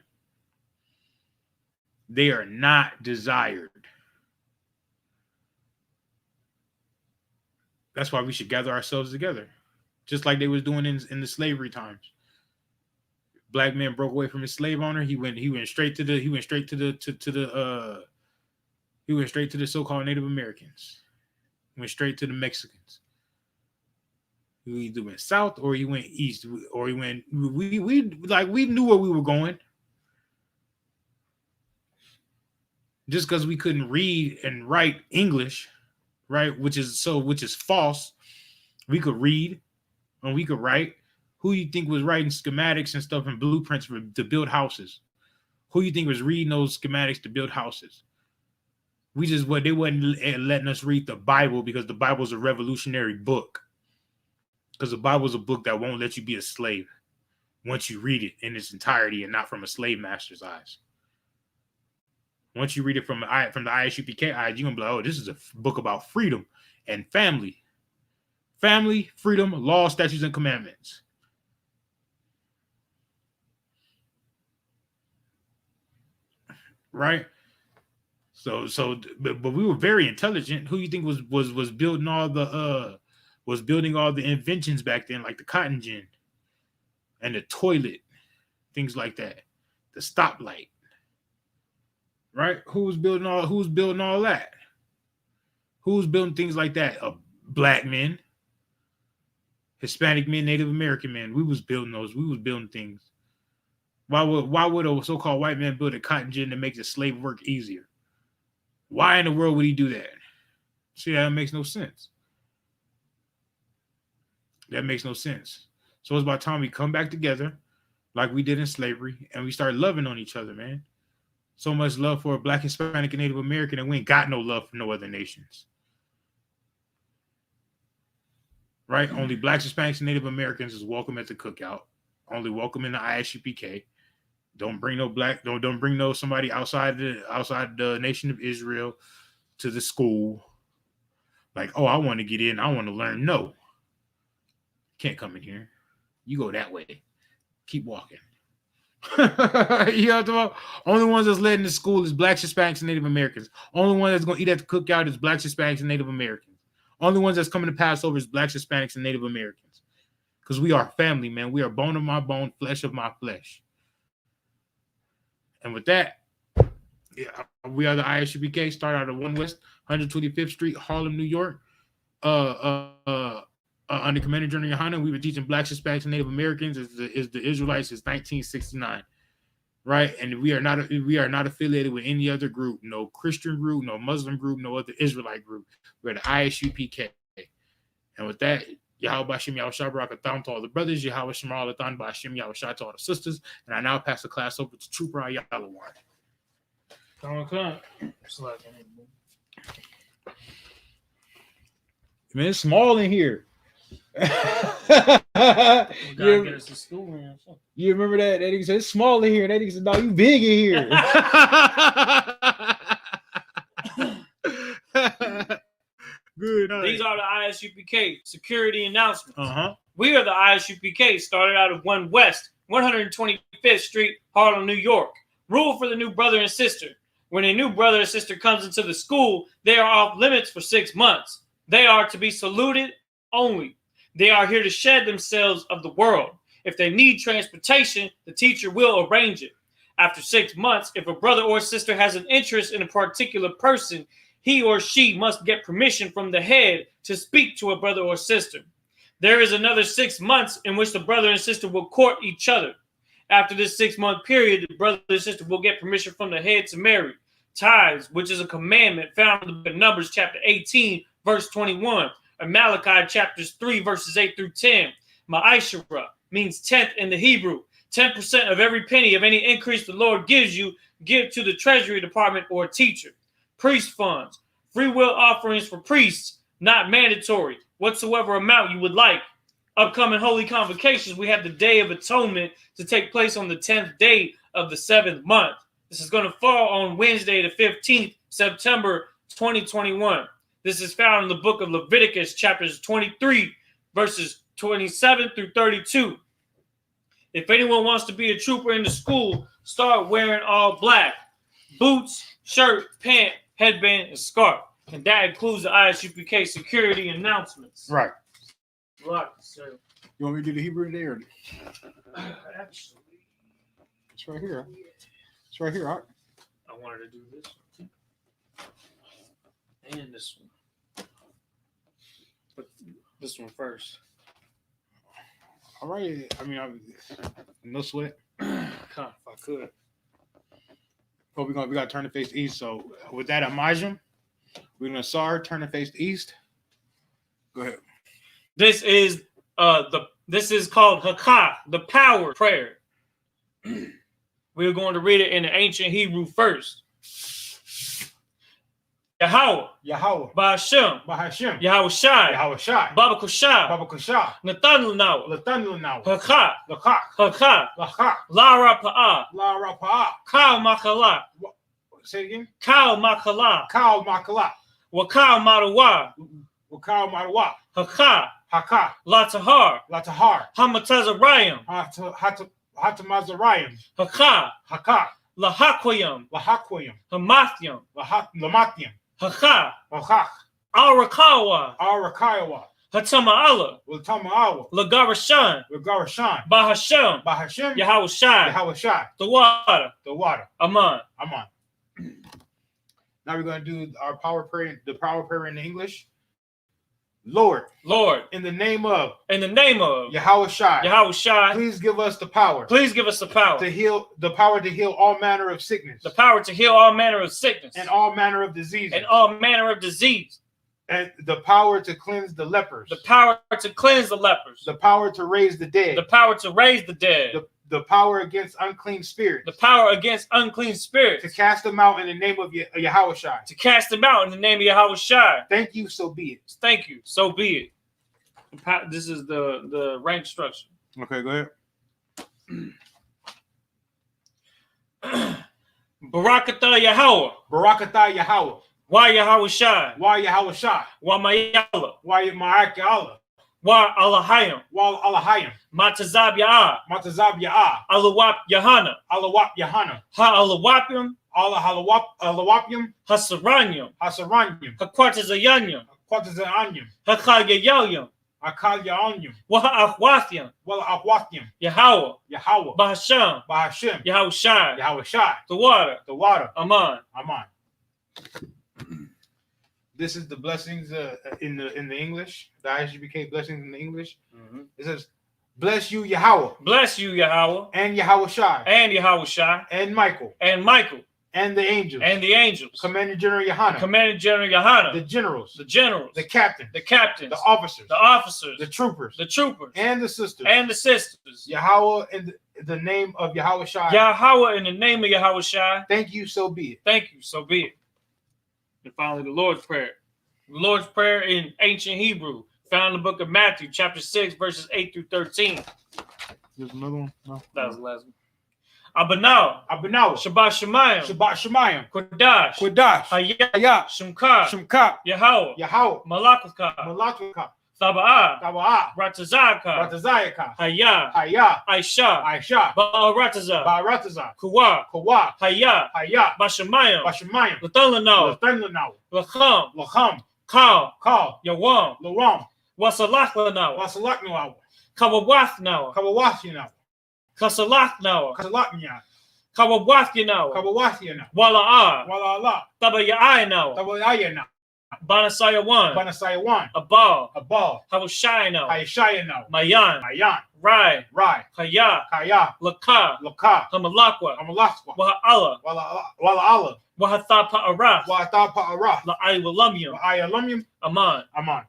[SPEAKER 4] They are not desired. That's why we should gather ourselves together, just like they was doing in the slavery times. Black man broke away from his slave owner. He went straight to the so-called Native Americans. Went straight to the Mexicans. He either went south or he went east, or he went. We knew where we were going. Just because we couldn't read and write English, right? Which is false. We could read and we could write. Who you think was writing schematics and stuff and blueprints to build houses? Who you think was reading those schematics to build houses? They wasn't letting us read the Bible because the Bible is a revolutionary book. Because the Bible is a book that won't let you be a slave once you read it in its entirety and not from a slave master's eyes. Once you read it from the I.S.U.P.K eyes, you're going to be like, oh, this is a book about freedom and family. Family, freedom, law, statutes, and commandments. Right? But we were very intelligent. Who you think was building all the inventions back then, like the cotton gin and the toilet, things like that, the stoplight. Right? Who's building all that? Who's building things like that? Black men, Hispanic men, Native American men. We was building those. We was building things. Why would a so-called white man build a cotton gin that makes the slave work easier? Why in the world would he do that? See, that makes no sense. That makes no sense. So it's about time we come back together like we did in slavery and we start loving on each other, man. So much love for a Black, Hispanic, and Native American, and we ain't got no love for no other nations. Right? Only Blacks, Hispanics, and Native Americans is welcome at the cookout. Only welcome in the I.S.U.P.K. Don't bring no somebody outside the nation of Israel to the school. Like, oh, I want to get in. I want to learn. No. Can't come in here. You go that way. Keep walking. You know what I'm about? Only ones that's led in the school is Blacks, Hispanics, and Native Americans. Only one that's going to eat at the cookout is Blacks, Hispanics, and Native Americans. Only ones that's coming to Passover is Blacks, Hispanics, and Native Americans. Because we are family, man. We are bone of my bone, flesh of my flesh. And with that, yeah, we are the I.S.U.P.K. Start out of 1 West 125th Street, Harlem, New York. Under Commander General Yohana, we've been teaching Blacks, Hispanics, and Native Americans is the Israelites since 1969, right? And we are not affiliated with any other group, no Christian group, no Muslim group, no other Israelite group. We're the I.S.U.P.K. And with that, Yahweh Bashim Yahushua Barakatham to all the brothers, Yahweh Shemar Alatan Bashim Yahushua to all the sisters, and I now pass the class over to Trooper Ayalawan. Man, it's small in here. You remember that? That nigga said it's small in here. That nigga said, no, you big in here. Good.
[SPEAKER 3] These are the I.S.U.P.K. security announcements. We are the I.S.U.P.K. started out of 1 West 125th Street, Harlem, New York. Rule for the new brother and sister. When a new brother or sister comes into the school, they are off limits for 6 months. They are to be saluted only. They are here to shed themselves of the world. If they need transportation, the teacher will arrange it. After 6 months, if a brother or sister has an interest in a particular person, he or she must get permission from the head to speak to a brother or sister. There is another 6 months in which the brother and sister will court each other. After this 6-month period, the brother and sister will get permission from the head to marry. Tithes, which is a commandment found in Numbers chapter 18, verse 21. And Malachi chapters 3, verses 8 through 10. Ma'ashara means 10th in the Hebrew. 10% of every penny of any increase the Lord gives you, give to the treasury department or teacher. Priest funds, free will offerings for priests, not mandatory. Whatsoever amount you would like. Upcoming holy convocations, we have the Day of Atonement to take place on the 10th day of the 7th month. This is going to fall on Wednesday, the 15th, September 2021. This is found in the book of Leviticus, chapters 23, verses 27 through 32. If anyone wants to be a trooper in the school, start wearing all black. Boots, shirt, pant, headband, and scarf. And that includes the I.S.U.P.K security announcements.
[SPEAKER 4] Right.
[SPEAKER 3] Right, sir.
[SPEAKER 4] You want me to do the Hebrew in there?
[SPEAKER 3] Actually,
[SPEAKER 4] It's right here. It's right here. All right.
[SPEAKER 3] I wanted to do this one. And this one. But this one first.
[SPEAKER 4] All right. I mean, no sweat.
[SPEAKER 3] God, if I could.
[SPEAKER 4] But we got to turn to face east. So with that, Amajim, we're gonna start turn to face east. Go ahead.
[SPEAKER 3] This is called Hakah, the power prayer. We're going to read it in the ancient Hebrew first. Yahweh,
[SPEAKER 4] Yahweh,
[SPEAKER 3] Ba'ashem,
[SPEAKER 4] Bahashem,
[SPEAKER 3] Yahweh Shai,
[SPEAKER 4] Yahweh Shai,
[SPEAKER 3] Baba Kushai,
[SPEAKER 4] Baba Kusha,
[SPEAKER 3] Nathan Lunawa,
[SPEAKER 4] Latanu now,
[SPEAKER 3] Hakah,
[SPEAKER 4] Lakak,
[SPEAKER 3] Hakah,
[SPEAKER 4] Lakak,
[SPEAKER 3] Lara Pa'ah,
[SPEAKER 4] La Rapa.
[SPEAKER 3] Kal Makala,
[SPEAKER 4] Say it again.
[SPEAKER 3] Kal Makala,
[SPEAKER 4] Kal Makala,
[SPEAKER 3] Wakal Madawa,
[SPEAKER 4] Wakal Marwa,
[SPEAKER 3] Hakah,
[SPEAKER 4] Haka,
[SPEAKER 3] Latahar,
[SPEAKER 4] Latahar,
[SPEAKER 3] Hamatazarayim,
[SPEAKER 4] Hatamazarayim,
[SPEAKER 3] Hakah,
[SPEAKER 4] Haka,
[SPEAKER 3] Lahakwayim,
[SPEAKER 4] Lahakwayim,
[SPEAKER 3] Hamathyam,
[SPEAKER 4] Lamatyam,
[SPEAKER 3] Hakah,
[SPEAKER 4] Lahak,
[SPEAKER 3] Arakawa,
[SPEAKER 4] Arakayawa,
[SPEAKER 3] Hatama'ala,
[SPEAKER 4] Latamawa,
[SPEAKER 3] Lagarashan,
[SPEAKER 4] Lagarashan,
[SPEAKER 3] Bahashem,
[SPEAKER 4] Bahashem,
[SPEAKER 3] Yahweh Shai,
[SPEAKER 4] Yahweh Shai,
[SPEAKER 3] the water,
[SPEAKER 4] the water.
[SPEAKER 3] Aman.
[SPEAKER 4] Aman. Now we're going to do our power prayer, the power prayer in English. Lord,
[SPEAKER 3] Lord,
[SPEAKER 4] in the name of
[SPEAKER 3] in the name of
[SPEAKER 4] Yahweh Shai,
[SPEAKER 3] Yahweh Shai,
[SPEAKER 4] please give us the power
[SPEAKER 3] please give us the power
[SPEAKER 4] to heal all manner of sickness
[SPEAKER 3] to heal all manner of sickness
[SPEAKER 4] and all manner of disease
[SPEAKER 3] and all manner of disease,
[SPEAKER 4] and the power to cleanse the lepers,
[SPEAKER 3] the power to cleanse the lepers,
[SPEAKER 4] the power to raise the dead,
[SPEAKER 3] the power to raise the dead,
[SPEAKER 4] the power against unclean spirits,
[SPEAKER 3] the power against unclean spirits,
[SPEAKER 4] to cast them out in the name of Yahweh Shai.
[SPEAKER 3] to cast them out in the name of Yahweh Shai.
[SPEAKER 4] Thank you, so be it.
[SPEAKER 3] Thank you, so be it. This is the rank structure.
[SPEAKER 4] Okay, go ahead.
[SPEAKER 3] Barakatah Yahweh,
[SPEAKER 4] Barakatah Yahweh.
[SPEAKER 3] Wa Yahweh Shai,
[SPEAKER 4] Why Yahweh Shai?
[SPEAKER 3] Wa Mayala,
[SPEAKER 4] Why Ma'ak Allah?
[SPEAKER 3] Wa Alahayim,
[SPEAKER 4] Why Allahayim?
[SPEAKER 3] Matazab Ya'ah,
[SPEAKER 4] Matazab Ya'ah.
[SPEAKER 3] Alawap Yahana,
[SPEAKER 4] Alawap Yahana.
[SPEAKER 3] Ha Alawapim,
[SPEAKER 4] Allah Alawapyum.
[SPEAKER 3] Hasaranyim,
[SPEAKER 4] Hasaranyum.
[SPEAKER 3] Hakwatazayanyim,
[SPEAKER 4] Quatazanyum.
[SPEAKER 3] Hakayayayim,
[SPEAKER 4] Akalyanyum.
[SPEAKER 3] Waha Akhwathim,
[SPEAKER 4] Wala Akwatyum.
[SPEAKER 3] Yahweh,
[SPEAKER 4] Yahweh.
[SPEAKER 3] Bahasham,
[SPEAKER 4] Bahashem.
[SPEAKER 3] Yahweh Shai,
[SPEAKER 4] Yahweh Shai.
[SPEAKER 3] the water,
[SPEAKER 4] The water.
[SPEAKER 3] Aman.
[SPEAKER 4] Aman. This is the blessings in the English. The I.S.U.P.K blessings in the English. It says, "Bless you, Yahweh,
[SPEAKER 3] Bless you, Yahweh,
[SPEAKER 4] and Yahweh Shai,
[SPEAKER 3] and Yahweh Shai,
[SPEAKER 4] and Michael,
[SPEAKER 3] and Michael,
[SPEAKER 4] and the angels,
[SPEAKER 3] and the angels,
[SPEAKER 4] Commander General Yohana,
[SPEAKER 3] Commander General Yahana,
[SPEAKER 4] the generals,
[SPEAKER 3] the generals,
[SPEAKER 4] the captains,
[SPEAKER 3] the captains,
[SPEAKER 4] the officers,
[SPEAKER 3] the officers,
[SPEAKER 4] the troopers,
[SPEAKER 3] the troopers,
[SPEAKER 4] and the sisters,
[SPEAKER 3] and the sisters.
[SPEAKER 4] Yahweh in the name of Yahweh Shai.
[SPEAKER 3] Yahweh, in the name of Yahweh Shai.
[SPEAKER 4] Thank you, so be it."
[SPEAKER 3] Thank you, so be it. And finally, the Lord's Prayer. The Lord's Prayer in ancient Hebrew, found in the book of Matthew, chapter 6, verses 8 through 13.
[SPEAKER 4] There's another one. No.
[SPEAKER 3] That was the last one. Abanah,
[SPEAKER 4] Abinawa,
[SPEAKER 3] Shabbat Shemayim,
[SPEAKER 4] Shabbat Shemayim,
[SPEAKER 3] Kodash,
[SPEAKER 4] Kodash,
[SPEAKER 3] Hayah,
[SPEAKER 4] Hayah,
[SPEAKER 3] Shemkah,
[SPEAKER 4] Shemkah,
[SPEAKER 3] Yahweh,
[SPEAKER 4] Yahweh,
[SPEAKER 3] Malakaka,
[SPEAKER 4] Malatuka,
[SPEAKER 3] Thaba'ah,
[SPEAKER 4] Taba'a,
[SPEAKER 3] Ratazaka,
[SPEAKER 4] Ratazayaka,
[SPEAKER 3] Hayah,
[SPEAKER 4] Hayah,
[SPEAKER 3] Aisha,
[SPEAKER 4] Aisha,
[SPEAKER 3] Ba'arataza,
[SPEAKER 4] Barataza,
[SPEAKER 3] Kuwa,
[SPEAKER 4] Kawa,
[SPEAKER 3] Hayah,
[SPEAKER 4] Hayah,
[SPEAKER 3] Bashamayim,
[SPEAKER 4] Bashamayim,
[SPEAKER 3] Lathalano,
[SPEAKER 4] Lathanlanau,
[SPEAKER 3] Lacham,
[SPEAKER 4] Lacham,
[SPEAKER 3] Kal,
[SPEAKER 4] Kal,
[SPEAKER 3] Yawam,
[SPEAKER 4] Laram,
[SPEAKER 3] Wasalachlanawa,
[SPEAKER 4] Wasalaknawa,
[SPEAKER 3] Kawawathnawa,
[SPEAKER 4] Kawawasinawa,
[SPEAKER 3] Kasalachnawa,
[SPEAKER 4] Kasalaknya,
[SPEAKER 3] Kawawathinawa,
[SPEAKER 4] Kawawasina,
[SPEAKER 3] Wala'ah,
[SPEAKER 4] Wala Allah,
[SPEAKER 3] Tabaya'inawa,
[SPEAKER 4] Tabayayana,
[SPEAKER 3] Banasayawan,
[SPEAKER 4] Banasayawan,
[SPEAKER 3] Abal,
[SPEAKER 4] Abal,
[SPEAKER 3] Hawashayinawa,
[SPEAKER 4] Hayashayana,
[SPEAKER 3] Mayan,
[SPEAKER 4] Mayan,
[SPEAKER 3] Rai,
[SPEAKER 4] Rai,
[SPEAKER 3] Kaya,
[SPEAKER 4] Kaya,
[SPEAKER 3] Laka,
[SPEAKER 4] Laka,
[SPEAKER 3] Hamalakwa,
[SPEAKER 4] Amalaswa,
[SPEAKER 3] Waha'ala,
[SPEAKER 4] Wala Allah,
[SPEAKER 3] Wahathapa'arah,
[SPEAKER 4] Wa'ata Pa'arah,
[SPEAKER 3] La'aywalamyam,
[SPEAKER 4] Wa'ayalumyum,
[SPEAKER 3] Aman.
[SPEAKER 4] Aman.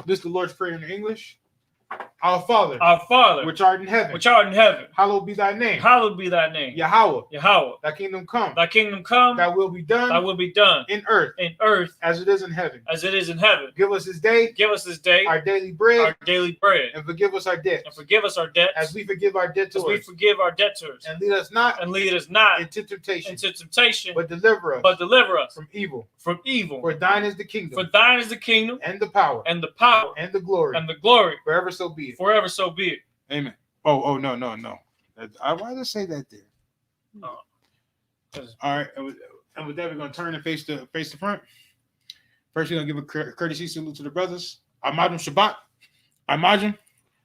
[SPEAKER 4] This is the Lord's Prayer in English. Our Father, which art in heaven, hallowed be thy name.
[SPEAKER 3] Hallowed be thy name.
[SPEAKER 4] Yahweh, thy kingdom come.
[SPEAKER 3] Thy kingdom come.
[SPEAKER 4] Thy will be done.
[SPEAKER 3] In earth.
[SPEAKER 4] As it is in heaven.
[SPEAKER 3] Give us this day.
[SPEAKER 4] Our daily bread.
[SPEAKER 3] And
[SPEAKER 4] forgive us our debts. As we forgive our debtors. And lead us not. Into temptation. But deliver us. From evil. For thine is the kingdom. And the power. And the glory. Forever so be it. Amen. Oh, no. Why did I say that there? All right. And with that, we're going to turn and face the front. First, we're going to give a courtesy salute to the brothers. Ahmadum Shabbat. Ahmadum.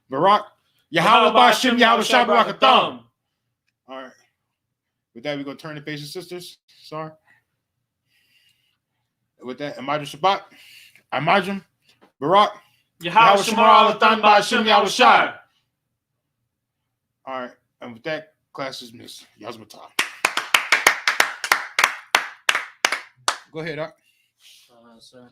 [SPEAKER 4] Barak. Yahweh Bashim Yahweh Shabbat. All right. With that, we're going to turn and face the sisters. Sorry. With that, Ahmadum Shabbat. Ahmadum. Barak. Yahweh Shemar Alatan Bashim Yahweh Shai. All right. And with that, class is missed. Yazmatah. Go ahead, Doc.
[SPEAKER 3] Sir.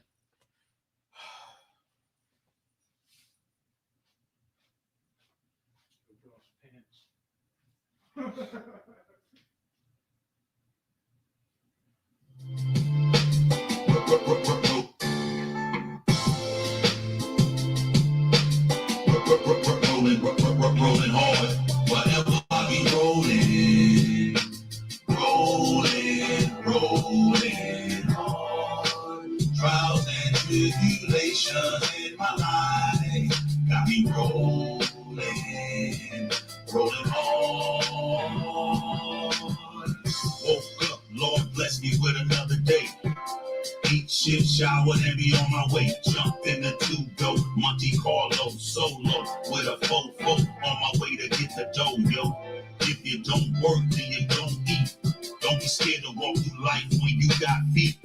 [SPEAKER 2] Rolling hard, whatever I be rolling hard. Trials and tribulations in my life got me rolling hard. Woke up, Lord bless me with another day. Eat shit, shower, and be on my way. Jumped in the two-door, Monte Carlo, solo, with a fofo on my way to get the dough, yo. If you don't work, then you don't eat. Don't be scared to walk through life when you got feet.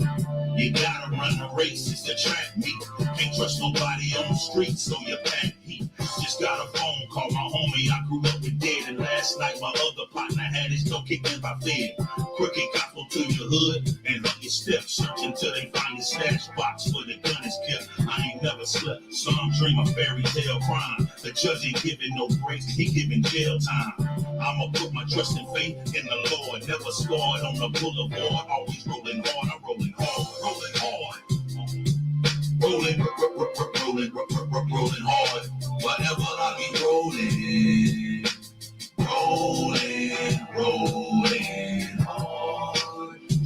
[SPEAKER 2] You gotta run the race, it's a track meet. Can't trust nobody on the street, so you pack heat. Just got a phone call, my homie I grew up with dead. And last night my other partner had his door kicked in by Fed. Crooked gospel to your hood and up your steps. Searching till they find your stash box where the gun is kept. I ain't never slept, some dream a fairy tale crime. The judge ain't giving no breaks, he giving jail time. I'ma put my trust and faith in the Lord. Never scored on the boulevard, always rolling hard. I'm rolling hard. Rolling hard. Whatever I be rolling hard.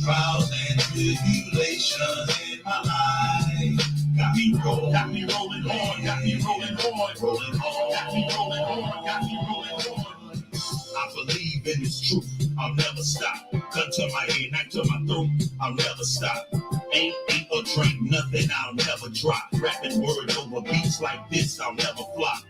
[SPEAKER 2] Trials and tribulations in my life got me rolling hard. I believe in this truth, I'll never stop. Gun to my head, knife to my throat, I'll never stop. Ain't eat or drink nothing, I'll never drop. Rapping words over beats like this, I'll never flop.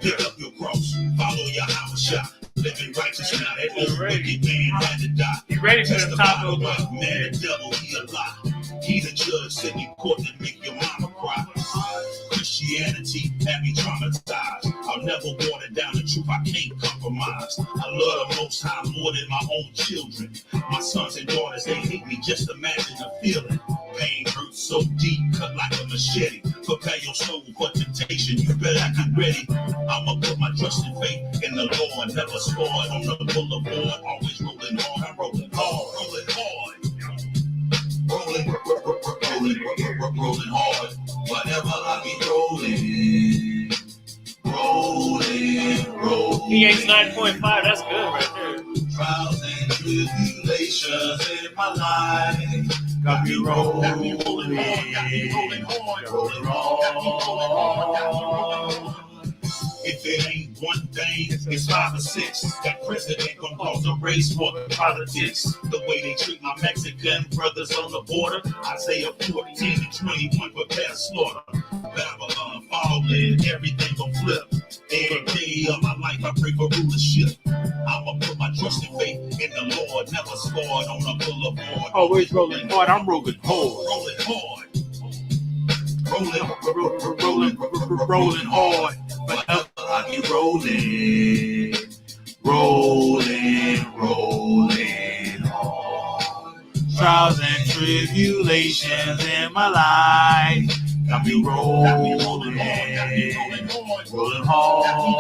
[SPEAKER 2] Pick up your cross, follow your house shot. Living righteous now, that old wicked man had to die.
[SPEAKER 3] You ready for the top of the
[SPEAKER 2] man, the devil, he a lie. He the judge sitting in court to make your mama cry. Christianity had me traumatized. I'll never water down the truth, I can't compromise. I love the Most High more than my own children. My sons and daughters, they hate me, just imagine the feeling. Pain hurts so deep, cut like a machete. Prepare your soul for temptation, you better get ready. I'ma put my trust and faith in the Lord. Never scored on the boulevard, always rolling hard. I'm rolling hard. Rolling hard. Whatever I be rolling.
[SPEAKER 3] PH 9.5, that's good right there.
[SPEAKER 2] Trials and tribulations in my life got me rolling hard. If it ain't one thing, it's 5 or 6. That president gonna cause a race for the politics. The way they treat my Mexican brothers on the border. Isaiah 14 and 21 prepare to slaughter. Babylon falling, everything gon' flip. Every day of my life I pray for rulership. I'ma put my trust and faith in the Lord. Never scored on the boulevard.
[SPEAKER 4] Always rolling hard. I'm rolling hard.
[SPEAKER 2] Rolling hard. Forever I be rolling hard. Trials and tribulations in my life got me rolling hard. rolling hard.